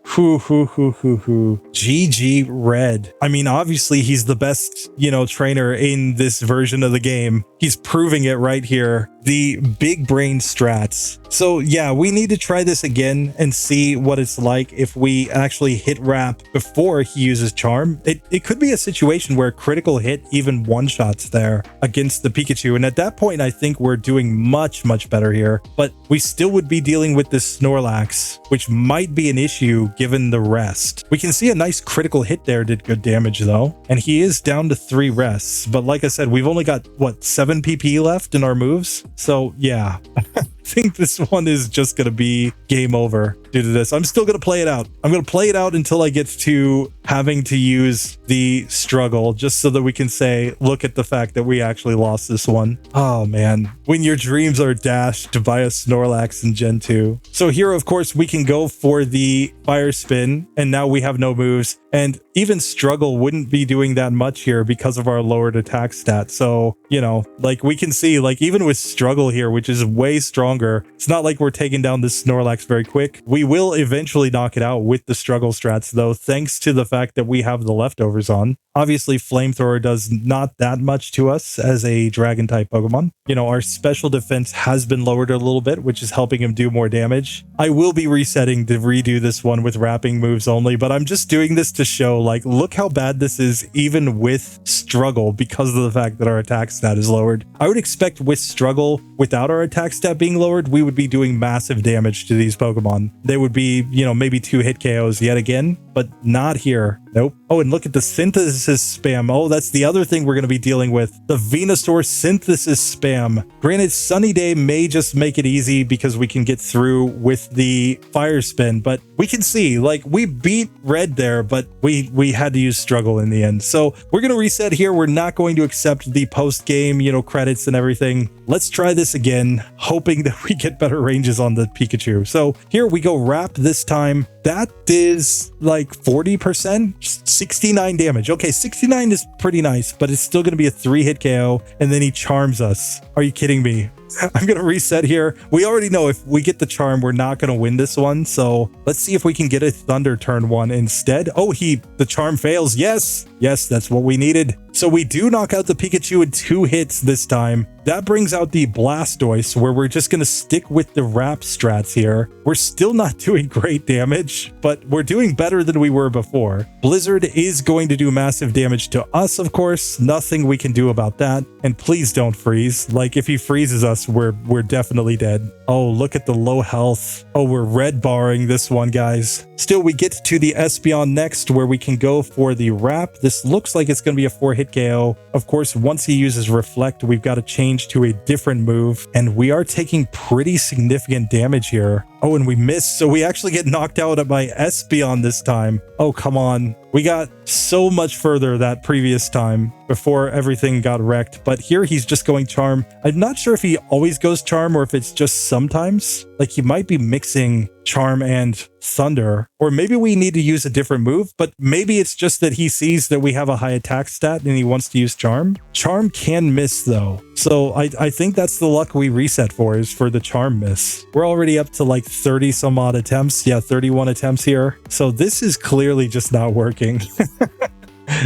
GG Red. I mean, obviously he's the best, you know, trainer in this version of the game. He's proving it right here. The big brain strats. So yeah, we need to try this again and see what it's like if we actually hit Wrap before he uses Charm. It could be a situation where critical hit even one-shots there against the Pikachu, and at that point I think we're doing much better here, but we still would be dealing with this Snorlax, which might be an issue given the rest. We can see a nice critical hit there did good damage though, and he is down to 3 rests, but like I said, we've only got what, 7 PP left in our moves. So yeah, I think this one is just going to be game over due to this. I'm still going to play it out. I'm going to play it out until I get to having to use the struggle, just so that we can say, look at the fact that we actually lost this one. Oh man, when your dreams are dashed by a Snorlax in Gen 2. So here, of course, we can go for the Fire Spin, and now we have no moves. And even Struggle wouldn't be doing that much here because of our lowered attack stat. So, you know, like we can see, like even with Struggle here, which is way stronger, it's not like we're taking down this Snorlax very quick. We will eventually knock it out with the Struggle strats though, thanks to the fact that we have the leftovers on. Obviously, Flamethrower does not that much to us as a Dragon type Pokemon. You know, our special defense has been lowered a little bit, which is helping him do more damage. I will be resetting to redo this one with wrapping moves only, but I'm just doing this to show, like, look how bad this is even with Struggle because of the fact that our attack stat is lowered. I would expect with Struggle, without our attack stat being lowered, we would be doing massive damage to these Pokemon. They would be, you know, maybe 2 hit KOs yet again, but not here. Nope. Oh, and look at the synthesis spam. Oh, that's the other thing we're going to be dealing with. The Venusaur synthesis spam. Granted, Sunny Day may just make it easy because we can get through with the Fire Spin, but we can see, like, we beat Red there, but we had to use Struggle in the end. So we're going to reset here. We're not going to accept the post-game, you know, credits and everything. Let's try this again, hoping that we get better ranges on the Pikachu. So here we go, Wrap this time. That is like 40%, 69 damage. Okay, 69 is pretty nice, but it's still going to be a 3-hit KO, and then he charms us. Are you kidding me? I'm going to reset here. We already know if we get the charm, we're not going to win this one. So let's see if we can get a Thunder turn 1 instead. Oh, the charm fails. Yes, that's what we needed. So we do knock out the Pikachu in 2 hits this time. That brings out the Blastoise, where we're just going to stick with the Wrap strats here. We're still not doing great damage, but we're doing better than we were before. Blizzard is going to do massive damage to us, of course. Nothing we can do about that. And please don't freeze. Like, if he freezes us, we're definitely dead. Oh, look at the low health. Oh, we're red barring this one, guys. Still, we get to the Espeon next, where we can go for the Wrap. This looks like it's going to be a 4-hit KO. Of course, once he uses Reflect, we've got to change to a different move, and we are taking pretty significant damage here. Oh, and we missed, so we actually get knocked out by Espeon this time. Oh, come on. We got so much further that previous time before everything got wrecked, but here he's just going Charm. I'm not sure if he always goes Charm or if it's just sometimes. Like, he might be mixing Charm and Thunder, or maybe we need to use a different move, but maybe it's just that he sees that we have a high attack stat and he wants to use Charm. Charm can miss though, so I think that's the luck we reset for, is for the Charm miss. We're already up to like 30 some odd attempts. Yeah, 31 attempts here. So this is clearly just not working.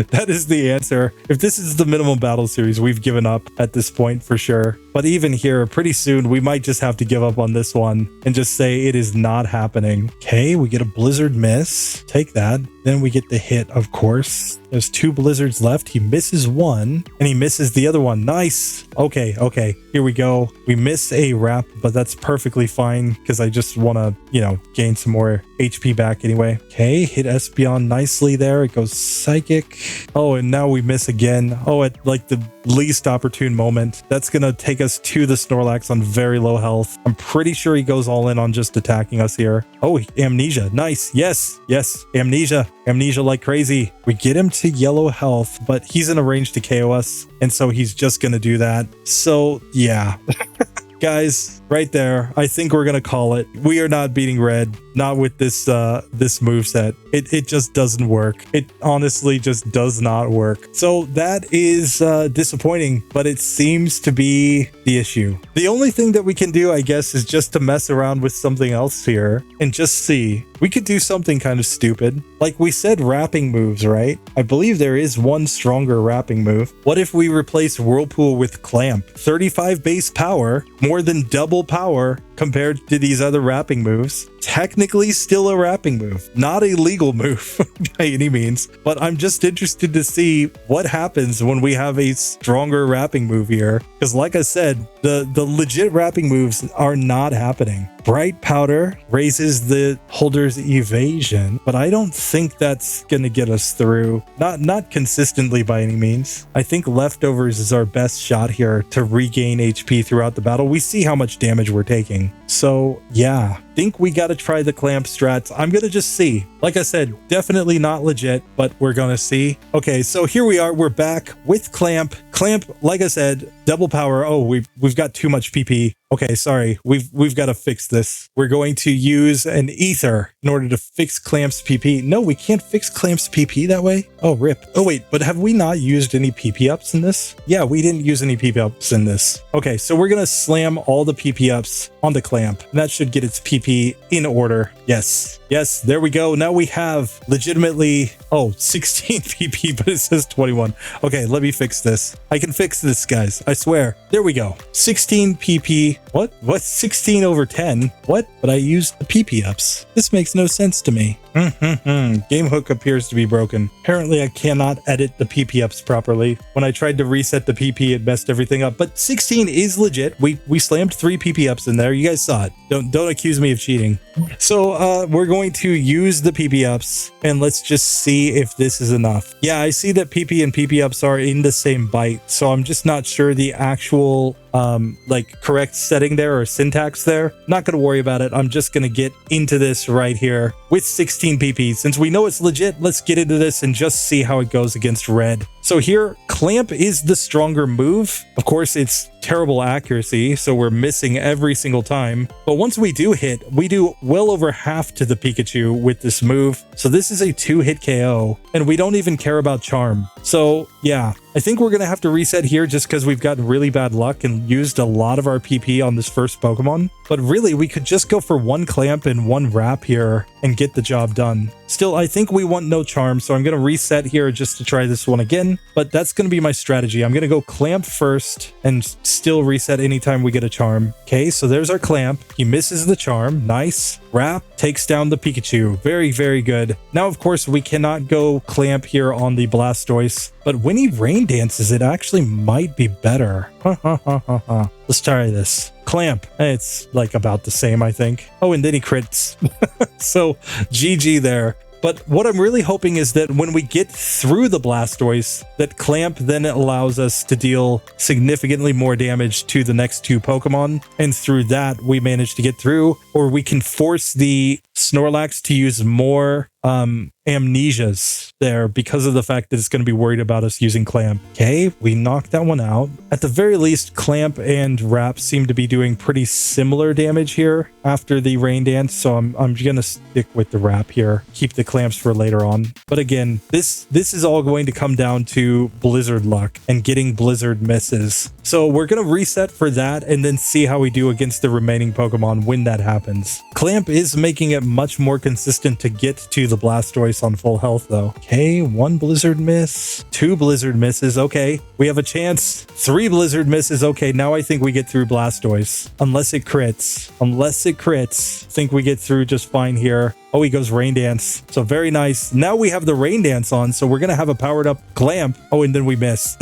That is the answer. If this is the minimum battle series, we've given up at this point for sure. But even here, pretty soon, we might just have to give up on this one and just say it is not happening. Okay, we get a Blizzard miss. Take that. Then we get the hit, of course. There's 2 Blizzards left. He misses one, and he misses the other one. Nice. Okay. Here we go. We miss a Wrap, but that's perfectly fine because I just want to, you know, gain some more HP back anyway. Okay, hit Espeon nicely there. It goes Psychic. Oh, and now we miss again. Oh, at like the least opportune moment. That's going to take us to the Snorlax on very low health. I'm pretty sure he goes all in on just attacking us here. Oh, Amnesia. Nice. Yes. Amnesia like crazy. We get him to yellow health, but he's in a range to KO us, and so he's just going to do that. So, yeah. Guys, right there. I think we're gonna call it. We are not beating red, not with this this moveset. It just doesn't work. It honestly just does not work. So that is disappointing, but it seems to be the issue. The only thing that we can do, I guess, is just to mess around with something else here and just see. We could do something kind of stupid. Like we said, wrapping moves, right? I believe there is one stronger wrapping move. What if we replace Whirlpool with Clamp? 35 base power, more than double power compared to these other wrapping moves. Technically still a wrapping move, not a legal move by any means, but I'm just interested to see what happens when we have a stronger wrapping move here. Because like I said, the legit wrapping moves are not happening. Bright Powder raises the holder's evasion, but I don't think that's gonna get us through. Not consistently by any means. I think Leftovers is our best shot here to regain HP throughout the battle. We see how much damage we're taking. So yeah, think we gotta try the Clamp strats. I'm gonna just see. Like I said, definitely not legit, but we're gonna see. Okay, so here we are. We're back with Clamp. Clamp, like I said, double power. Oh, we've got too much PP. Okay, sorry. We've got to fix this. We're going to use an ether in order to fix Clamp's PP. No, we can't fix Clamp's PP that way. Oh, rip. Oh, wait, but have we not used any PP ups in this? Yeah, we didn't use any PP ups in this. Okay, so we're going to slam all the PP ups on the Clamp. And that should get its PP in order. Yes. Yes, there we go. Now we have legitimately, 16 PP, but it says 21. Okay, let me fix this. I can fix this, guys. I swear. There we go. 16 PP. What? 16 over 10? What? But I used the PP ups. This makes no sense to me. Game hook appears to be broken. Apparently I cannot edit the PP ups properly. When I tried to reset the PP, it messed everything up. But 16 is legit. We slammed 3 PP ups in there. You guys saw it. Don't accuse me of cheating. So we're going to use the PP ups and let's just see if this is enough. Yeah, I see that PP and PP ups are in the same byte. So I'm just not sure the actual like correct setting there or syntax there. Not gonna worry about it. I'm just gonna get into this right here with 16 PP. Since we know it's legit, let's get into this and just see how it goes against red. So here, Clamp is the stronger move. Of course, it's terrible accuracy, so we're missing every single time. But once we do hit, we do well over half to the Pikachu with this move. So this is a 2-hit KO, and we don't even care about Charm. So yeah, I think we're going to have to reset here just because we've gotten really bad luck and used a lot of our PP on this first Pokemon. But really, we could just go for 1 Clamp and 1 Wrap here and get the job done. Still, I think we want no Charm, so I'm going to reset here just to try this one again. But that's going to be my strategy. I'm going to go Clamp first and still reset anytime we get a Charm. Okay, so there's our Clamp. He misses the Charm. Nice. Wrap takes down the Pikachu. Very, very good. Now, of course, we cannot go Clamp here on the Blastoise. But when he Rain Dances, it actually might be better. Let's try this. Clamp. It's like about the same, I think. Oh, and then he crits. So GG there. But what I'm really hoping is that when we get through the Blastoise, that Clamp then allows us to deal significantly more damage to the next 2 Pokemon. And through that, we manage to get through, or we can force the Snorlax to use more amnesias there because of the fact that it's going to be worried about us using Clamp. Okay, we knocked that one out. At the very least, Clamp and Wrap seem to be doing pretty similar damage here after the Rain Dance, so I'm going to stick with the Wrap here. Keep the Clamps for later on. But again, this is all going to come down to Blizzard luck and getting Blizzard misses. So we're going to reset for that and then see how we do against the remaining Pokemon when that happens. Clamp is making it much more consistent to get to the Blastoise on full health though. Okay, 1 Blizzard miss, 2 Blizzard misses. Okay, we have a chance. 3 Blizzard misses. Okay, now I think we get through Blastoise. Unless it crits. Unless it crits. I think we get through just fine here. Oh, he goes Rain Dance. So very nice. Now we have the Rain Dance on, so we're going to have a powered up Clamp. Oh, and then we miss.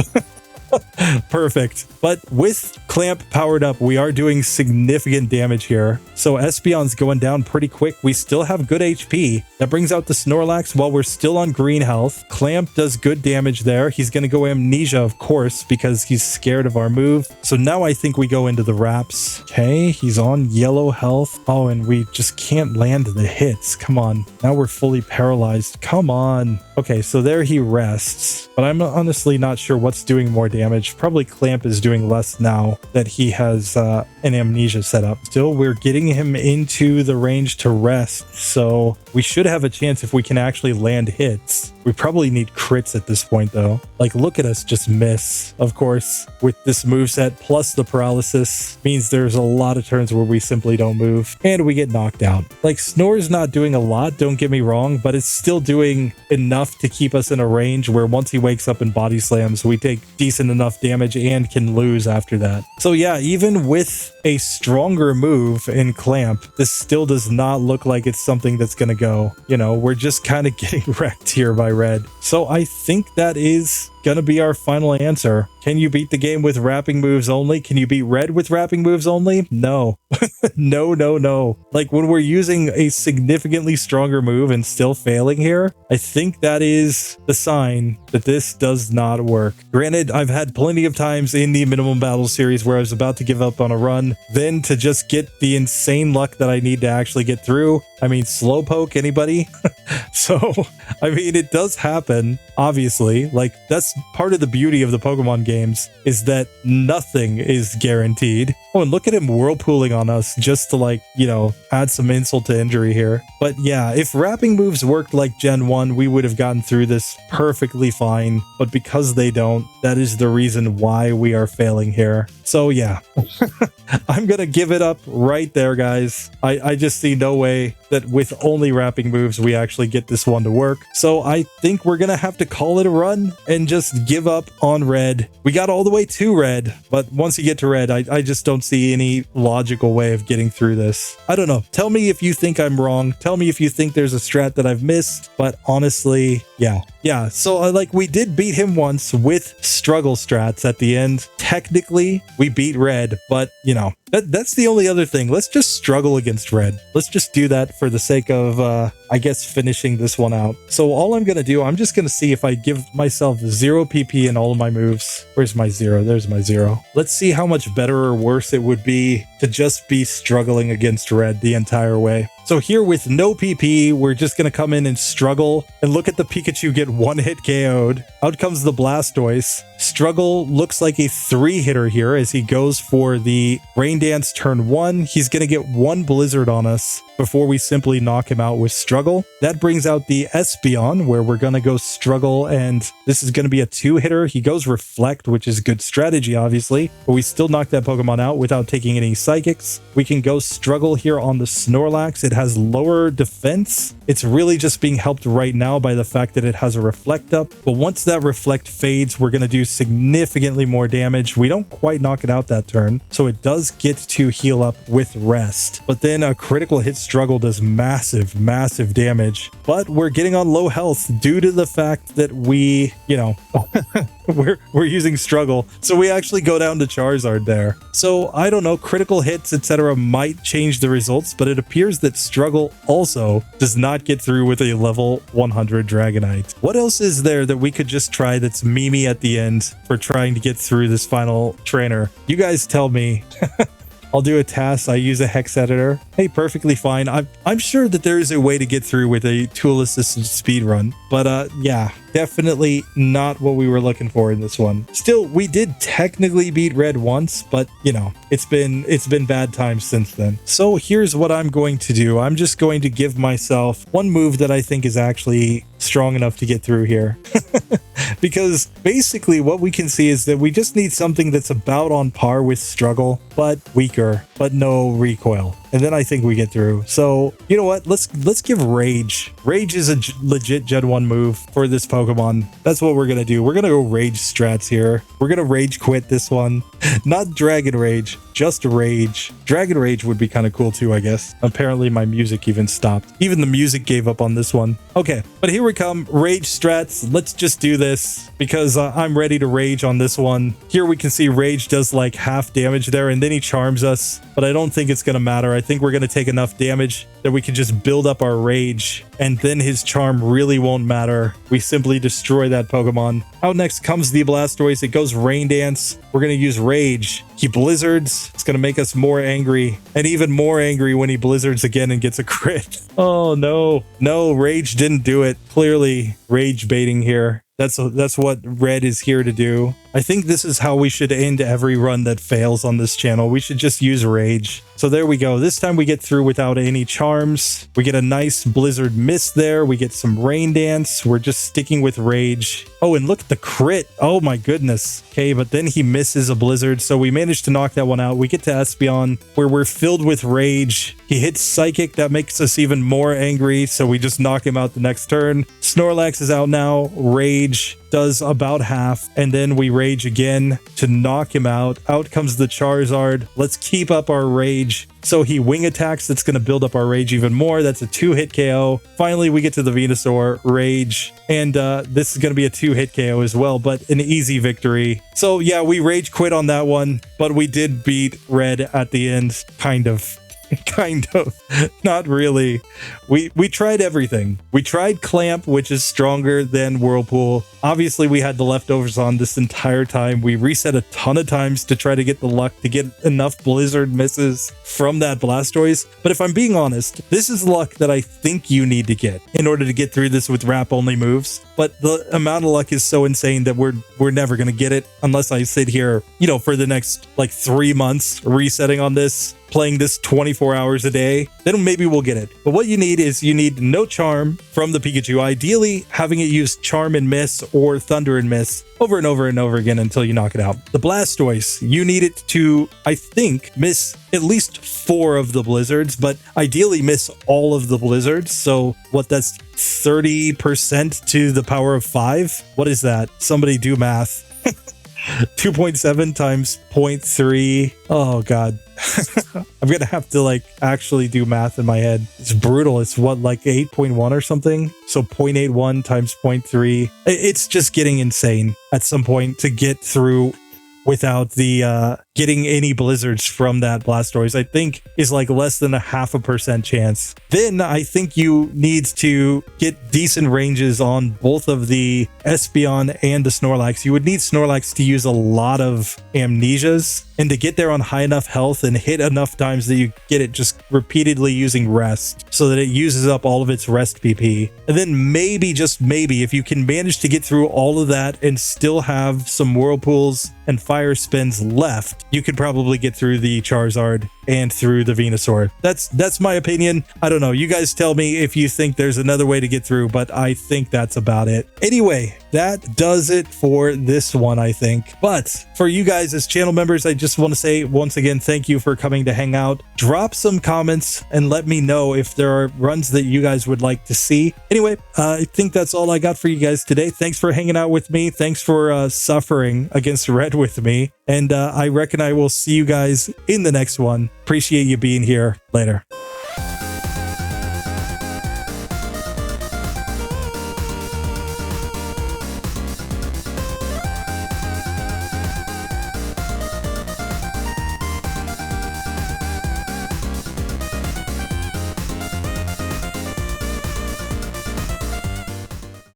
Perfect. But with Clamp powered up, we are doing significant damage here. So Espeon's going down pretty quick. We still have good HP. That brings out the Snorlax while we're still on green health. Clamp does good damage there. He's going to go Amnesia, of course, because he's scared of our move. So now I think we go into the Wraps. Okay, he's on yellow health. Oh, and we just can't land the hits. Come on. Now we're fully paralyzed. Come on. Okay, so there he rests, but I'm honestly not sure what's doing more damage. Probably Clamp is doing less now that he has an amnesia set up. Still, we're getting him into the range to rest, so we should have a chance if we can actually land hits. We probably need crits at this point, though. Like, look at us just miss. Of course, with this moveset plus the paralysis means there's a lot of turns where we simply don't move and we get knocked out. Like, Snore's not doing a lot, don't get me wrong, but it's still doing enough to keep us in a range where once he wakes up and body slams, we take decent enough damage and can lose after that. So yeah, even with a stronger move in Clamp, this still does not look like it's something that's going to go. You know, we're just kind of getting wrecked here by red. So I think that is gonna be our final answer. Can you beat the game with wrapping moves only? Can you beat red with wrapping moves only? No. No. Like, when we're using a significantly stronger move and still failing here, I think that is the sign that this does not work. Granted, I've had plenty of times in the minimum battle series where I was about to give up on a run, then to just get the insane luck that I need to actually get through. I mean, Slowpoke, anybody? So, I mean, it does happen, obviously. Like, that's part of the beauty of the Pokemon games, is that nothing is guaranteed. Oh, and look at him whirlpooling on us just to, like, you know, add some insult to injury here. But yeah, if wrapping moves worked like Gen 1, we would have gotten through this perfectly fine. But because they don't, that is the reason why we are failing here. So yeah, I'm gonna give it up right there, guys. I just see no way that with only wrapping moves we actually get this one to work. So I think we're gonna have to call it a run and just give up on red. We got all the way to red, but once you get to red, I just don't see any logical way of getting through this. I don't know. Tell me if you think I'm wrong. Tell me if you think there's a strat that I've missed, but honestly, yeah. So like, we did beat him once with struggle strats at the end. Technically, we beat red, but you know, that's the only other thing. Let's just struggle against red. Let's just do that for the sake of, I guess, finishing this one out. So all I'm going to do, I'm just going to see if I give myself 0 PP in all of my moves. Where's my 0? There's my 0. Let's see how much better or worse it would be to just be struggling against red the entire way. So here with no PP, we're just going to come in and struggle. And look at the Pikachu get 1-hit KO'd. Out comes the Blastoise. Struggle looks like a 3-hitter here as he goes for the Rain Dance turn 1. He's going to get 1 Blizzard on us before we simply knock him out with Struggle. That brings out the Espeon, where we're going to go Struggle, and this is going to be a 2-hitter. He goes Reflect, which is good strategy, obviously, but we still knock that Pokemon out without taking any Psychics. We can go Struggle here on the Snorlax. It has lower defense. It's really just being helped right now by the fact that it has a Reflect up, but once that Reflect fades, we're going to do significantly more damage. We don't quite knock it out that turn, so it does get to heal up with Rest, but then a critical hit Struggle does massive damage, but we're getting on low health due to the fact that we, you know, we're using Struggle, so we actually go down to Charizard there. So I don't know, critical hits, etc. might change the results, but it appears that Struggle also does not get through with a level 100 Dragonite. What else is there that we could just try that's memey at the end for trying to get through this final trainer? You guys tell me. I'll do a task. I use a hex editor. Hey, perfectly fine. I'm sure that there is a way to get through with a tool-assisted speedrun, but yeah, definitely not what we were looking for in this one. Still, we did technically beat red once, but you know, it's been bad times since then. So here's what I'm going to do. I'm just going to give myself one move that I think is actually strong enough to get through here. Because basically what we can see is that we just need something that's about on par with Struggle, but weaker, but no recoil. And then I think we get through. So, you know what? Let's give Rage. Rage is a legit Gen 1 move for this Pokemon. That's what we're going to do. We're going to go Rage strats here. We're going to Rage quit this one. Not Dragon Rage, just Rage. Dragon Rage would be kind of cool too, I guess. Apparently my music even stopped. Even the music gave up on this one. Okay, but here we come. Rage strats. Let's just do this because I'm ready to Rage on this one. Here we can see Rage does like half damage there and then he charms us, but I don't think it's going to matter. I think we're going to take enough damage that we can just build up our rage, and then his charm really won't matter. We simply destroy that Pokemon. Out next comes the Blastoise. It goes Rain Dance. We're going to use Rage. He Blizzards. It's going to make us more angry, and even more angry when he Blizzards again and gets a crit. Oh no. No, Rage didn't do it. Clearly rage baiting here. That's what Red is here to do. I think this is how we should end every run that fails on this channel. We should just use Rage. So there we go. This time we get through without any charms. We get a nice Blizzard Miss there. We get some Rain Dance. We're just sticking with Rage. Oh, and look at the crit. Oh my goodness. Okay, but then he misses a Blizzard. So we managed to knock that one out. We get to Espeon where we're filled with Rage. He hits Psychic. That makes us even more angry. So we just knock him out the next turn. Snorlax is out now. Rage does about half, and then we Rage again to knock him out. Out comes the Charizard. Let's keep up our Rage. So he Wing Attacks. That's going to build up our Rage even more. That's a 2-hit KO. Finally, we get to the Venusaur, Rage, and this is going to be a 2-hit KO as well, but an easy victory. So yeah, we Rage quit on that one, but we did beat Red at the end, kind of. Kind of. Not really. We tried everything. We tried Clamp, which is stronger than Whirlpool. Obviously, we had the leftovers on this entire time. We reset a ton of times to try to get the luck to get enough Blizzard misses from that Blastoise. But if I'm being honest, this is luck that I think you need to get in order to get through this with wrap-only moves. But the amount of luck is so insane that we're never going to get it unless I sit here, you know, for the next like 3 months resetting on this, playing this 24 hours a day. Then maybe we'll get it. But what you need is you need no charm from the Pikachu. Ideally, having it use Charm and Miss or Thunder and Miss over and over and over again until you knock it out. The Blastoise, you need it to, I think, miss at least 4 of the Blizzards, but ideally miss all of the Blizzards. So what, that's 30% to the power of 5? What is that? Somebody do math. 2.7 times 0.3. Oh god. I'm gonna have to like actually do math in my head. It's brutal. It's what, like 8.1 or something? So 0.81 times 0.3. It's just getting insane at some point to get through without the getting any Blizzards from that Blastoise. I think is like less than a 0.5% chance. Then I think you need to get decent ranges on both of the Espeon and the Snorlax. You would need Snorlax to use a lot of Amnesias and to get there on high enough health and hit enough times that you get it just repeatedly using Rest so that it uses up all of its Rest PP. And then maybe, just maybe, if you can manage to get through all of that and still have some Whirlpools and Fire Spins left, you could probably get through the Charizard and through the Venusaur. That's my opinion. I don't know. You guys tell me if you think there's another way to get through, but I think that's about it. Anyway, that does it for this one, I think. But for you guys as channel members, I just want to say once again, thank you for coming to hang out. Drop some comments and let me know if there are runs that you guys would like to see. Anyway, I think that's all I got for you guys today. Thanks for hanging out with me. Thanks for suffering against Red with me. And I reckon I will see you guys in the next one. Appreciate you being here. Later.